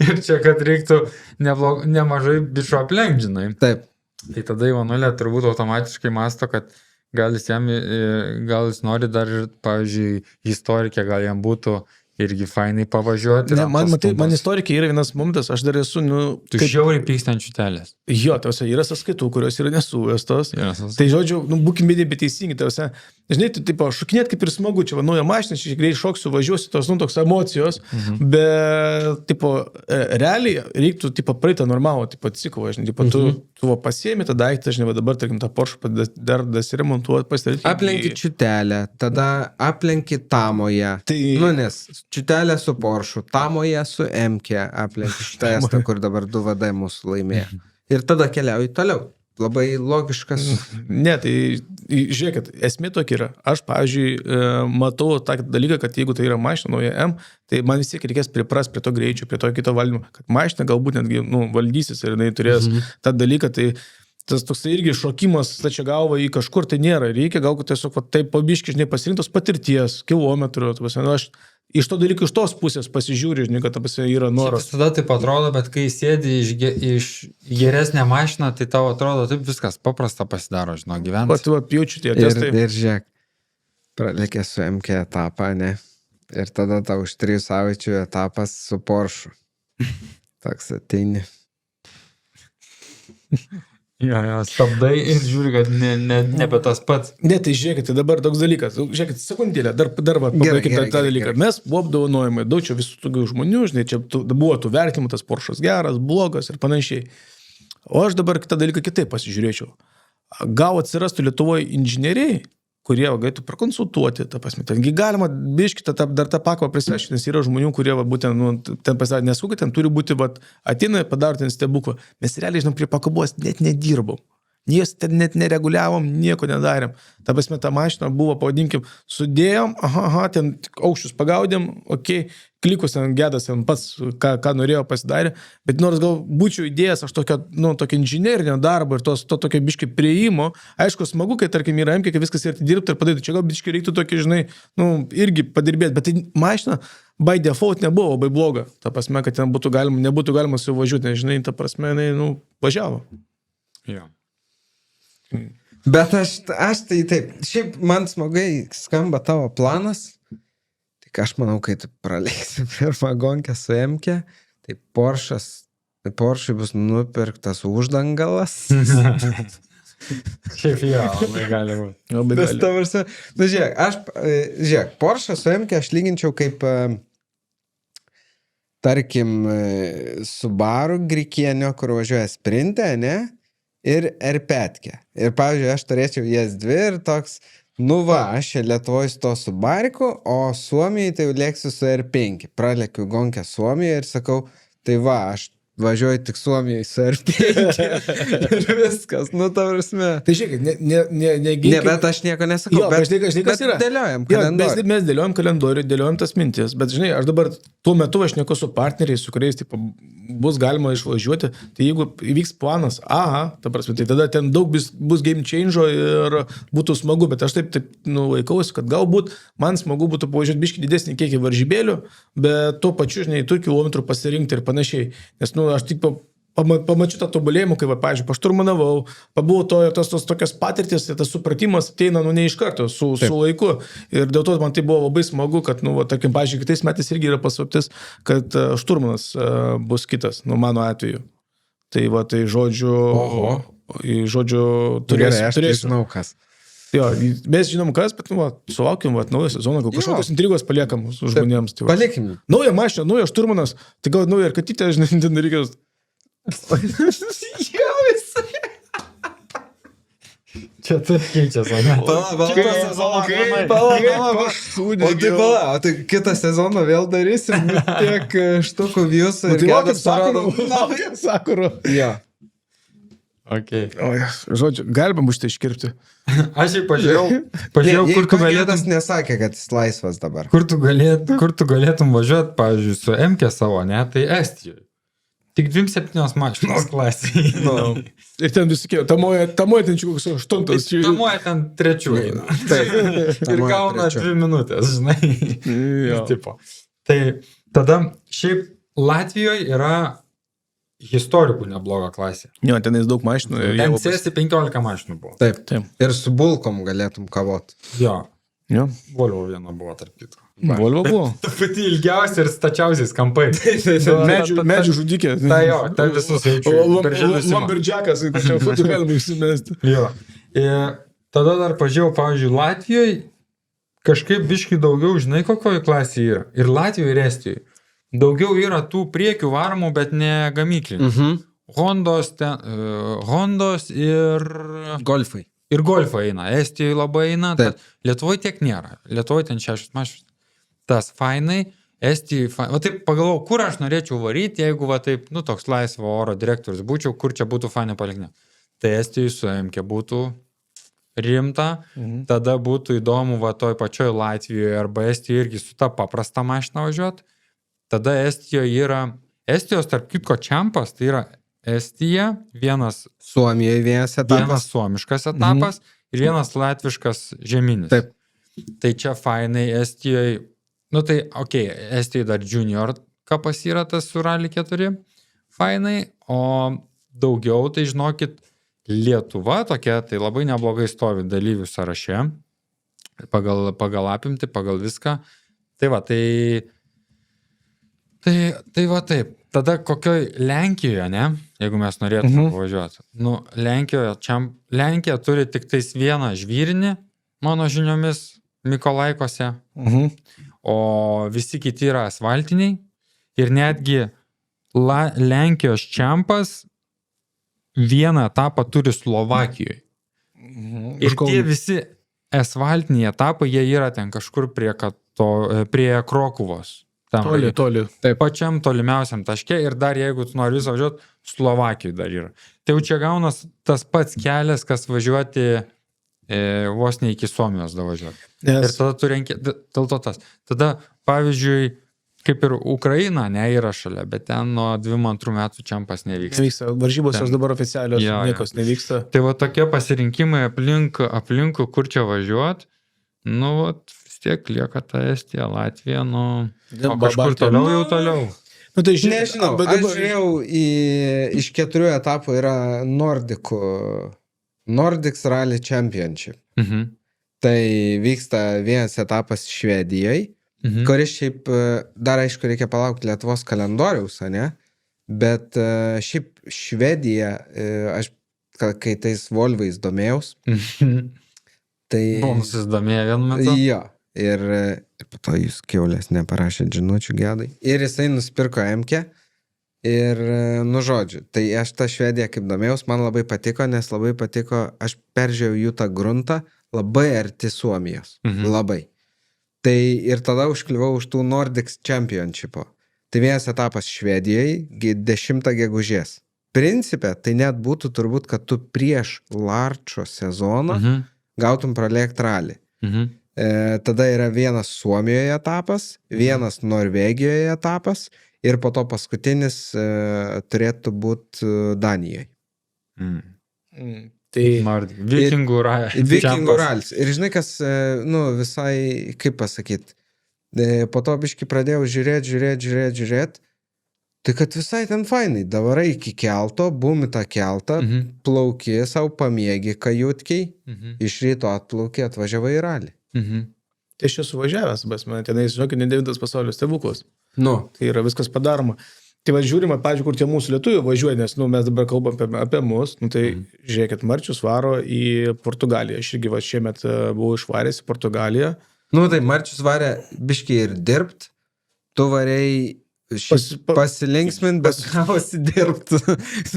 Ir čia, kad reiktų nemažai bičio aplenkti, žinai. Taip. Tai tada Ivanulė turbūt automatiškai masto, kad gal jis nori dar ir, pavyzdžiui, istorikė, gal jam būtų irgi fainai pavažiuoti. Ne, man istorikė yra vienas momentas, aš dar esu, Tu žiauriai pykstančių telės. Jo, tausia, yra sąskaitų, kurios yra nesuvestos. Tai žodžiu, būkim bet teisingi, tausia. Žinai, tu tipo šokinėt kaip ir smagu, čia nauja mašina, čia greit šoksiu, važiuosiu, tos, toks emocijos, bet, tipo, realiai reiktų, tipo, praeitą normalų, tipo, ciklą, žinai, tipo, tu pasiemi tą daiktą, žinai, dabar, tarkim, tą Porsche dar dasiremontuoti, pasidaryti. Aplenki čiutelę, tada aplenki tamoje. Tai... Nes čiutelė su Porsche, tamoje su MK aplenki testą, kur dabar 2VD mūsų laimėjo. Ir tada keliauji toliau. Labai logiškas. Ne, tai žiūrėkit, esmė tokia yra. Aš, pavyzdžiui, matau tą dalyką, kad jeigu tai yra mašina nauja M, tai man vis tiek reikės priprast prie to greičio, prie to kito valdymo, kad mašina galbūt netgi valdysis ir jinai turės tą dalyką, tai tas toks irgi šokimas stačia galva į kažkur tai nėra. Reikia galbūt tiesiog taip pabiški, žinai, pasirinktos patirties, kilometrų. Aš iš to dalyko, iš tos pusės pasižiūriu, žinai, kad yra noras. Tada taip atrodo, bet kai sėdi iš geresnę mašiną, tai tau atrodo taip viskas paprasta pasidaro, žinau, gyventi. Pat, pjaučiu tie Ir testai. žiūrėk, pralėkė su MK etapą, ne? Ir tada tau už 3 savaičių etapas su Porsche. Toks ateini. Jo, stabdai ir žiūri, kad nebe tas pats. Ne, tai žiūrėkit, tai dabar toks dalykas. Žiūrėkit, sekundėlę, dar pabaikime tą dalyką. Gerai. Mes buvo apdovanojimai, daug čia visų tokių žmonių, žinai, čia buvo tų vertimų, tas Porsche'as geras, blogas ir panašiai. O aš dabar kitą dalyką kitaip pasižiūrėčiau. Gal atsirastų Lietuvoje inžinieriai, kurie galėtų prakonsultuoti, ta prasme. Tengi galima biškitą dar tą pakvą prisvešti, nes yra žmonių, kurie būtent, ten pasakė, neskukai, ten turi būti, ateina, padaro ten stebuklą. Mes realiai, žinau, prie pakabos net nedirbom. Nies ten net nereguliavom, nieko nedarėm. Ta prasme, tą mašiną buvo, pavadinkim, sudėjom, ten aukščius pagaudėm, klikus ten gedas, ten pats, ką norėjo pasidarė, bet nors gal būčiau įdėjęs aš tokio inžinerinio darbo ir to tokio biškai prieimo, aišku, smagu, kai tarkim yra MK, kai viskas yra dirbti ir padaryti, čia gal biškai reiktų tokį, žinai, irgi padirbėti, bet tai mašina by default nebuvo labai bloga, ta prasme, kad ten nebūtų galima suvažiuoti, nežinai, ta prasme, važiavo. Jo. Bet aš tai taip, šiaip man smagai skamba tavo planas, tik aš manau, kai tu praleisi pirmą gonkę su MK, tai Porsche bus nupirktas uždangalas. Šiaip jo, labai gali būti. Nes tavarsi, žiūrėk, Porsche su MK aš lyginčiau kaip, tarkim, Subaru Grikienio, kur važiuoja sprinte, ne? Ir R5. Ir, pavyzdžiui, aš turėčiau jas 2 ir toks, aš Lietuvoje su to Subariku, o Suomijai tai jau lėksiu su R5. Pralekiu gonkę Suomijoje ir sakau, tai aš važiuoju tik Suomijai su R5. Ir viskas, ta prasme. Tai žiūrėkit, ne, bet aš nieko nesakau. Jo, bet dėliojam kalendorių. Mes dėliojam kalendorių, dėliojam tas mintis. Bet, žinai, aš dabar tuo metu aš neku su partneriais, su kuriais bus galima išvažiuoti. Tai jeigu įvyks planas, ta prasme, tai tada ten daug bus game change ir būtų smagu. Bet aš taip laikausi, kad galbūt man smagu būtų pavažiuoti biškį didesnį kiekį varžybėlių, bet tuo pačiu, žinai, tų kilometrų pasirinkti ir panašiai. Nes, aš tik pamačiau tą tobulėjimą, kai, pavyzdžiui, pašturmanavau, pabuvau tos tokios patirtis, tas supratimas ateina, ne iš karto, su laiku. Ir dėl to man tai buvo labai smagu, kad, tarkim, pavyzdžiui, kitais metais irgi yra paslaptis, kad šturmanas bus kitas, mano atveju. Tai, tai žodžiu, turėsiu. Žinau kas. Jo, mes žinom kas, bet sulaukim naują sezoną, gal kažkokios intrigos paliekam žmonėms. Tai, palikim. Nauja mašina, naujas šturmanas, tai gal nauja ir katytė, žinai, ten reikės. Čia taip keičiasi, ne? O tai kitą sezoną vėl darysim tiek štukų views ir gedas Sakuro. Jo. Okay. Žodžiu, galima už tai iškirpti. Aš jau pažiūrėjau, kur tu galėtum... Gedas nesakė, kad jis laisvas dabar. Kur tu galėtum važiuoti, pavyzdžiui, su MK savo, ne? Tai Estijoje. Tik 27 mašinos klasėje. Ir ten visi kėjo, tamoja ten čia koks 8. Tamoja ten 3 eina. Ir gauna 2 minutės, žinai. Tai tada šiaip Latvijoje yra historikų nebloga klasė. Jo, tenais daug mašinų. Ten sėsti 15 mašinų buvo. Taip. Ir su bulkom galėtum kavot. Jo. Volvo viena buvo, tarp kitų. Volvo buvo? Ta pati ilgiausia ir stačiausiais kampai. Medžių žudikė. Tai jo, tai visus eičių. Lumberjackas, čia būtų galima išsimesti. Jo. Tada dar pažiūrėjau, pavyzdžiui, Latvijoje kažkaip biškai daugiau, žinai, kokioje klasėje yra. Ir Latvijoje, ir Estijoje. Daugiau yra tų priekių varomų, bet ne gamyklinių. Hondos ir... Golfai. Ir golfai eina. Estijoje labai eina. Lietuvoje tiek nėra. Lietuvoje ten 6 mašinos. Tas fainai. Estijoje fainai. Va taip pagalvojau, kur aš norėčiau varyti, jeigu va taip, toks laisvo oro direktorius būčiau, kur čia būtų fainai paliknė. Tai Estijoje su MK būtų rimta. Tada būtų įdomu va toj pačioj Latvijoje arba Estijoje irgi su ta paprasta mašina važiuoti. Tada Estijoje yra, Estijos tarp kitko čempas, tai yra Estija, vienas Suomijoje vienas etapas. Vienas suomiškas etapas ir vienas latviškas žeminis. Taip. Tai čia fainai Estijoje, tai Estijoje dar junior kapas yra tas su Rally 4, fainai, o daugiau, tai žinokit, Lietuva tokia, tai labai neblogai stovi dalyvių sąraše, pagal apimtį, pagal viską. Tai va, tai va taip. Tada kokioj Lenkijoje, ne, jeigu mes norėtume važiuoti. Nu, Lenkija turi tik tais vieną žvyrinį, mano žiniomis, Mikolaikose, o visi kiti yra asfaltiniai. Ir netgi Lenkijos čempas vieną etapą turi Slovakijoje. Ir tie visi asfaltiniai etapai, jie yra ten kažkur prie Krokuvos. Toli. Taip. Pačiam tolimiausiam taške ir dar jeigu tu nori važiuoti, Slovakijoje dar yra. Tai jau čia gaunas tas pats kelias, kas važiuoti vos ne iki Suomijos davažiuoti. Yes. Ir tada tu renki, dėl to tas. Tada, pavyzdžiui, kaip ir Ukraina yra šalia, bet ten nuo 22 metų čempas nevyksta. Nevyksta, varžybos jos dabar oficialios, niekas nevyksta. Tai va tokie pasirinkimai aplinkų, kur čia važiuoti, nu, vis tiek lieka ta Estija, Latvija, nu, o kažkur toliau. Nu, tai nežinau, aš žiūrėjau iš 4 etapų yra Nordics Rally Championship. Tai vyksta vienas etapas Švedijai, kuris šiaip, dar aišku, reikia palaukti Lietuvos kalendoriaus, ne? Bet šiaip Švedija, aš kai tais Volvais domėjaus, tai... Buvom susidomėję vienu metu. Jo, ir po to jūs kiaulės neparašėt žinučių gedai. Ir jisai nusipirko M-kę ir, nu žodžiu, tai aš tą Švediją kaip domėjaus, man labai patiko, nes labai patiko, aš peržiūrėjau jų tą gruntą, labai arti Suomijos, labai. Tai ir tada užkliuvau už tų Nordics Championshipo. Tai vienas etapas Švedijai, 10 gegužės. Principe, tai net būtų turbūt, kad tu prieš Larčo sezoną gautum pralėkt ralį. Tada yra vienas Suomijoje etapas, vienas Norvegijoje etapas ir po to paskutinis turėtų būti Danijoje. Tai Vikingų ralis. Ir žinai, kas, nu, visai, kaip pasakyti, po to biškai pradėjau žiūrėt, tai kad visai ten fainai, davarai iki kelto, bumi tą keltą, plauki, savo pamiegi kajutkiai, iš ryto atplauki, atvažiavai į ralį. Tai aš esu važiavęs, bet man tenai, žinokit, ne 9 pasaulio stebuklas. Nu. Tai yra viskas padaroma. Tai va žiūrima, pavyzdžiui, kur tie mūsų lietuvių važiuoja, nes nu, mes dabar kalbam apie mus, nu, tai žiūrėkit, Marčius varo į Portugaliją. Aš irgi va šiemet buvau išvaręs į Portugaliją. Nu, tai Marčius varė biškiai ir dirbt, tu varėjai pasilinksmint, bet gavosi dirbt,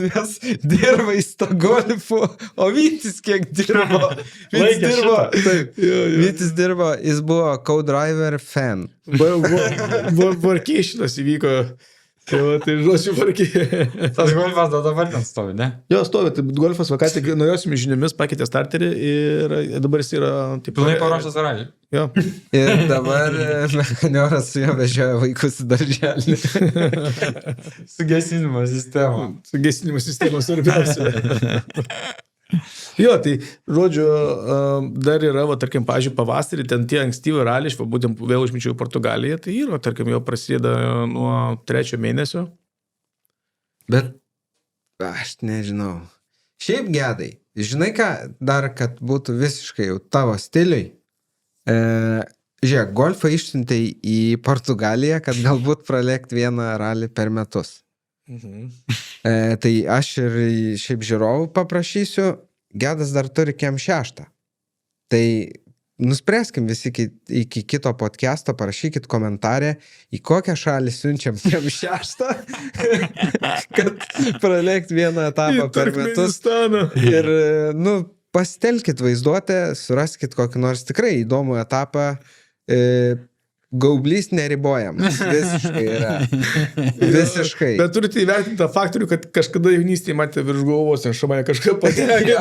nes dirba į tą golfų, o Vytis kiek dirbo. Vytis dirbo, jis buvo co-driver fan. Varkėšinas įvyko. Tai va, tai žodžiu varkiai. Tas golfas dabar ten stovi, ne? Jo, stovi, tai golfas va ką tik naujosiomis žiniomis pakeitė starterį ir dabar jis yra... Pilnai paruoštas ralį. Jo. Ir dabar mechanioras su juo vežioja vaikus į darželį. Su gesinimo sistema. Su gesinimo sistema svarbiausia. Jo, tai, žodžiu, dar yra, va, tarkim, pavyzdžiui, pavasarį, ten tie ankstyvi raliai, aš būtent vėl užminčiau į Portugaliją, tai yra, tarkim, jau prasideda nuo 3 mėnesio. Bet, aš nežinau. Šiaip gedai, žinai ką, dar, kad būtų visiškai jau tavo stiliui, žiūrėk, golfą išsiuntė į Portugaliją, kad galbūt pralėkt vieną ralį per metus. Tai aš ir šiaip žiūrovų paprašysiu, gedas dar turi kem 6. Tai nuspręskim visi iki kito podcast'o, parašykit komentarę, į kokią šalį siunčiam kem 6, kad pralėkt vieną etapą per metus. Ir, nu, pasitelkit vaizduotę, suraskit kokį nors tikrai įdomų etapą. Gaublys neribojamas, visiškai yra. Visiškai. Bet turite įvertinti tą faktorių, kad kažkada jaunystėje matė virš galvos, ir šamanė kažką padegė.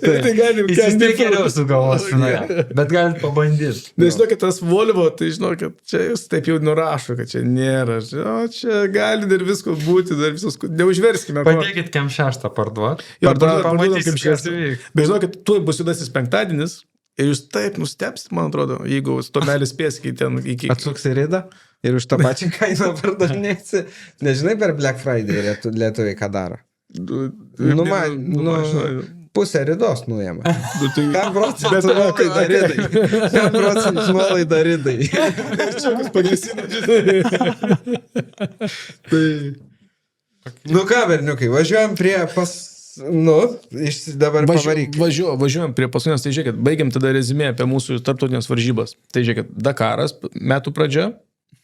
Tai galim kesti geriau su galvos, bet galit pabandyti. Nes žinokit, tas Volvo, tai žinokit, čia jūs taip jau nurašo, kad čia nėra. O čia gali dar visko būti, dar visos, neužverskime. Padėkit kem 6 parduot. Pamatysim, kas vyks. Bet žinokit, tuoj bus juodasis penktadienis. Ir jūs taip nustepsit, man atrodo, jeigu stomelis pėskiai ten iki... Atsuks į ridą ir už tą pačią kainą pardavinėsi. Nežinai, per Black Friday lietuviai ką daro? pusę ridos nuėmė. Nu, tai... 5% nuolaida ridai. 5% nuolaida ridai. Čia kas pagesina, žinai. Tai... Nu ką, berniukai, važiuojam prie dabar pavaryk. Važiuojam prie paskutinės, tai žiūrėkit, baigiam tada rezimė apie mūsų tarptautinės varžybas. Tai žiūrėkit, Dakaras, metų pradžia,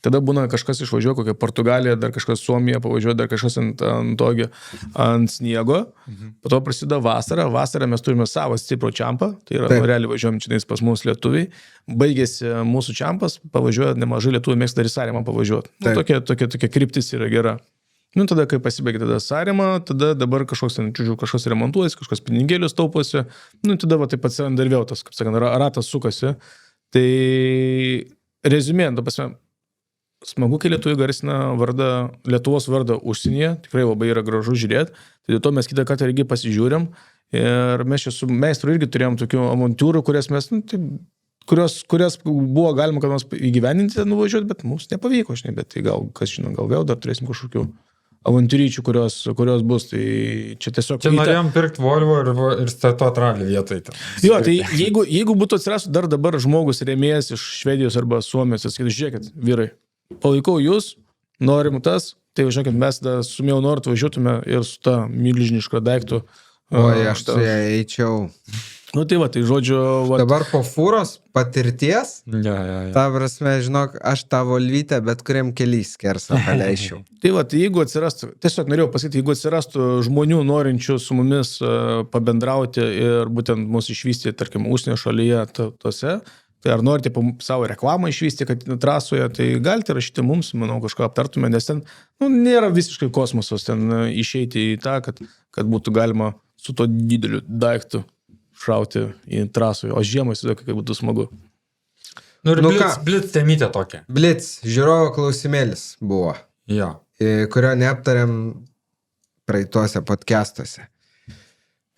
tada būna kažkas išvažiuoja, kokia Portugalija, dar kažkas Suomija pavažiuoja, dar kažkas ant sniego. Po to prasideda vasara. Vasarą mes turime savo stiprų čempą, tai yra realiai važiuojam čia pas mus lietuviai. Baigėsi mūsų čempas, pavažiuoja nemažai lietuvių, mėgsta ir Saremą pavažiuoti. Nu, tokia kryptis yra gera. Nu, tada, kai pasibaigė tada Sarema, tada dabar kažkas remontuojasi, kažkas pinigėlius tauposi. Nu, tada va, taip atsiranda ir vėl tas, kaip sakant, ratas sukasi. Tai rezumėjant, smagu, kai lietuviai garsina Lietuvos vardą užsienyje, tikrai labai yra gražu žiūrėti. Tai dėl to mes kitą kartą irgi pasižiūrim. Ir mes čia su meistru irgi turėjom tokių avantūrų, kurias mes, nu, tai, kurias buvo galima kad nors įgyvendinti, nuvažiuoti, bet mums nepavyko, žinai, bet tai gal, kas žino, gal vėl dar turėsim kažkokių avantūryčių, kurios bus, tai čia tiesiog... Čia norėjom pirkti Volvo ir startuot ralį vietoj. Jo, tai jeigu būtų atsirastų dar dabar žmogus rėmėjas iš Švedijos arba Suomijos, sakytų, žiūrėkit, vyrai, palaikau jūs, norim tas, tai žiūrėkit, mes su Mielu Nord važiuotume ir su ta milžiniška daiktų. Oi, aš su ją eičiau. Nu tai va, tai žodžiu... Va... Dabar po fūros patirties, Ja. ta prasme, žinok, aš tą Volvytę bet kuriam keliais skersą paleičiau. Tai va, tai jeigu atsirastų, tiesiog norėjau pasakyti, jeigu atsirastų žmonių norinčių su mumis pabendrauti ir būtent mūsų išvystyti, tarkim, užsienio šalyje tose, tai ar norite savo reklamą išvystyti, kad trasoje, tai galite rašyti mums, manau, kažką aptartume, nes ten nėra visiškai kosmosos, ten išeiti į tą, kad būtų galima su to dideliu daiktu šauti į trasų, o žiemą įsivaizduoju, kaip būtų smagu. Nu ir blitz temytė tokia. Blitz, žiūrovo klausimėlis buvo, Jo. kurio neaptariam praeituose podcastuose.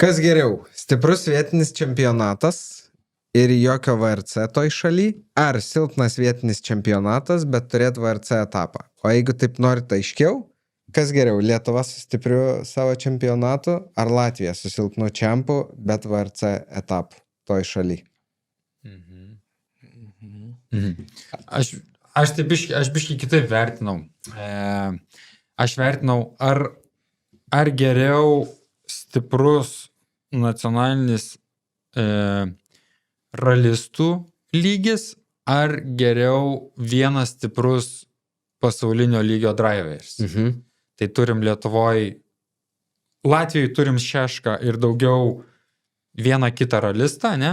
Kas geriau, stiprus vietinis čempionatas ir jokio VRC toj šaly, ar silpnas vietinis čempionatas, bet turėt VRC etapą? O jeigu taip norit aiškiau, kas geriau, Lietuva su stipriu savo čempionatu, ar Latvija su silpnu čempu, bet VRC etapų toj šaly? Aš biškai kitaip vertinau. Aš vertinau, ar geriau stiprus nacionalinis ralistų lygis, ar geriau vienas stiprus pasaulinio lygio driveris. Tai turim Lietuvoje, Latvijoje turim Šešką ir daugiau vieną kitą ralistą, ne,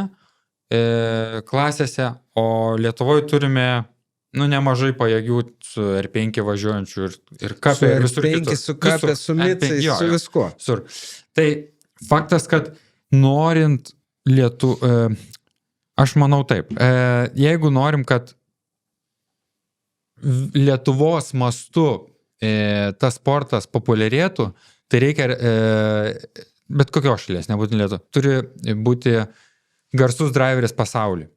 klasėse, o Lietuvoje turime, nemažai pajėgių su R5 važiuojančių ir kapė ir visur kitur. Su kapė, su micais, su viskuo. Tai faktas, kad norint aš manau taip, jeigu norim, kad Lietuvos mastu tas sportas populiarėtų, tai reikia, bet kokios šalies, nebūtinai Lietuva, turi būti garsus driveris pasaulyje.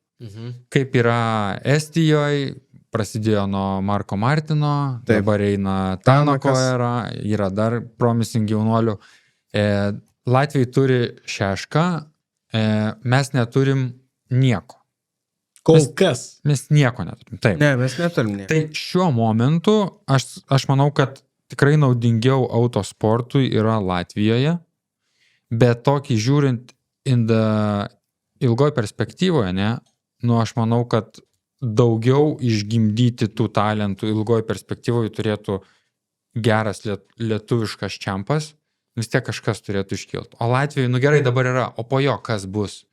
Kaip yra Estijoje, prasidėjo nuo Marko Martino, dabar eina Tanako era, yra dar promising jaunuolių. Latvijai turi Šešką, mes neturim nieko. Kol kas. Mes nieko neturim. Taip. Ne, mes neturim nieko. Tai šiuo momentu aš manau, kad tikrai naudingiau autosportui yra Latvijoje, bet tokį žiūrint ilgoj perspektyvoje, ne, aš manau, kad daugiau išgimdyti tų talentų ilgoj perspektyvoje turėtų geras lietuviškas čempas, vis tiek kažkas turėtų iškilti. O Latvijoje, gerai dabar yra, o po jo kas bus?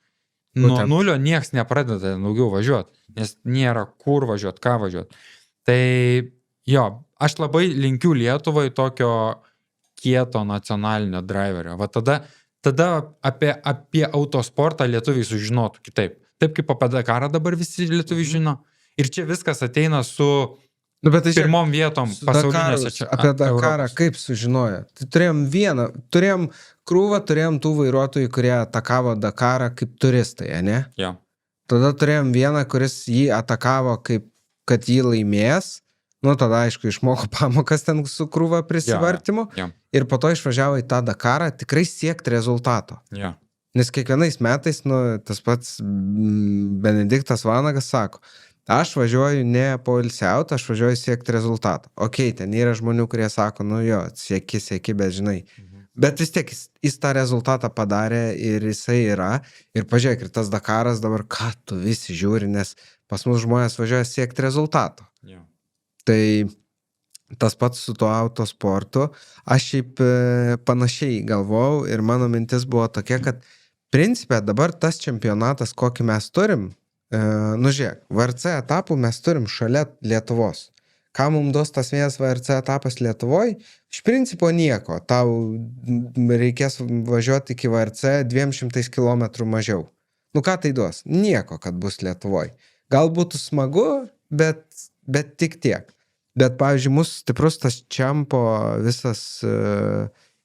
Nuo nulio nieks nepradeda daugiau važiuoti, nes nėra kur važiuoti, ką važiuoti. Tai jo, aš labai linkiu Lietuvai tokio kieto nacionalinio driverio. Va tada apie autosportą lietuviai sužinotų kitaip. Taip kaip apie Dakarą dabar visi lietuviai žino. Ir čia viskas ateina su pirmom vietom pasaulinėse. Apie Dakarą kaip sužinojo? Tai turėjom krūvą, turėjom tų vairuotojų, kurie atakavo Dakarą kaip turistai, ne? Ja. Tada turėjom vieną, kuris jį atakavo kaip, kad jį laimės. Tada, aišku, išmoko pamokas ten su krūva prisivartimu. Ja. Ir po to išvažiavo į tą Dakarą tikrai siekti rezultato. Ja. Nes kiekvienais metais, tas pats Benediktas Vanagas sako, aš važiuoju ne poilsiauti, aš važiuoju siekti rezultato. Okei, ten yra žmonių, kurie sako, sieki, bet žinai. Bet vis tiek jis tą rezultatą padarė ir jisai yra. Ir pažiūrėk, ir tas Dakaras dabar, ką tu visi žiūri, nes pas mus žmonės važiuoja siekti rezultato. Jo. Tai tas pats su tuo autosportu, aš šiaip panašiai galvojau ir mano mintis buvo tokia, kad principė dabar tas čempionatas, kokį mes turim, žiūrėk, VRC etapų mes turim šalia Lietuvos. Ką mums duos tas vienas VRC etapas Lietuvoje? Iš principo nieko. Tau reikės važiuoti iki VRC 200 km mažiau. Ką tai duos? Nieko, kad bus Lietuvoje. Gal būtų smagu, bet tik tiek. Bet, pavyzdžiui, mūsų stiprus tas čempo visas,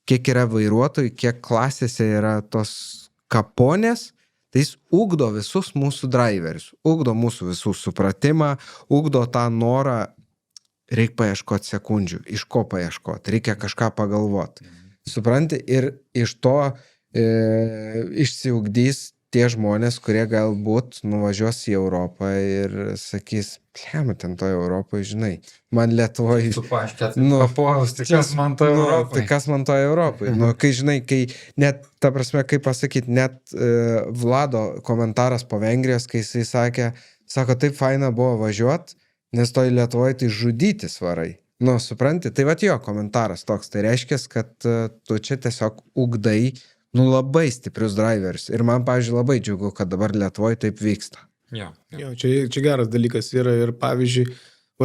kiek yra vairuotojų, kiek klasėse yra tos kaponės, tai jis ugdo visus mūsų driverius, ugdo mūsų visų supratimą, ugdo tą norą. Reikia paieškoti sekundžių, iš ko paieškoti, reikia kažką pagalvoti. Supranti, ir iš to išsiugdys tie žmonės, kurie galbūt nuvažiuos į Europą ir sakys, ten toje Europoje, žinai, man Lietuvoje... Tai kas man toje Europoje? Tai kas man toje Europoje? Kai žinai, kai net, ta prasme, kaip pasakyti, net Vlado komentaras po Vengrijos, kai jisai sako, taip faina buvo važiuoti, nes toj Lietuvoje tai žudyti svarai. Supranti, tai vat jo komentaras toks. Tai reiškia, kad tu čia tiesiog ugdai labai stiprius driverius. Ir man, pavyzdžiui, labai džiugu, kad dabar Lietuvoje taip vyksta. Jo. Čia geras dalykas yra ir, pavyzdžiui,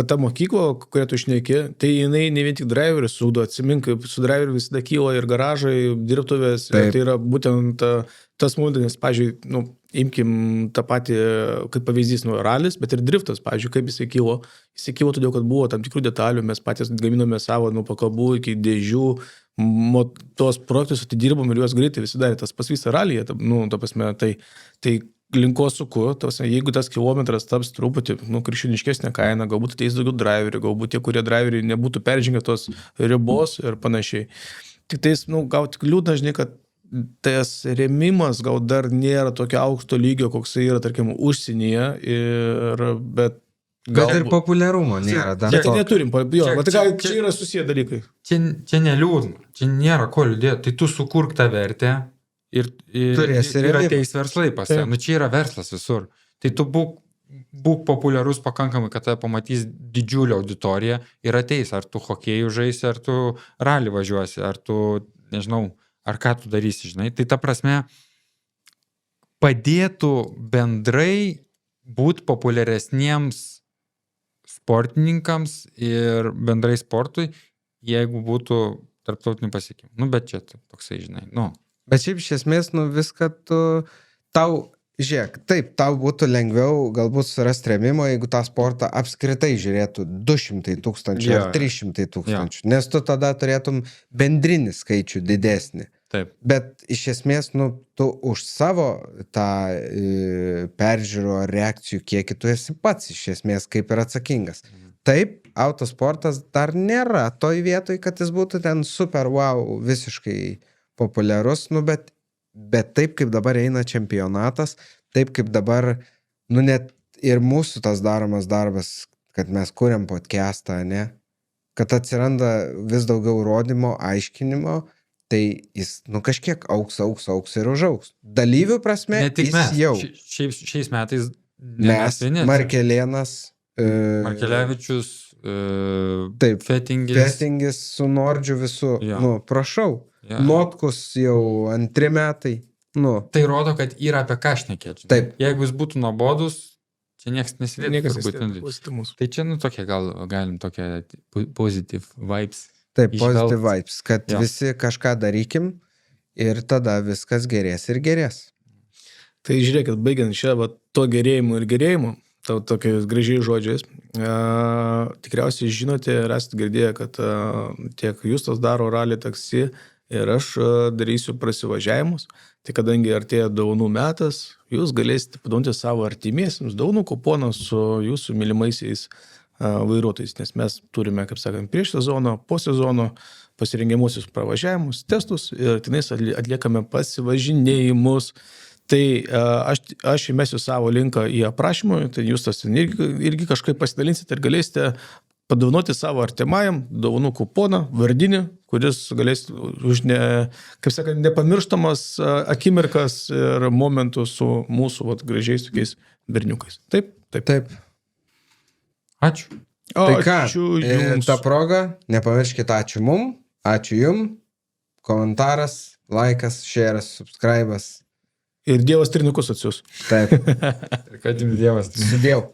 ta mokykla, kurią tu šneki, tai jinai ne vien tik driverius ugdo, atsimink, kaip su driveriu visada kyla ir garažai, dirbtuvės, tai yra būtent tas modelis, pavyzdžiui, imkim tą patį, kaip pavyzdys, ralis, bet ir driftas, pavyzdžiui, kaip jisai kilo. Jisai kilo todėl, kad buvo tam tikrų detalių, mes patys gaminome savo nuo pakabų iki dėžių, tos projektus atidirbom ir juos greitai visi darė. Tas pas visą ralyje, ta prasme, tai linko suku, jeigu tas kilometras taps truputį krikščioniškesnė kaina, galbūt ateis daugiau driverių, galbūt tie, kurie driveriai nebūtų peržengę tos ribos ir panašiai. Tik tais, gal tik liūdna, žinai, kad tas rėmimas gal dar nėra tokio aukšto lygio, koks yra, tarkim, užsienyje, bet ir populiarumo nėra. Tai neturim, čia yra susiję dalykai. Čia neliūdna, čia nėra ko liūdėti, tai tu sukurk tą vertę ir ateis verslai pas tave. Čia yra verslas visur. Tai tu būk populiarus pakankamai, kad tave pamatys didžiulę auditoriją ir ateis, ar tu hokėjų žaisi, ar tu ralį važiuosi, ar tu, nežinau, ar ką tu darysi, žinai. Tai ta prasme, padėtų bendrai būti populiaresniems sportininkams ir bendrai sportui, jeigu būtų tarptautinių pasiekimų. Bet čia toksai, žinai. Bet šiaip iš esmės, viską žiūrėk, taip, tau būtų lengviau galbūt surasti rėmimo, jeigu tą sportą apskritai žiūrėtų 200 000 ar 300 000, nes tu tada turėtum bendrinį skaičių didesnį. Taip. Bet iš esmės, tu už savo tą peržiūrų ar reakcijų kiekį tu esi pats iš esmės kaip ir atsakingas. Taip, autosportas dar nėra toj vietoj, kad jis būtų ten super wow, visiškai populiarus, bet taip kaip dabar eina čempionatas, taip kaip dabar, net ir mūsų tas daromas darbas, kad mes kuriam podcastą, ne? Kad atsiranda vis daugiau rodymo, aiškinimo, tai jis, kažkiek auks ir užauks. Dalyvių prasme, ne tik jis mes. jau. Šiais metais mes, Markelėnas, Markelevičius, taip, Fetingis su Nordžiu visų. Jo. Prašau. Notkus jau 2 metai. Tai rodo, kad yra apie ką šnekėti. Taip. Jeigu jis būtų nuobodus, čia niekas nesilėtų. Tai čia, tokie galim tokie positive vibes. Taip, positive vibes, kad visi kažką darykim ir tada viskas gerės ir gerės. Tai žiūrėkit, baigiant čia to gerėjimu, tokiais gražiais žodžiais, tikriausiai žinote ir esate girdėję, kad tiek Justas daro rally taksi ir aš darysiu prasivažiavimus. Tai kadangi artėja dovanų metas, jūs galėsite padonti savo artimiesiems dovanų kuponą su jūsų mylimaisiais vairuotojais, nes mes turime, kaip sakant, prieš sezono, po sezono pasirengiamusius pravažiavimus, testus ir tenais atliekame pasivažinėjimus. Tai aš įmesiu savo linką į aprašymą, tai jūs tas irgi kažkaip pasidalinsite ir galėsite padovanoti savo artimajam dovanų kuponą, vardinį, kuris galės už kaip sakant, nepamirštamas akimirkas ir momentus su mūsų gražiais tokiais berniukais. Taip? Ačiū. Tai ką, Ačiū jums. tą progą, nepamirškite ačiū mum, ačiū jum, komentaras, laikas, share'as, subscribe'as. Ir Dievas trinukus atsius. Taip, Ir kad jums Dievas. sudėjau.